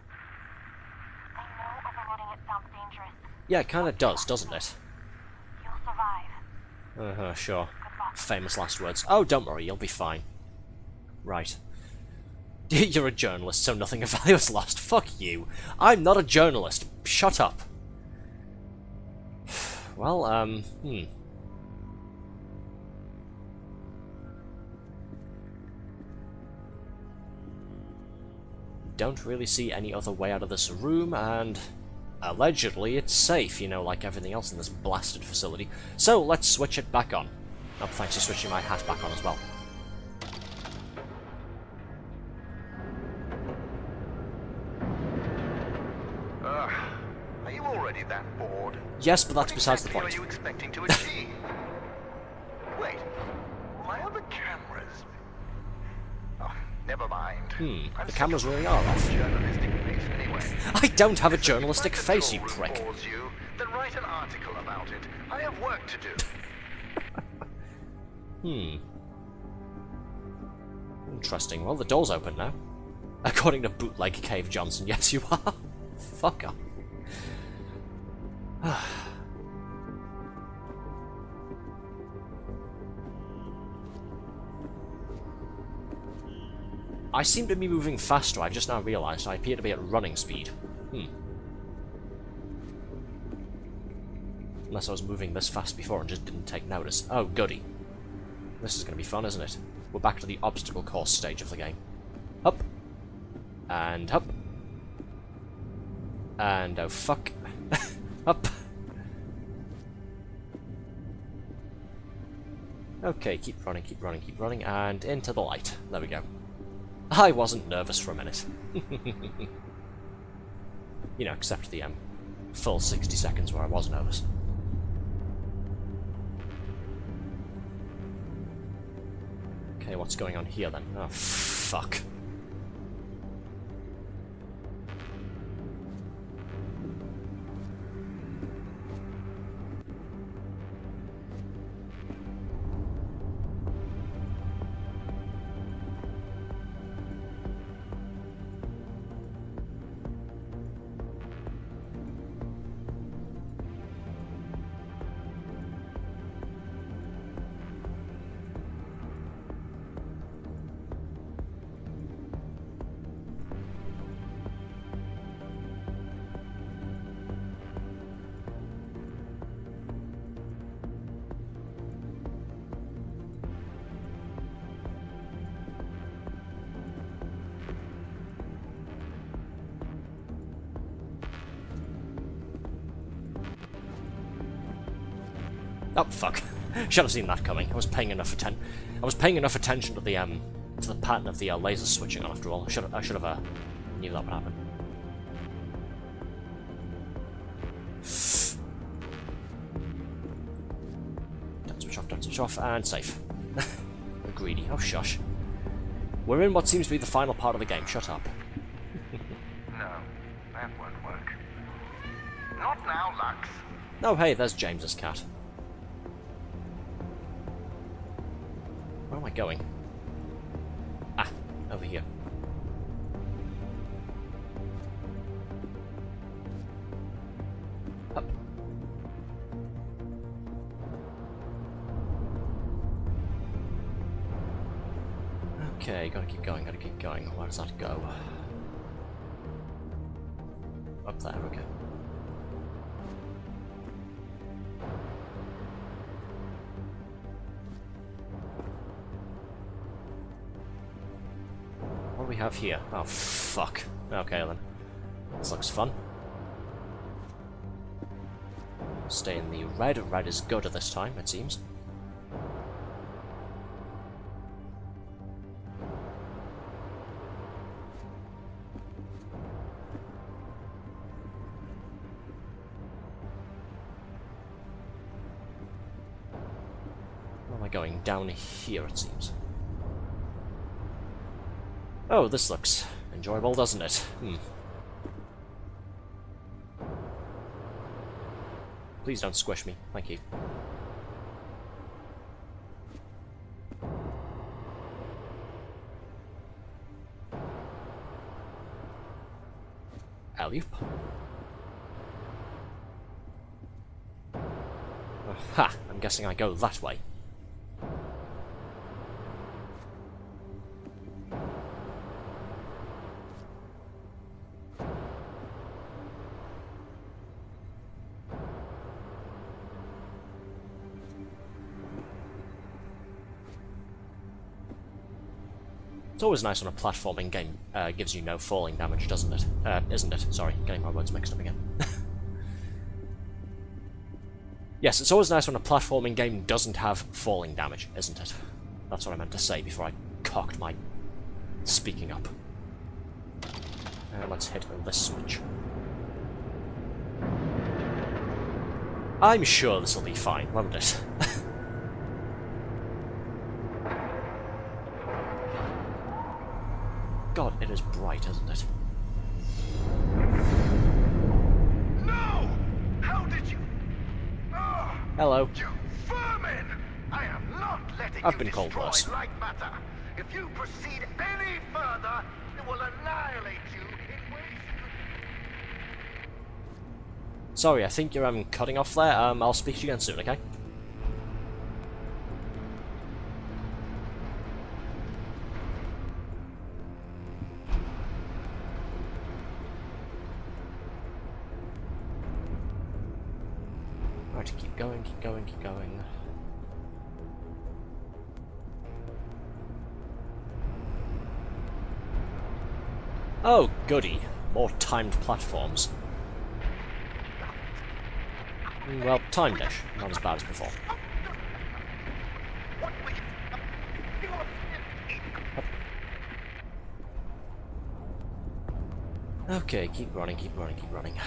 I know overloading it sounds dangerous. Yeah, it kind of does, doesn't it? You'll survive. Sure. Good luck. Famous last words. Oh, don't worry, you'll be fine. Right. You're a journalist, so nothing of value is lost. Fuck you. I'm not a journalist. Shut up. Well, Don't really see any other way out of this room, and allegedly it's safe, you know, like everything else in this blasted facility. So, let's switch it back on. Oh, thanks for switching my hat back on as well. Are you already that bored? Yes, but that's What besides the exactly point. are you expecting to achieve? Wait, why are the cameras? Oh, never mind. I'm The cameras really are off. journalistic face anyway. I don't have a journalistic If face, you my control prick. room bores you, then write an article about it. I have work to do. Interesting. Well, the door's open now. According to Bootleg Cave Johnson, yes you are. Fuck up. I seem to be moving faster, I've just now realised. I appear to be at running speed. Unless I was moving this fast before and just didn't take notice. Oh, goody. This is going to be fun, isn't it? We're back to the obstacle course stage of the game. Up. And up. And oh fuck. Up. Okay, keep running, keep running, keep running, and into the light. There we go. I wasn't nervous for a minute. You know, except the full 60 seconds where I was nervous. Okay, what's going on here then? Oh, fuck. Oh fuck! Should have seen that coming. I was paying enough attention to the pattern of the lasers switching on. After all, I should have knew that would happen. Don't switch off, and safe. Greedy. Oh shush. We're in what seems to be the final part of the game. Shut up. No, that won't work. Not now, Lux. Oh hey, there's James's cat. Where am I going? Ah, over here. Up. Okay, gotta keep going, gotta keep going. Where does that go? Up there, okay. have here? Oh, fuck. Okay, then. This looks fun. Stay in the red. Red is good this time, it seems. Where am I going? Down here, it seems. Oh, this looks enjoyable, doesn't it? Please don't squish me. Thank you. Alley-oop. Ha! I'm guessing I go that way. It's always nice when a platforming game gives you no falling damage, doesn't it? Isn't it? Sorry, getting my words mixed up again. Yes, it's always nice when a platforming game doesn't have falling damage, isn't it? That's what I meant to say before I cocked my speaking up. Let's hit this switch. I'm sure this will be fine, won't it? God, it is bright, isn't it? No! How did you? Oh, Hello. you vermin! I am not letting I've you been called destroy worse. Lightmatter. If you proceed any further, it will annihilate you in ways you could... Sorry, I think you're cutting off there. I'll speak to you again soon, okay? Right, keep going, keep going, keep going. Oh, goody. More timed platforms. Well, time-ish. Not as bad as before. Okay, keep running, keep running, keep running.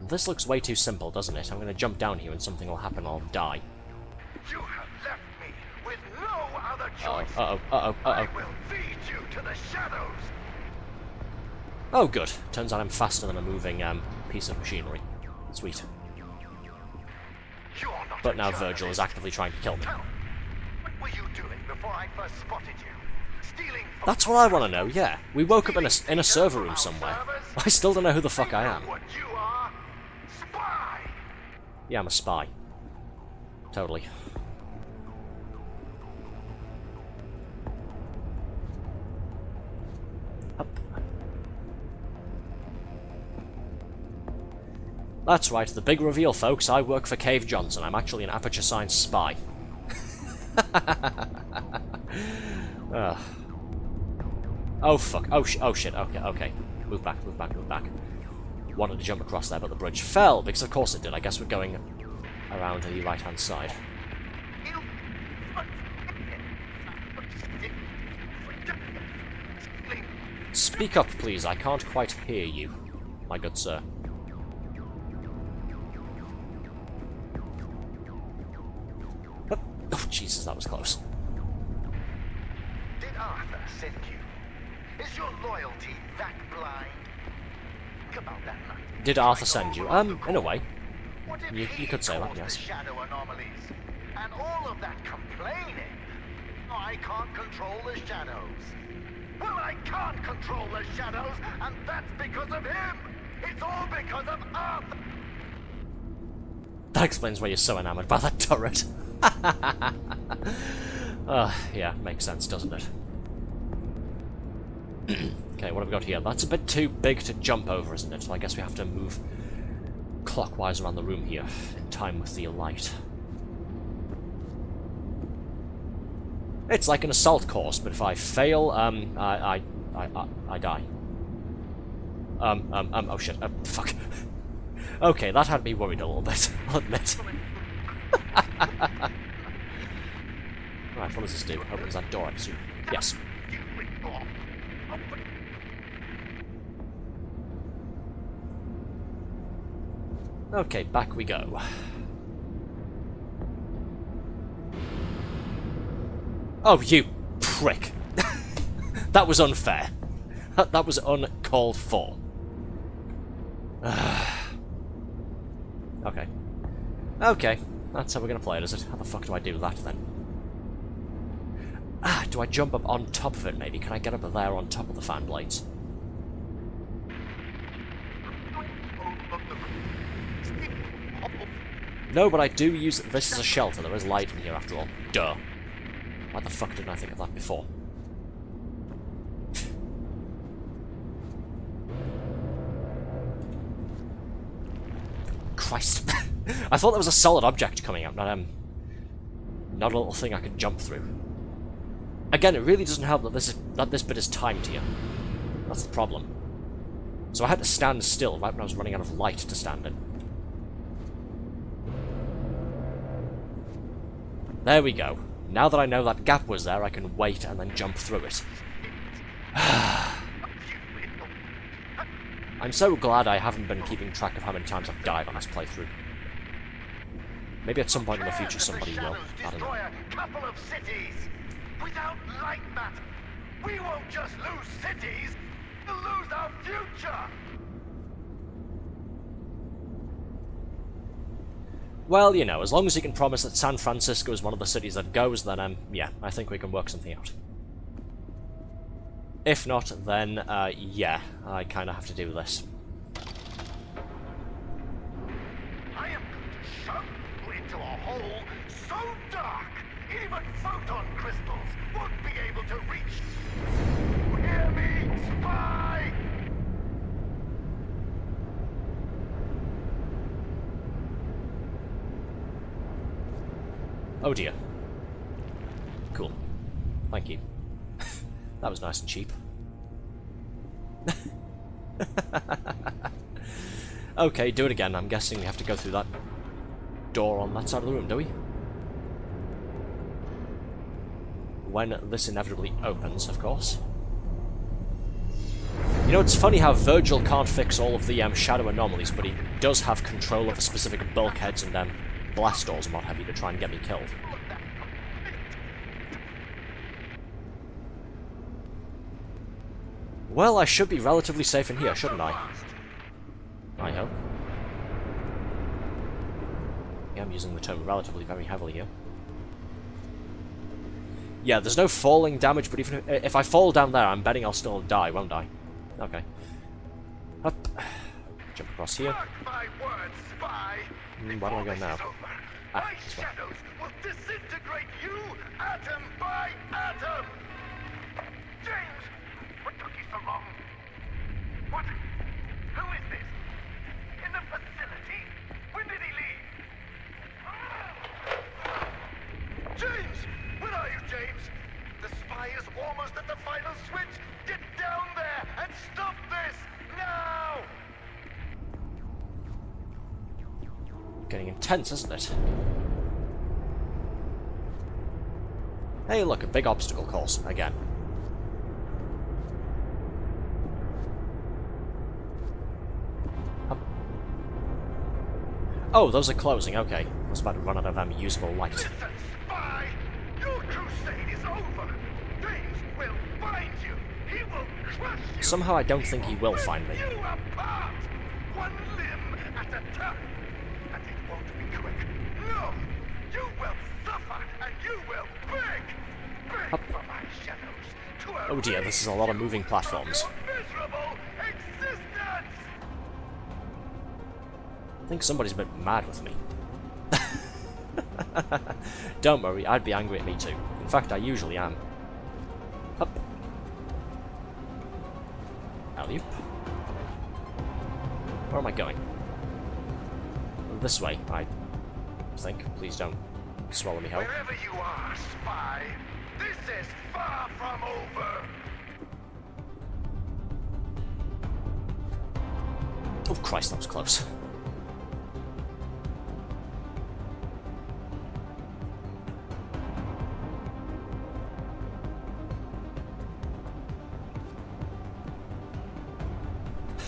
This looks way too simple, doesn't it? I'm gonna jump down here and something will happen, I'll die. You have left me with no other choice. Uh-oh. I will feed you to the shadows. Oh, good. Turns out I'm faster than a moving piece of machinery. Sweet. You're not But a now Virgil journalist. is actively trying to kill me. Tell me, what were you doing before I first spotted you? Stealing from That's what I want to know, yeah. We woke up in a server room somewhere. I still don't know who the fuck I am. What you are? Spy! Yeah, I'm a spy. Totally. Up. That's right, the big reveal, folks. I work for Cave Johnson. I'm actually an Aperture Science spy. Oh, fuck. Oh, shit. Okay. Move back. Wanted to jump across there, but the bridge fell, because of course it did. I guess we're going around to the right-hand side. Speak up, please. I can't quite hear you, my good sir. Oh, Jesus, that was close. Did Arthur send you? Is your loyalty that blind? Think about that night. Did Arthur send you? In a way. What if You he could say that, caused yes. the shadow anomalies? And all of that complaining. I can't control the shadows. Well, I can't control the shadows, and that's because of him. It's all because of Arthur. That explains why you're so enamored by that turret. Yeah, makes sense, doesn't it? Okay, what have we got here? That's a bit too big to jump over, isn't it? So I guess we have to move clockwise around the room here, in time with the light. It's like an assault course, but if I fail, I die. Oh shit, fuck. Okay, that had me worried a little bit, I'll admit. Right, what does this do? Opens that door, I presume. Yes. Okay, back we go. Oh, you prick. That was unfair. That was uncalled for. Okay. Okay, that's how we're gonna play it, is it? How the fuck do I do that, then? Ah, do I jump up on top of it, maybe? Can I get up there on top of the fan blades? No, but I do use this as a shelter. There is light in here, after all. Duh. Why the fuck didn't I think of that before? Christ. I thought there was a solid object coming up, not a little thing I could jump through. Again, it really doesn't help that this bit is timed here. That's the problem. So I had to stand still right when I was running out of light to stand in. There we go. Now that I know that gap was there, I can wait and then jump through it. I'm so glad I haven't been keeping track of how many times I've died on this playthrough. Maybe at some point in the future somebody will. I don't know. Couple of cities. Without Lightmatter, we won't just lose cities, we'll lose our future. Well, you know, as long as you can promise that San Francisco is one of the cities that goes, then, yeah, I think we can work something out. If not, then, yeah, I kind of have to do this. I am going to shove you into a hole so dark, even photon crystals won't be able to reach. You hear me, spy? Oh dear. Cool. Thank you. That was nice and cheap. Okay, do it again. I'm guessing we have to go through that door on that side of the room, do we? When this inevitably opens, of course. You know, it's funny how Virgil can't fix all of the shadow anomalies, but he does have control of specific bulkheads and blast doors and what have you to try and get me killed. Well, I should be relatively safe in here, shouldn't I? I hope. Yeah, I'm using the term relatively very heavily here. Yeah, there's no falling damage, but even if I fall down there, I'm betting I'll still die, won't I? Okay. Up. Jump across here. Where do I go now? Ah, this way. Shadows will disintegrate you atom by atom. James, what took you so long? What? Who is this? In the facility? When did he leave? James! Where are you, James? The spy is almost at the final switch. Get down there and stop this now! Getting intense, isn't it? Hey, look, a big obstacle course again. Oh, those are closing, okay. I was about to run out of usable light. Listen, spy! Your crusade is over! James will find you! He will crush you! Somehow I don't think he will find me. You apart! One limb at a time! And it won't be quick. No! You will suffer and you will beg! Beg for my shadows to Oh dear, this is a lot of moving platforms. your miserable existence! I think somebody's a bit mad with me. Don't worry, I'd be angry at me too. In fact, I usually am. Up. Alley-oop. Where am I going? This way, I think. Please don't swallow me whole. Wherever you are, spy, This is far from over. Oh Christ, that was close.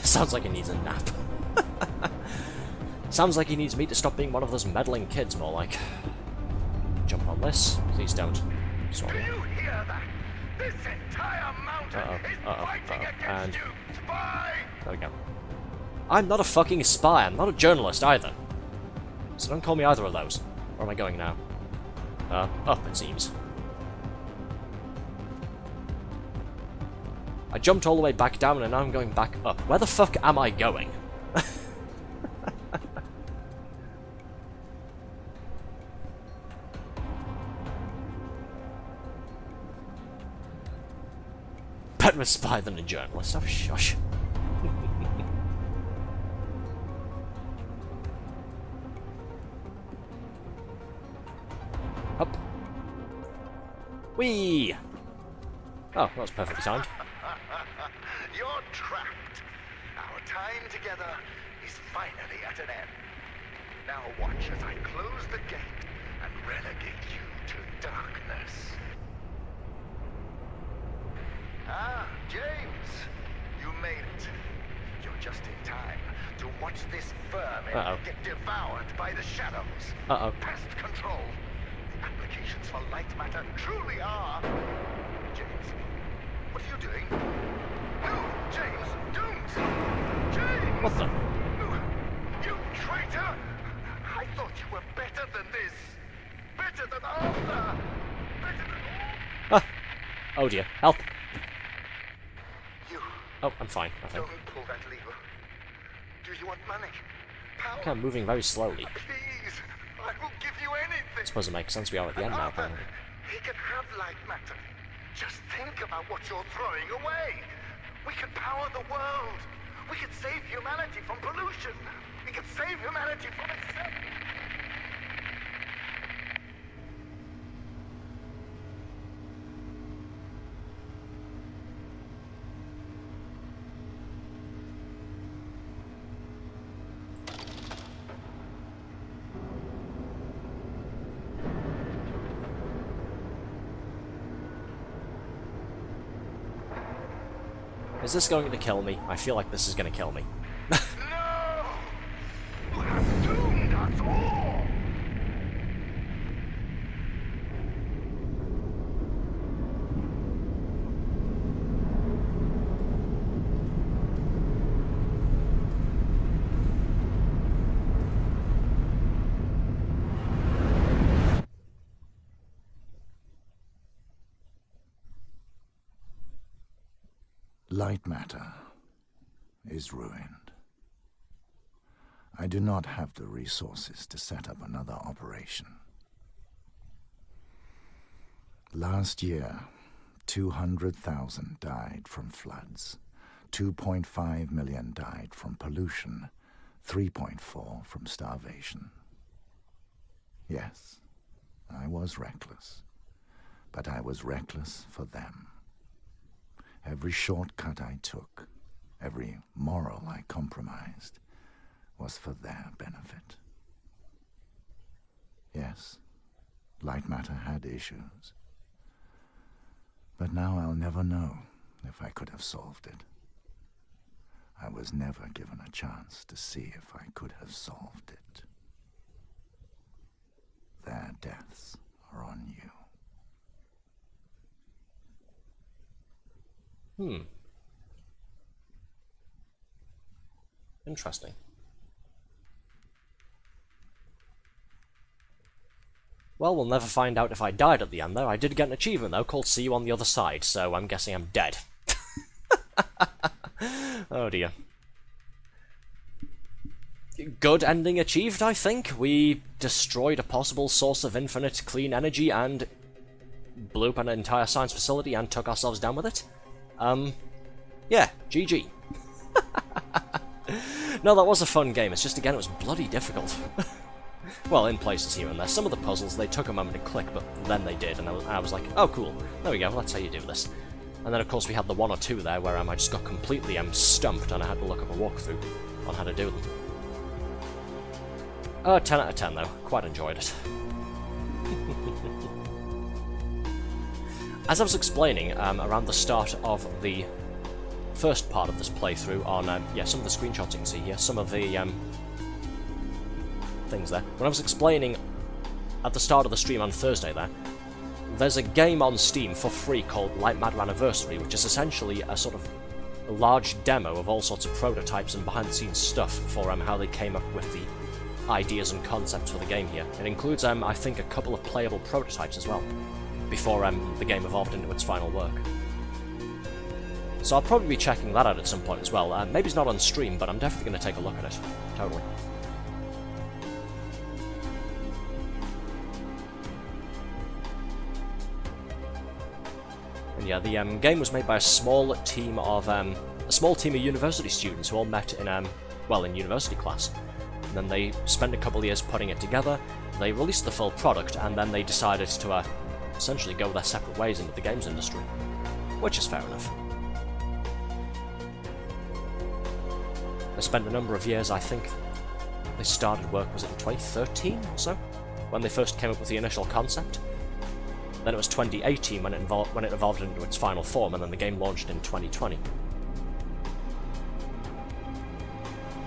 Sounds like he needs a nap. Sounds like he needs me to stop being one of those meddling kids, more like. Jump on this. Please don't. Sorry. Do you hear that? This entire mountain is fighting against you, spy! There we go. I'm not a fucking spy. I'm not a journalist either. So don't call me either of those. Where am I going now? Up, it seems. I jumped all the way back down and now I'm going back up. Where the fuck am I going? Better a spy than a journalist. Oh, shush. Up. Whee! Oh, that was perfectly timed. You're trapped. Our time together is finally at an end. Now watch as I close the gate and relegate you to darkness. Ah, James, you made it. You're just in time to watch this vermin get devoured by the shadows. Pest control. The applications for Lightmatter truly are... James, what are you doing? No, James, don't! James! What the? You traitor! I thought you were better than this. Better than Arthur. Better than all... Oh dear, help! You... Oh, I'm fine, I think. Don't pull that lever. Do you want money? Power? Okay, I'm moving very slowly. Please, I will give you anything. I suppose it makes sense we are at the end now, Arthur, apparently. he can have Lightmatter. Just think about what you're throwing away. We can power the world. We can save humanity from pollution. We can save humanity from itself. Is this going to kill me? I feel like this is going to kill me. No! You have doomed us all! Lightmatter is ruined. I do not have the resources to set up another operation. Last year, 200,000 died from floods, 2.5 million died from pollution, 3.4 from starvation. Yes, I was reckless, but I was reckless for them. Every shortcut I took, every moral I compromised, was for their benefit. Yes, Lightmatter had issues. But now I'll never know if I could have solved it. I was never given a chance to see if I could have solved it. Their deaths are on you. Interesting. Well, we'll never find out if I died at the end, though. I did get an achievement, though, called See You on the Other Side, so I'm guessing I'm dead. Oh, dear. Good ending achieved, I think. We destroyed a possible source of infinite clean energy and blew up an entire science facility and took ourselves down with it. Yeah, GG. No, that was a fun game, it's just, again, it was bloody difficult. well, in places here and there. Some of the puzzles, they took a moment to click, but then they did, and I was like, oh cool, there we go, that's how you do this. And then of course we had the one or two there where I just got completely stumped and I had to look up a walkthrough on how to do them. 10 out of 10 though, quite enjoyed it. As I was explaining around the start of the first part of this playthrough on, yeah, some of the screenshots you can see here, some of the things there. When I was explaining at the start of the stream on Thursday there's a game on Steam for free called Lightmatter Anniversary, which is essentially a sort of large demo of all sorts of prototypes and behind-the-scenes stuff for how they came up with the ideas and concepts for the game here. It includes, I think, a couple of playable prototypes as well, before the game evolved into its final work. So I'll probably be checking that out at some point as well. Maybe it's not on stream, but I'm definitely going to take a look at it. Totally. And yeah, the game was made by a small team of university students who all met in well, in university class. And then they spent a couple of years putting it together. They released the full product, and then they decided to essentially go their separate ways into the games industry, which is fair enough. They spent a number of years, I think they started work, was it in 2013 or so, when they first came up with the initial concept. Then it was 2018 when it evolved into its final form, and then the game launched in 2020.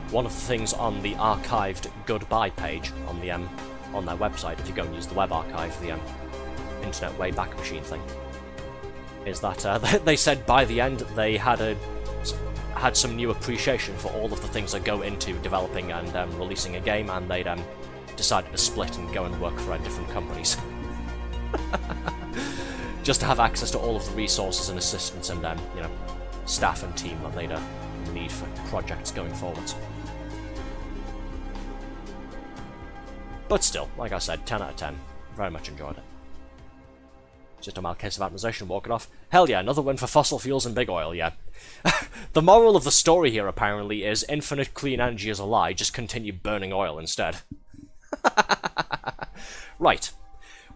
One of the things on the archived goodbye page on the on their website, if you go and use the web archive, the Internet Wayback Machine thing, is that they said by the end they had some new appreciation for all of the things that go into developing and releasing a game, and they'd decided to split and go and work for different companies. Just to have access to all of the resources and assistance and you know, staff and team that they'd need for projects going forwards. But still, like I said, 10 out of 10. Very much enjoyed it. Just a mild case of atomization walking off. Hell yeah, another win for fossil fuels and big oil, yeah. The moral of the story here, apparently, is infinite clean energy is a lie, just continue burning oil instead. Right.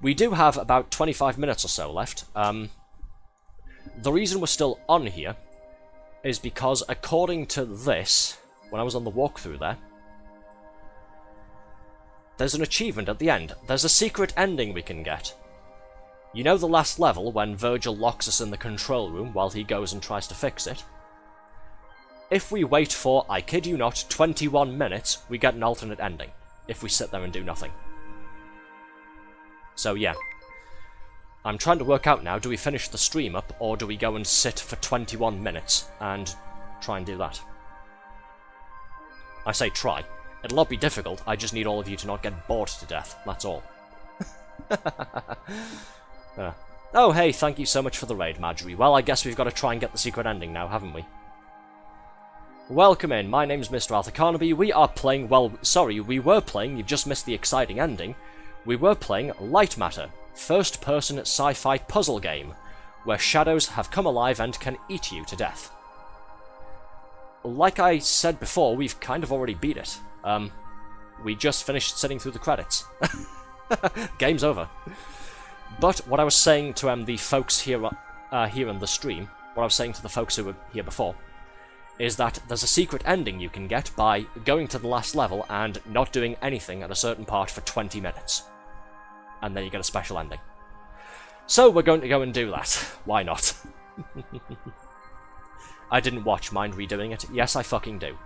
We do have about 25 minutes or so left. The reason we're still on here is because, according to this, when I was on the walkthrough there's an achievement at the end. There's a secret ending we can get. You know the last level, when Virgil locks us in the control room while he goes and tries to fix it? If we wait for, I kid you not, 21 minutes, we get an alternate ending, if we sit there and do nothing. So yeah, I'm trying to work out now, do we finish the stream up, or do we go and sit for 21 minutes and try and do that? I say try. It'll not be difficult, I just need all of you to not get bored to death, that's all. Oh hey, thank you so much for the raid, Marjorie. Well, I guess we've got to try and get the secret ending now, haven't we? Welcome in, my name's Mr. Arthur Carnaby. We are playing, well, sorry, we were playing, you've just missed the exciting ending. We were playing Lightmatter, first-person sci-fi puzzle game, where shadows have come alive and can eat you to death. Like I said before, we've kind of already beat it. We just finished sitting through the credits. Game's over. But what I was saying to the folks here in the stream, what I was saying to the folks who were here before, is that there's a secret ending you can get by going to the last level and not doing anything at a certain part for 20 minutes. And then you get a special ending. So we're going to go and do that. Why not? I didn't mind redoing it. Yes, I fucking do.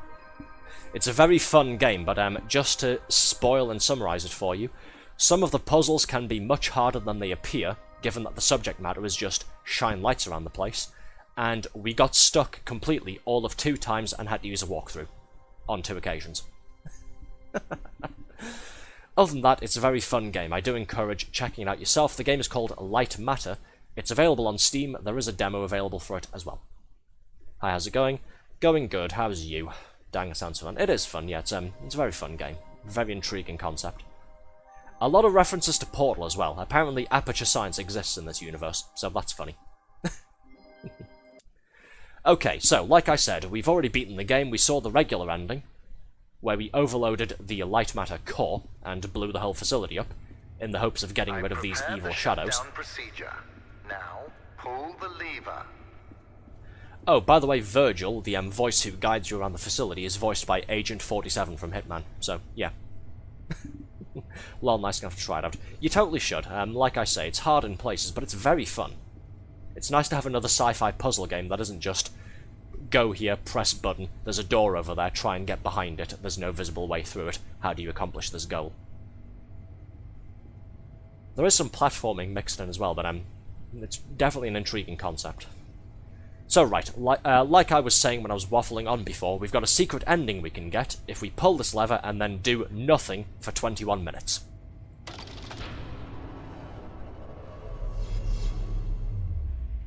It's a very fun game, but just to spoil and summarize it for you, some of the puzzles can be much harder than they appear, given that the subject matter is just shine lights around the place, and we got stuck completely all of 2 times and had to use a walkthrough on 2 occasions. Other than that, it's a very fun game. I do encourage checking it out yourself. The game is called Lightmatter. It's available on Steam. There is a demo available for it as well. Hi, how's it going? Going good. How's you? Dang, it sounds fun. It is fun, yeah. It's a very fun game. Very intriguing concept. A lot of references to Portal as well. Apparently, aperture science exists in this universe, so that's funny. Okay, so, like I said, we've already beaten the game. We saw the regular ending. where we overloaded the Lightmatter core and blew the whole facility up, in the hopes of getting rid of these evil shadows. Procedure. Now, pull the lever. Oh, by the way, Virgil, the voice who guides you around the facility, is voiced by Agent 47 from Hitman, so, yeah. Lol, nice enough to try it out. You totally should. Like I say, it's hard in places, but it's very fun. It's nice to have another sci-fi puzzle game that isn't just go here, press button, there's a door over there, try and get behind it, there's no visible way through it, how do you accomplish this goal? There is some platforming mixed in as well, but it's definitely an intriguing concept. So right, like I was saying when I was waffling on before, we've got a secret ending we can get if we pull this lever and then do nothing for 21 minutes.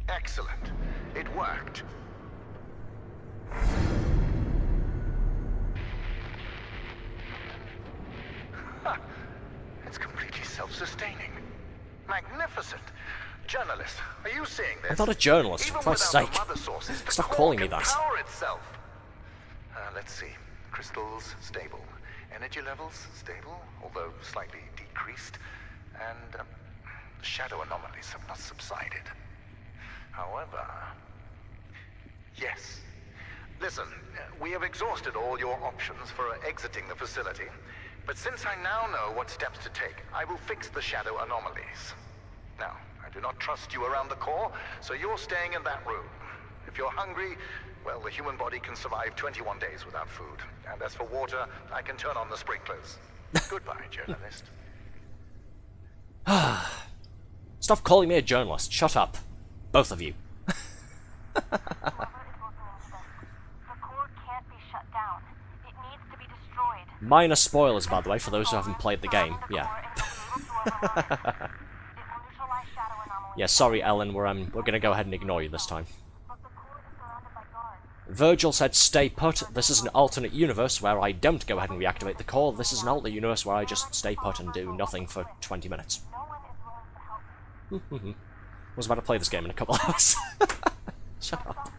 Excellent. It worked. Ha! It's completely self-sustaining. Magnificent. Journalist, are you seeing this? I'm not a journalist, for Even Christ's without sake. the mother sources, the Stop core calling me can that. power itself. Let's see. Crystals stable. Energy levels stable, although slightly decreased. And shadow anomalies have not subsided. However... Yes. Listen, we have exhausted all your options for exiting the facility. But since I now know what steps to take, I will fix the shadow anomalies. Now, I do not trust you around the core, so you're staying in that room. If you're hungry, well, the human body can survive 21 days without food. And as for water, I can turn on the sprinklers. Goodbye, journalist. Stop calling me a journalist, shut up. Both of you. Whoever is looking into this, the core can't be shut down. It needs to be destroyed. Minor spoilers, by the way, for those who haven't played the game. Yeah. Yeah, sorry, Ellen, we're gonna go ahead and ignore you this time. Virgil said, stay put. This is an alternate universe where I don't go ahead and reactivate the core. This is an alternate universe where I just stay put and do nothing for 20 minutes. Was about to play this game in a couple hours. Shut up.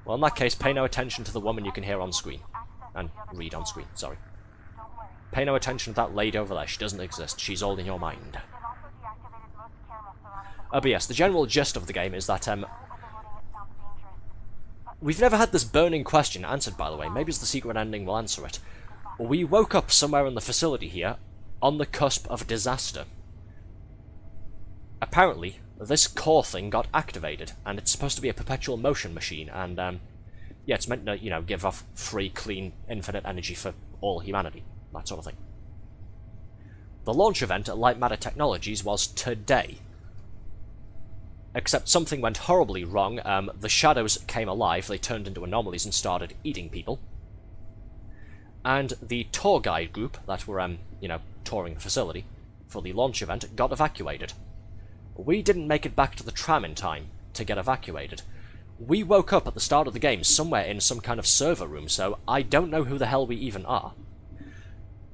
Well, in that case, pay no attention to the woman you can hear on screen. And read on screen, sorry. Pay no attention to that lady over there. She doesn't exist. She's all in your mind. But yes, the general gist of the game is that, we've never had this burning question answered, by the way. Maybe it's the secret ending will answer it. We woke up somewhere in the facility here, on the cusp of disaster. Apparently, this core thing got activated, and it's supposed to be a perpetual motion machine, and, yeah, it's meant to, you know, give off free, clean, infinite energy for all humanity. That sort of thing. The launch event at Lightmatter Technologies was today. Except something went horribly wrong. The shadows came alive, they turned into anomalies and started eating people. And the tour guide group that were, you know, touring the facility for the launch event got evacuated. We didn't make it back to the tram in time to get evacuated. We woke up at the start of the game somewhere in some kind of server room, so I don't know who the hell we even are.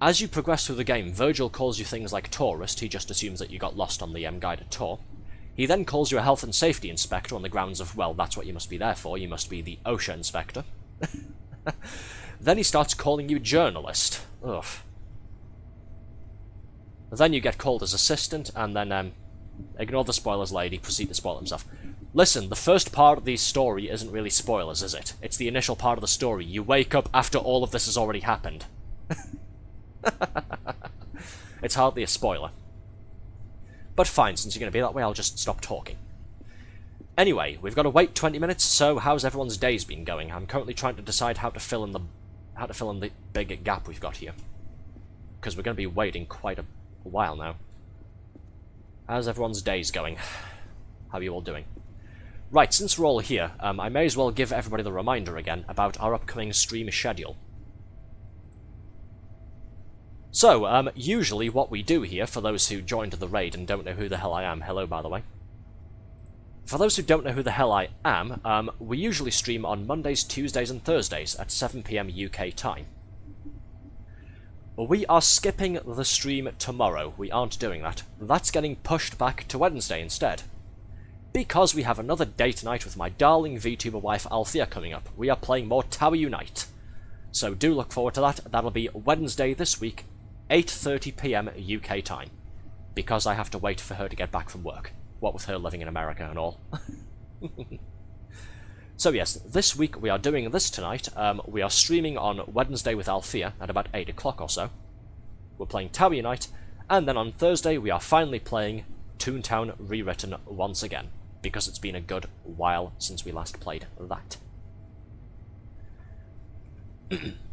As you progress through the game, Virgil calls you things like tourist. He just assumes that you got lost on the guided tour. He then calls you a health and safety inspector on the grounds of, well, that's what you must be there for. You must be the OSHA inspector. Then he starts calling you journalist. Ugh. Then you get called as assistant, and then, ignore the spoilers, lady, proceed to spoil himself. Listen, the first part of the story isn't really spoilers, is it? It's the initial part of the story. You wake up after all of this has already happened. It's hardly a spoiler. But fine, since you're going to be that way, I'll just stop talking. Anyway, we've got to wait 20 minutes, so how's everyone's days been going? I'm currently trying to decide how to fill in the big gap we've got here. Because we're going to be waiting quite a while now. How's everyone's days going? How are you all doing? Right, since we're all here, I may as well give everybody the reminder again about our upcoming stream schedule. So, usually what we do here, for those who joined the raid and don't know who the hell I am, hello by the way. For those who don't know who the hell I am, we usually stream on Mondays, Tuesdays and Thursdays at 7 PM UK time. We are skipping the stream tomorrow, we aren't doing that. That's getting pushed back to Wednesday instead. Because we have another date night with my darling VTuber wife Althea coming up. We are playing more Tower Unite. So do look forward to that. That'll be Wednesday this week, 8:30 PM UK time, because I have to wait for her to get back from work, what with her living in America and all. So yes, this week we are doing this tonight. We are streaming on Wednesday with Althea at about 8 o'clock or so. We're playing Tower Unite, and then on Thursday we are finally playing Toontown Rewritten once again, because it's been a good while since we last played that.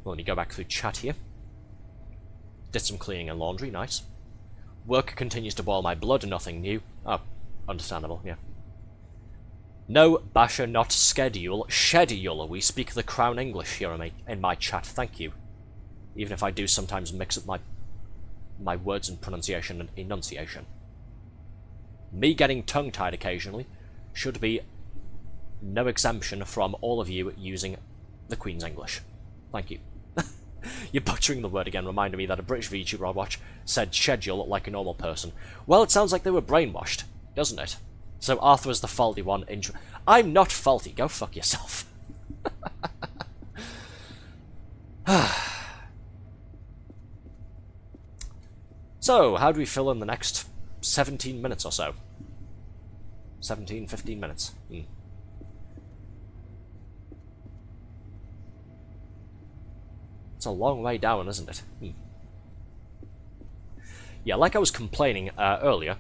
Let me go back through chat here. Did some cleaning and laundry, nice. Work continues to boil my blood, nothing new. Oh, understandable, yeah. No, Basher, not schedule, schedule. We speak the Crown English here in my chat, thank you. Even if I do sometimes mix up my words and pronunciation and enunciation. Me getting tongue-tied occasionally should be no exemption from all of you using the Queen's English. Thank you. You're butchering the word again, reminding me that a British VTuber I watch said schedule like a normal person. Well, it sounds like they were brainwashed, doesn't it? So Arthur is the faulty one. I'm not faulty, go fuck yourself. So, how do we fill in the next 17 minutes or so? 17, 15 minutes. It's a long way down, isn't it? Yeah, like I was complaining earlier,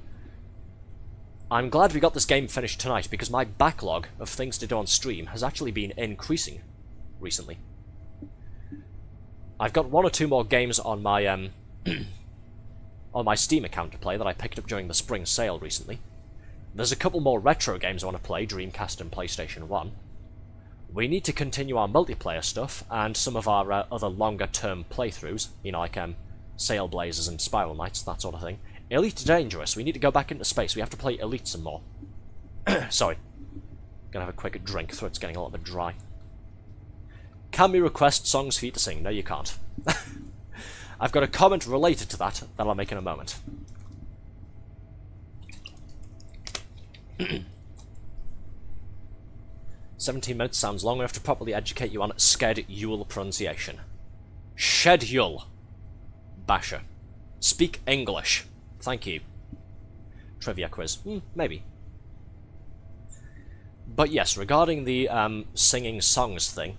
I'm glad we got this game finished tonight, because my backlog of things to do on stream has actually been increasing recently. I've got 1 or 2 more games on my on my Steam account to play that I picked up during the spring sale recently. There's a couple more retro games I want to play, Dreamcast and PlayStation 1. We need to continue our multiplayer stuff, and some of our other longer-term playthroughs, you know, like Sail Blazers and Spiral Knights, that sort of thing. Elite Dangerous, we need to go back into space, we have to play Elite some more. Sorry. Gonna have a quick drink, throat's getting a little bit dry. Can we request songs for you to sing? No, you can't. I've got a comment related to that I'll make in a moment. 17 minutes sounds long enough to properly educate you on schedule pronunciation. Schedule. Basher. Speak English. Thank you. Trivia quiz. Maybe. But yes, regarding the singing songs thing,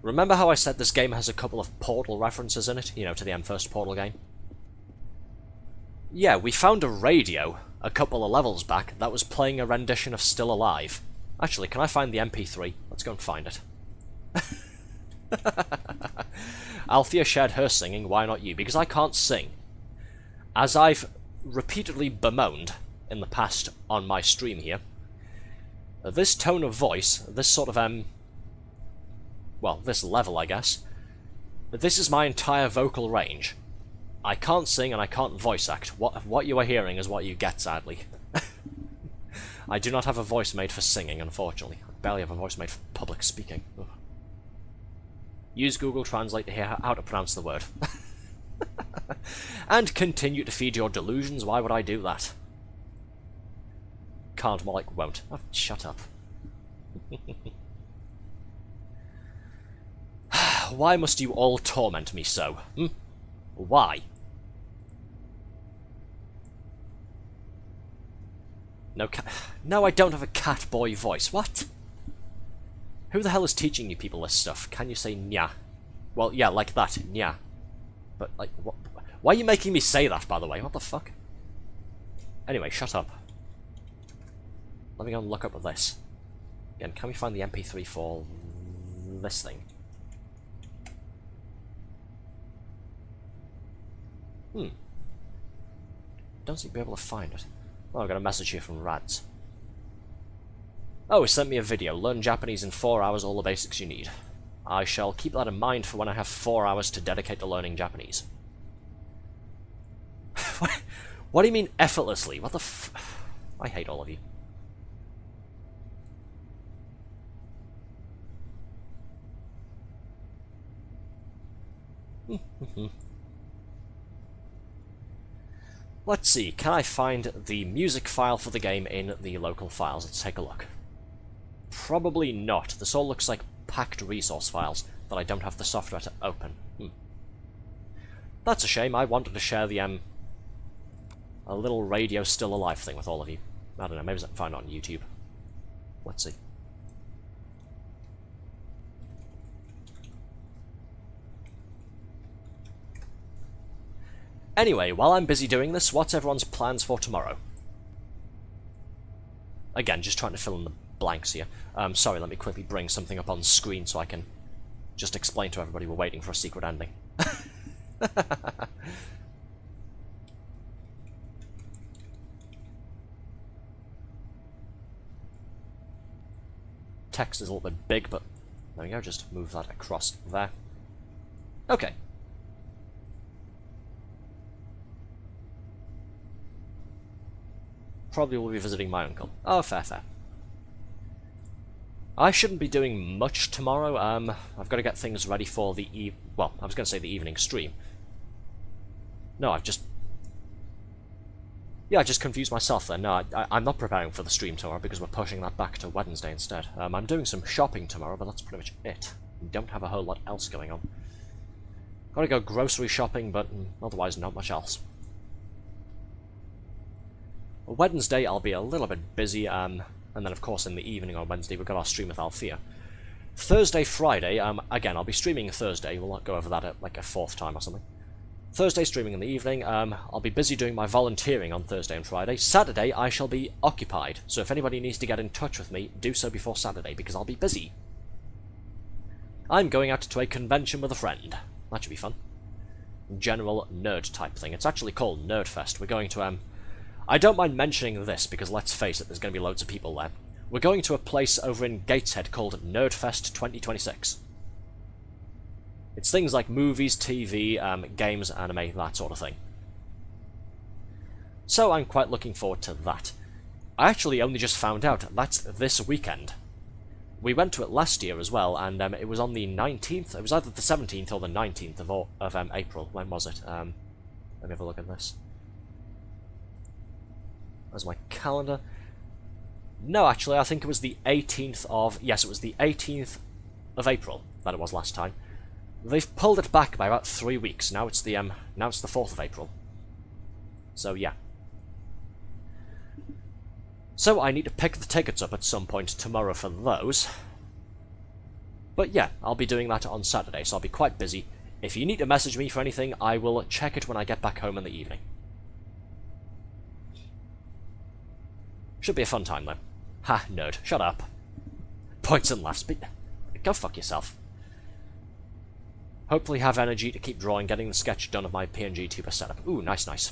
remember how I said this game has a couple of Portal references in it, you know, to the M1 Portal game? Yeah, we found a radio a couple of levels back that was playing a rendition of Still Alive. Actually, can I find the MP3? Let's go and find it. Althea shared her singing, why not you? Because I can't sing. As I've repeatedly bemoaned in the past on my stream here, this tone of voice, this sort of, well, this level, I guess, this is my entire vocal range. I can't sing and I can't voice act. What you are hearing is what you get, sadly. I do not have a voice made for singing, unfortunately. I barely have a voice made for public speaking. Ugh. Use Google Translate to hear how to pronounce the word. And continue to feed your delusions, why would I do that? Can't, more like won't. Oh, shut up. Why must you all torment me so? Why? No cat. No, I don't have a cat boy voice. What? Who the hell is teaching you people this stuff? Can you say nya? Well, yeah, like that, nya. But, like, what? Why are you making me say that, by the way? What the fuck? Anyway, shut up. Let me go and look up this. Again, can we find the MP3 for this thing? Don't seem to be able to find it. Oh, I've got a message here from Rads. Oh, he sent me a video. Learn Japanese in 4 hours, all the basics you need. I shall keep that in mind for when I have 4 hours to dedicate to learning Japanese. What do you mean effortlessly? What the I hate all of you. Let's see, can I find the music file for the game in the local files? Let's take a look. Probably not. This all looks like packed resource files. that I don't have the software to open. That's a shame. I wanted to share the a little radio still alive thing with all of you. I don't know, maybe I can find it on YouTube. Let's see. Anyway, while I'm busy doing this, what's everyone's plans for tomorrow? Again, just trying to fill in the blanks here. Sorry, let me quickly bring something up on screen so I can just explain to everybody we're waiting for a secret ending. Text is a little bit big, but there we go, just move that across there. Okay. Probably will be visiting my uncle. Oh, fair. I shouldn't be doing much tomorrow. I've got to get things ready for the well, I was going to say the evening stream. No, I just confused myself then. No, I'm not preparing for the stream tomorrow because we're pushing that back to Wednesday instead. I'm doing some shopping tomorrow, but that's pretty much it. We don't have a whole lot else going on. Gotta go grocery shopping, but otherwise not much else. Wednesday I'll be a little bit busy, and then of course in the evening on Wednesday we've got our stream with Althea. Thursday, Friday, again I'll be streaming Thursday, we'll not go over that at like a 4th time or something. Thursday streaming in the evening, I'll be busy doing my volunteering on Thursday and Friday. Saturday I shall be occupied, so if anybody needs to get in touch with me, do so before Saturday because I'll be busy. I'm going out to a convention with a friend. That should be fun. General nerd type thing. It's actually called Nerdfest. We're going to I don't mind mentioning this, because let's face it, there's going to be loads of people there. We're going to a place over in Gateshead called Nerdfest 2026. It's things like movies, TV, games, anime, that sort of thing. So I'm quite looking forward to that. I actually only just found out that's this weekend. We went to it last year as well, and it was on the 19th, it was either the 17th or the 19th of April. When was it? Let me have a look at this. There's my calendar. No, actually, I think it was the 18th of... Yes, it was the 18th of April that it was last time. They've pulled it back by about 3 weeks. Now it's the 4th of April. So, yeah. So I need to pick the tickets up at some point tomorrow for those. But yeah, I'll be doing that on Saturday, so I'll be quite busy. If you need to message me for anything, I will check it when I get back home in the evening. Should be a fun time, though. Ha, nerd. Shut up. Points and laughs, but go fuck yourself. Hopefully have energy to keep drawing, getting the sketch done of my PNG tuber setup. Ooh, nice.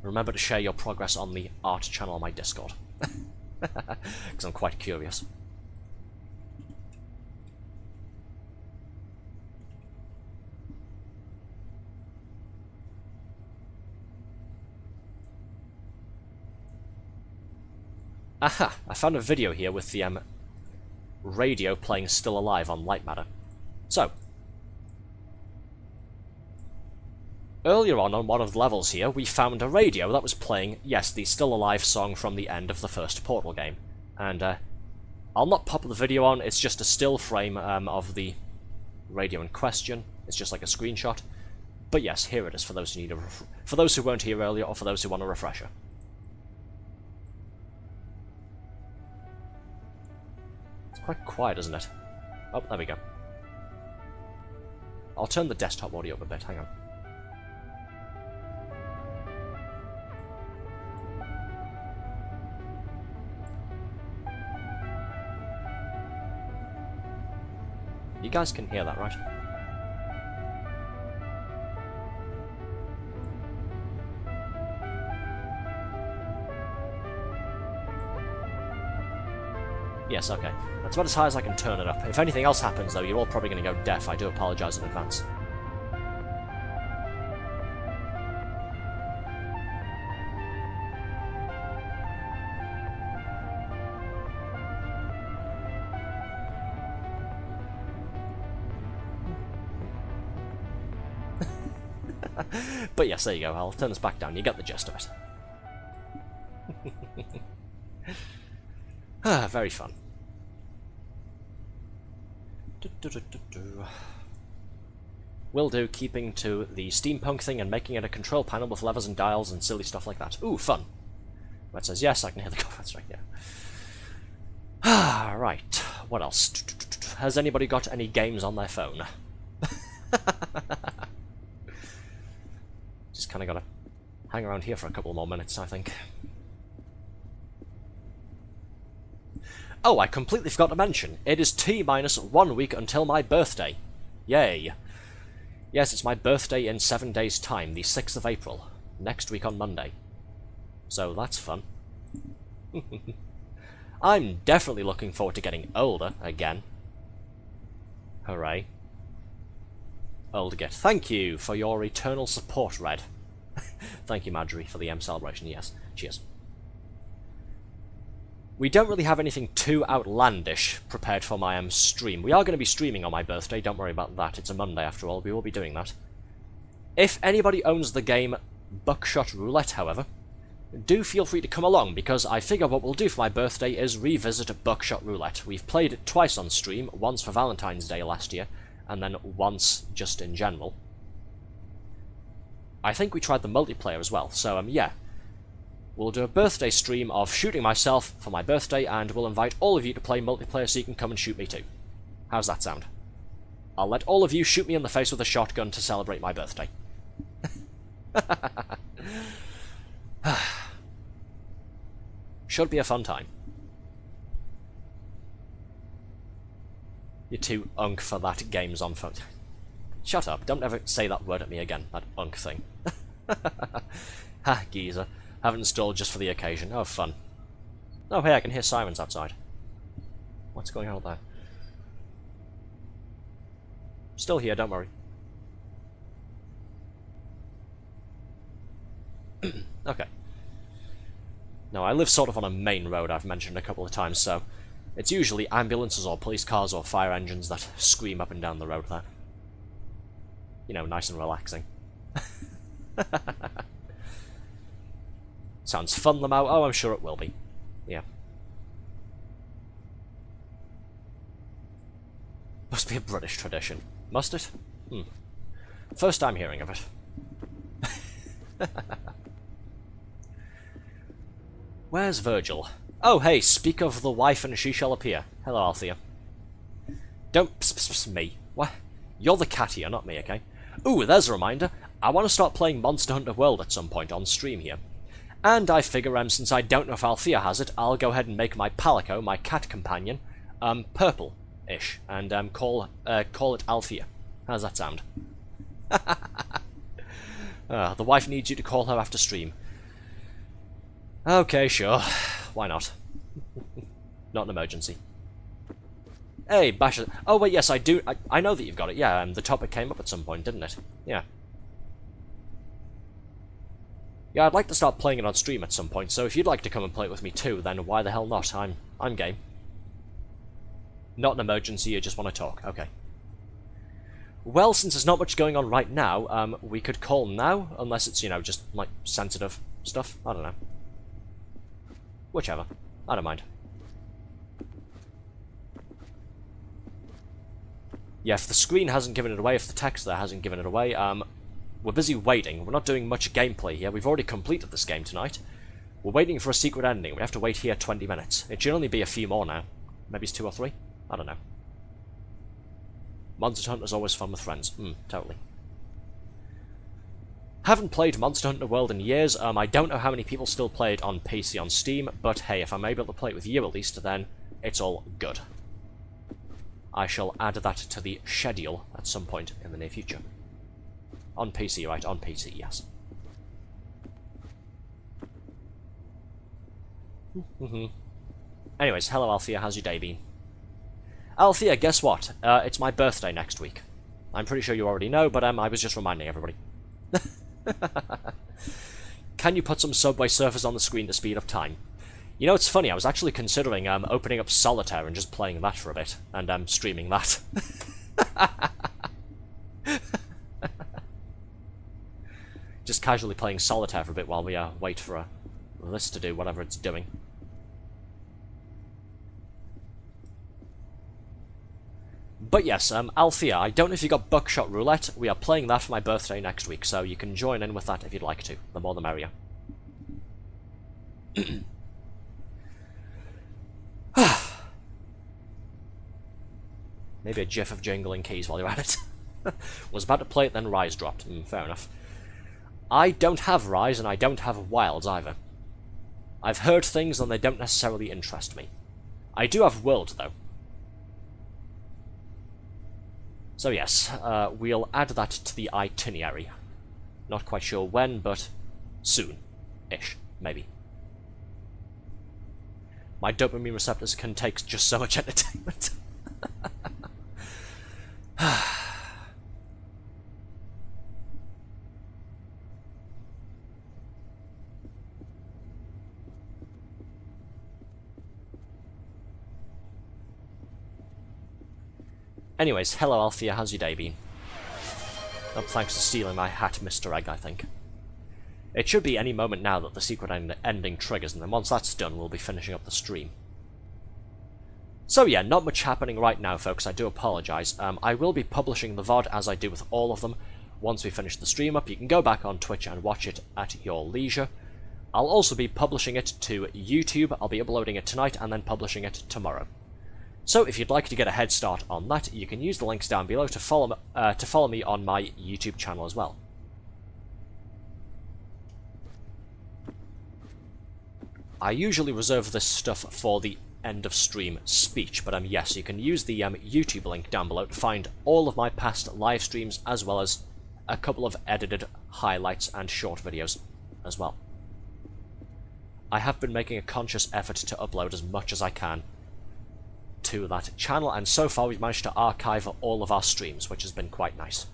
Remember to share your progress on the art channel on my Discord. Because I'm quite curious. Aha! I found a video here with the radio playing Still Alive on Lightmatter. So, earlier on one of the levels here, we found a radio that was playing, yes, the Still Alive song from the end of the first Portal game. And I'll not pop the video on, it's just a still frame of the radio in question. It's just like a screenshot. But yes, here it is for those who need for those who weren't here earlier, or for those who want a refresher. Quite quiet, isn't it? Oh, there we go. I'll turn the desktop audio up a bit, hang on. You guys can hear that, right? Yes, okay. That's about as high as I can turn it up. If anything else happens, though, you're all probably going to go deaf. I do apologise in advance. But yes, there you go. I'll turn this back down. You get the gist of it. Very fun. Will do, keeping to the steampunk thing and making it a control panel with levers and dials and silly stuff like that. Ooh, fun. That says yes, I can hear the comments right here. Ah, right. What else? Has anybody got any games on their phone? Just kind of gotta hang around here for a couple more minutes, I think. Oh, I completely forgot to mention, it is T-minus 1 week until my birthday. Yay. Yes, it's my birthday in 7 days' time, the 6th of April. Next week on Monday. So that's fun. I'm definitely looking forward to getting older again. Hooray. Old Git. Thank you for your eternal support, Red. Thank you, Marjorie, for the M celebration. Yes. Cheers. We don't really have anything too outlandish prepared for my stream. We are going to be streaming on my birthday, don't worry about that. It's a Monday after all, we will be doing that. If anybody owns the game Buckshot Roulette, however, do feel free to come along, because I figure what we'll do for my birthday is revisit Buckshot Roulette. We've played it twice on stream, once for Valentine's Day last year, and then once just in general. I think we tried the multiplayer as well, so yeah. We'll do a birthday stream of shooting myself for my birthday, and we'll invite all of you to play multiplayer so you can come and shoot me too. How's that sound? I'll let all of you shoot me in the face with a shotgun to celebrate my birthday. Should be a fun time. You're too unk for that games on phone. Shut up, don't ever say that word at me again, that unk thing. Ha, geezer. Have it installed just for the occasion. Oh, fun. Oh, hey, I can hear sirens outside. What's going on out there? Still here, don't worry. Okay. Now, I live sort of on a main road, I've mentioned a couple of times, so it's usually ambulances or police cars or fire engines that scream up and down the road there. You know, nice and relaxing. Sounds fun, Lamau? Oh, I'm sure it will be. Yeah. Must be a British tradition. Must it? First time hearing of it. Where's Virgil? Oh, hey, speak of the wife and she shall appear. Hello, Althea. Don't me. What? You're the cat here, not me, okay? Ooh, there's a reminder. I want to start playing Monster Hunter World at some point on stream here. And I figure, since I don't know if Althea has it, I'll go ahead and make my Palico, my cat companion, purple-ish, and call it Althea. How's that sound? The wife needs you to call her after stream. Okay, sure. Why not? Not an emergency. Hey, Basher. Oh, wait, yes, I do. I know that you've got it. Yeah, the topic came up at some point, didn't it? Yeah. Yeah, I'd like to start playing it on stream at some point, so if you'd like to come and play it with me too, then why the hell not? I'm game. Not an emergency, you just want to talk. Okay. Well, since there's not much going on right now, we could call now, unless it's, you know, just, like, sensitive stuff. I don't know. Whichever. I don't mind. Yeah, if the screen hasn't given it away, if the text there hasn't given it away, we're busy waiting. We're not doing much gameplay here. We've already completed this game tonight. We're waiting for a secret ending. We have to wait here 20 minutes. It should only be a few more now. Maybe it's 2 or 3? I don't know. Monster Hunter's always fun with friends. Totally. Haven't played Monster Hunter World in years. I don't know how many people still play it on PC on Steam, but hey, if I'm able to play it with you at least, then it's all good. I shall add that to the schedule at some point in the near future. On PC, right? On PC, yes. Anyways, hello Althea, how's your day been? Althea, guess what? It's my birthday next week. I'm pretty sure you already know, but I was just reminding everybody. Can you put some Subway Surfers on the screen to speed up time? You know, it's funny, I was actually considering opening up Solitaire and just playing that for a bit, and streaming that. Just casually playing Solitaire for a bit while we wait for this to do whatever it's doing. But yes, Althea, I don't know if you got Buckshot Roulette. We are playing that for my birthday next week, so you can join in with that if you'd like to. The more the merrier. Maybe a gif of jingling keys while you're at it. Was about to play it, then Rise dropped. Fair enough. I don't have Rise, and I don't have Wilds either. I've heard things, and they don't necessarily interest me. I do have World, though. So yes, we'll add that to the itinerary. Not quite sure when, but soon-ish, maybe. My dopamine receptors can take just so much entertainment. Anyways, hello Althea, how's your day been? Oh, thanks for stealing my hat, Mr. Egg, I think. It should be any moment now that the secret ending triggers, and then once that's done, we'll be finishing up the stream. So yeah, not much happening right now, folks, I do apologise. I will be publishing the VOD, as I do with all of them. Once we finish the stream up, you can go back on Twitch and watch it at your leisure. I'll also be publishing it to YouTube, I'll be uploading it tonight, and then publishing it tomorrow. So if you'd like to get a head start on that, you can use the links down below to follow me on my YouTube channel as well. I usually reserve this stuff for the end of stream speech, but yes, you can use the YouTube link down below to find all of my past live streams, as well as a couple of edited highlights and short videos as well. I have been making a conscious effort to upload as much as I can to that channel, and so far we've managed to archive all of our streams, which has been quite nice.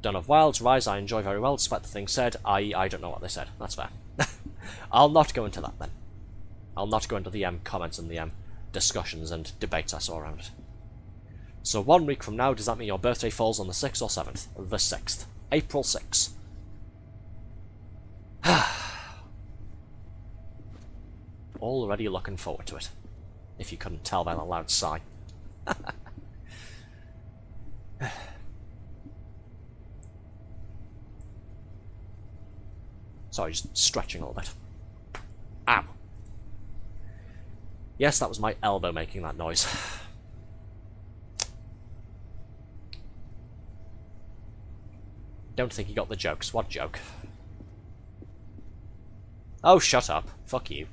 Done of Wilds, Rise I enjoy very well, despite the thing said. I don't know what they said, that's fair. I'll not go into that then. I'll not go into the comments and the discussions and debates I saw around it. So 1 week from now, does that mean your birthday falls on the 6th or 7th? The 6th. April 6th. Already looking forward to it, if you couldn't tell by the loud sigh. Sorry, just stretching a little bit. Ow. Yes, that was my elbow making that noise. Don't think you got the jokes. What joke? Oh, shut up. Fuck you.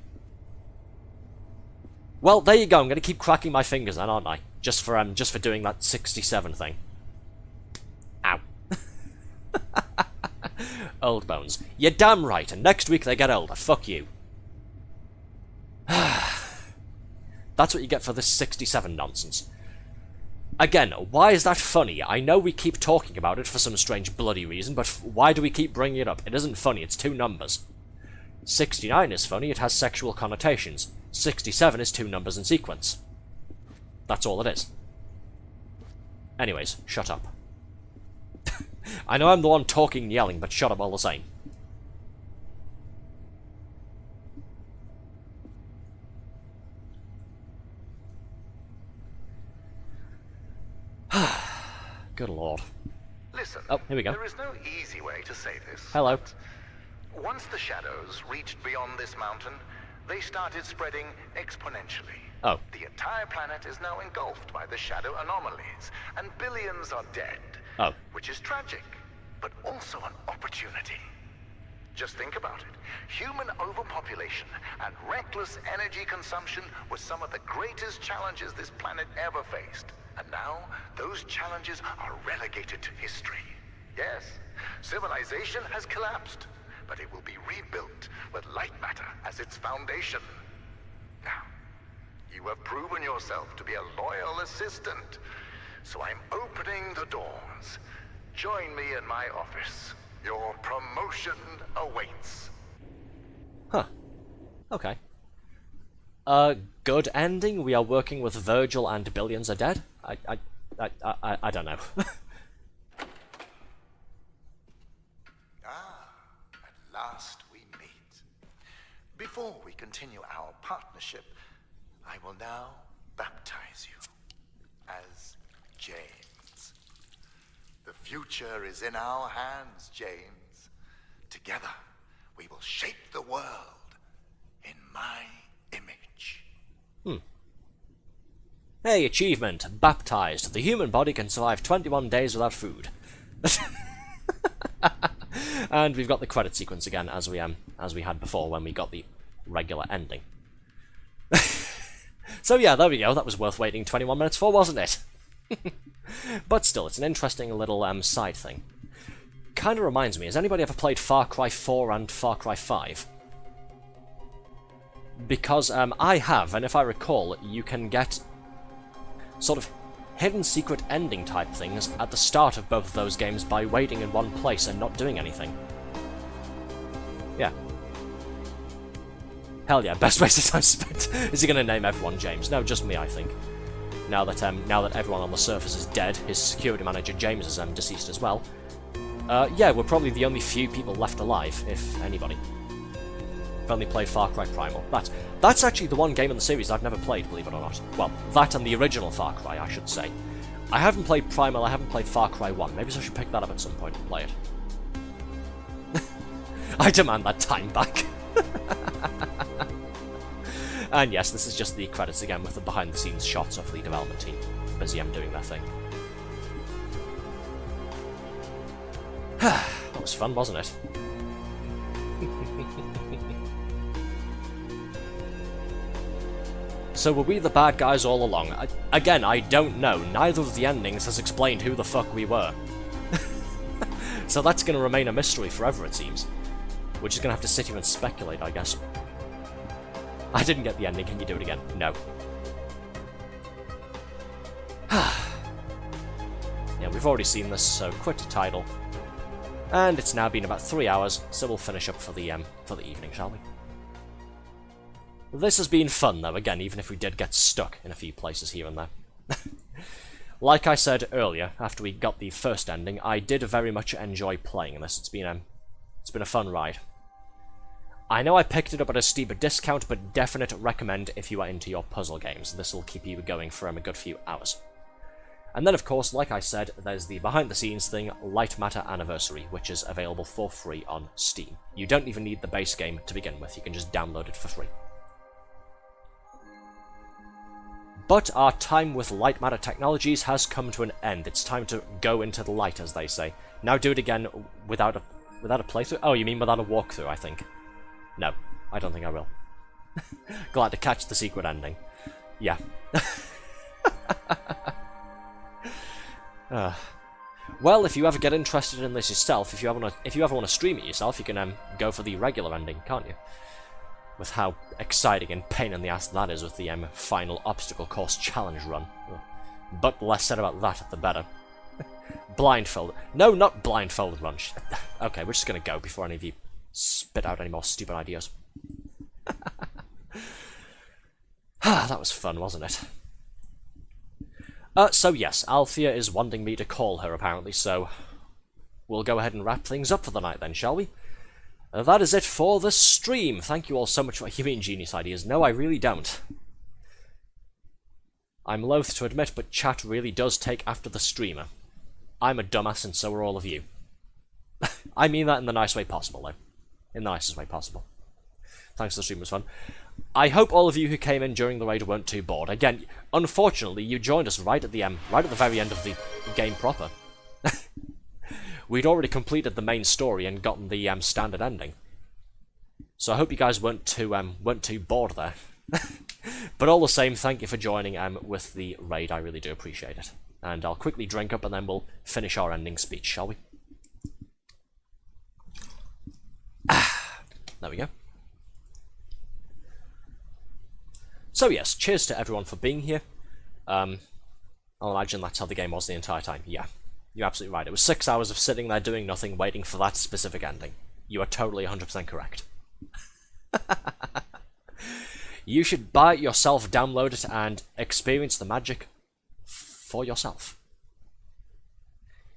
Well, there you go. I'm going to keep cracking my fingers then, aren't I? Just for doing that 67 thing. Ow. Old bones. You're damn right, and next week they get older. Fuck you. That's what you get for this 67 nonsense. Again, why is that funny? I know we keep talking about it for some strange bloody reason, but why do we keep bringing it up? It isn't funny, it's two numbers. 69 is funny, it has sexual connotations. 67 is two numbers in sequence. That's all it is. Anyways, shut up. I know I'm the one talking and yelling, but shut up all the same. Good lord. Listen, oh, here we go. There is no easy way to say this. Hello. Once the shadows reached beyond this mountain, they started spreading exponentially. Oh. The entire planet is now engulfed by the shadow anomalies, and billions are dead. Oh. Which is tragic, but also an opportunity. Just think about it. Human overpopulation and reckless energy consumption were some of the greatest challenges this planet ever faced. And now, those challenges are relegated to history. Yes, civilization has collapsed, but it will be rebuilt with light matter as its foundation. Now, you have proven yourself to be a loyal assistant, so I'm opening the doors. Join me in my office. Your promotion awaits. Huh. Okay. Good ending. We are working with Virgil and billions are dead. I don't know. At last we meet. Before we continue our partnership, I will now baptize you. future is in our hands, James. Together, we will shape the world in my image. Hey, achievement. Baptized. The human body can survive 21 days without food. And we've got the credit sequence again, as we had before when we got the regular ending. So yeah, there we go. That was worth waiting 21 minutes for, wasn't it? But still, it's an interesting little side thing. Kind of reminds me, has anybody ever played Far Cry 4 and Far Cry 5? Because I have, and if I recall, you can get sort of hidden secret ending type things at the start of both of those games by waiting in one place and not doing anything. Yeah. Hell yeah, best waste of time spent. Is he going to name everyone James? No, just me, I think. Now that everyone on the surface is dead, his security manager James is deceased as well. Yeah, we're probably the only few people left alive, if anybody. I've only played Far Cry Primal. That's actually the one game in the series I've never played, believe it or not. Well, that and the original Far Cry, I should say. I haven't played Primal, I haven't played Far Cry 1. Maybe I should pick that up at some point and play it. I demand that time back. And yes, this is just the credits again with the behind-the-scenes shots of the development team. Busy doing their thing. That was fun, wasn't it? So were we the bad guys all along? Again, I don't know. Neither of the endings has explained who the fuck we were. So that's going to remain a mystery forever, it seems. We're just going to have to sit here and speculate, I guess. I didn't get the ending. Can you do it again? No. Yeah, we've already seen this, so quit the title. And it's now been about 3 hours, so we'll finish up for the evening, shall we? This has been fun, though, again, even if we did get stuck in a few places here and there. Like I said earlier, after we got the first ending, I did very much enjoy playing this. It's been a fun ride. I know I picked it up at a steeper discount, but definite recommend if you are into your puzzle games. This will keep you going for a good few hours. And then, of course, like I said, there's the behind-the-scenes thing, Lightmatter Anniversary, which is available for free on Steam. You don't even need the base game to begin with, you can just download it for free. But our time with Lightmatter Technologies has come to an end. It's time to go into the light, as they say. Now do it again without a playthrough? Oh, you mean without a walkthrough, I think. No, I don't think I will. Glad to catch the secret ending. Yeah. Well, if you ever get interested in this yourself, if you ever want to stream it yourself, you can go for the regular ending, can't you? With how exciting and pain in the ass that is with the final obstacle course challenge run. But the less said about that, the better. Blindfolded. No, not blindfolded run. Okay, we're just gonna go before any of you spit out any more stupid ideas. That was fun, wasn't it? So yes, Althea is wanting me to call her apparently, so we'll go ahead and wrap things up for the night then, shall we? That is it for the stream. Thank you all so much for your ingenious ideas. No, I really don't. I'm loath to admit, but chat really does take after the streamer. I'm a dumbass and so are all of you. I mean that in the nice way possible, though. In the nicest way possible. Thanks, the stream was fun. I hope all of you who came in during the raid weren't too bored. Again, unfortunately, you joined us right at the very end of the game proper. We'd already completed the main story and gotten the standard ending. So I hope you guys weren't too bored there. But all the same, thank you for joining with the raid. I really do appreciate it. And I'll quickly drink up and then we'll finish our ending speech, shall we? There we go. So yes, cheers to everyone for being here. I'll imagine that's how the game was the entire time. Yeah, you're absolutely right. It was 6 hours of sitting there doing nothing, waiting for that specific ending. You are totally 100% correct. You should buy it yourself, download it, and experience the magic for yourself.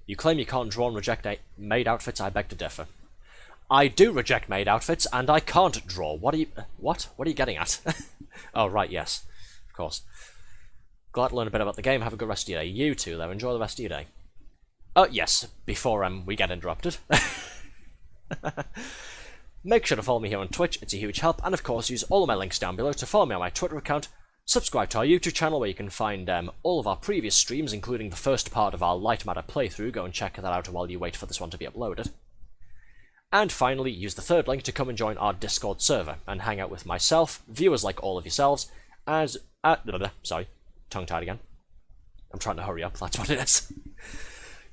You claim you can't draw and reject maid outfits, I beg to differ. I do reject maid outfits, and I can't draw. What are you getting at? Oh, right, yes. Of course. Glad to learn a bit about the game. Have a good rest of your day. You too, though. Enjoy the rest of your day. Oh, yes, before we get interrupted. Make sure to follow me here on Twitch, it's a huge help, and of course use all of my links down below to follow me on my Twitter account, subscribe to our YouTube channel where you can find all of our previous streams, including the first part of our Lightmatter playthrough. Go and check that out while you wait for this one to be uploaded. And finally, use the third link to come and join our Discord server and hang out with myself, viewers like all of yourselves, as... sorry, tongue-tied again. I'm trying to hurry up, that's what it is.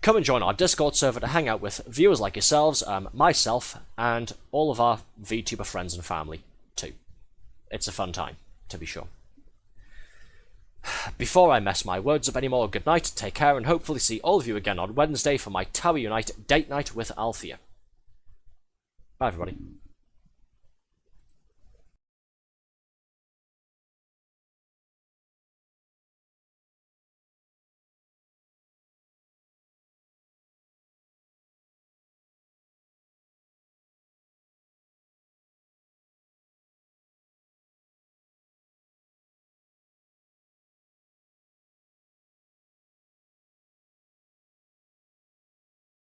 Come and join our Discord server to hang out with viewers like yourselves, myself, and all of our VTuber friends and family, too. It's a fun time, to be sure. Before I mess my words up anymore, good night, take care, and hopefully see all of you again on Wednesday for my Tower Unite date night with Althea. Bye, everybody.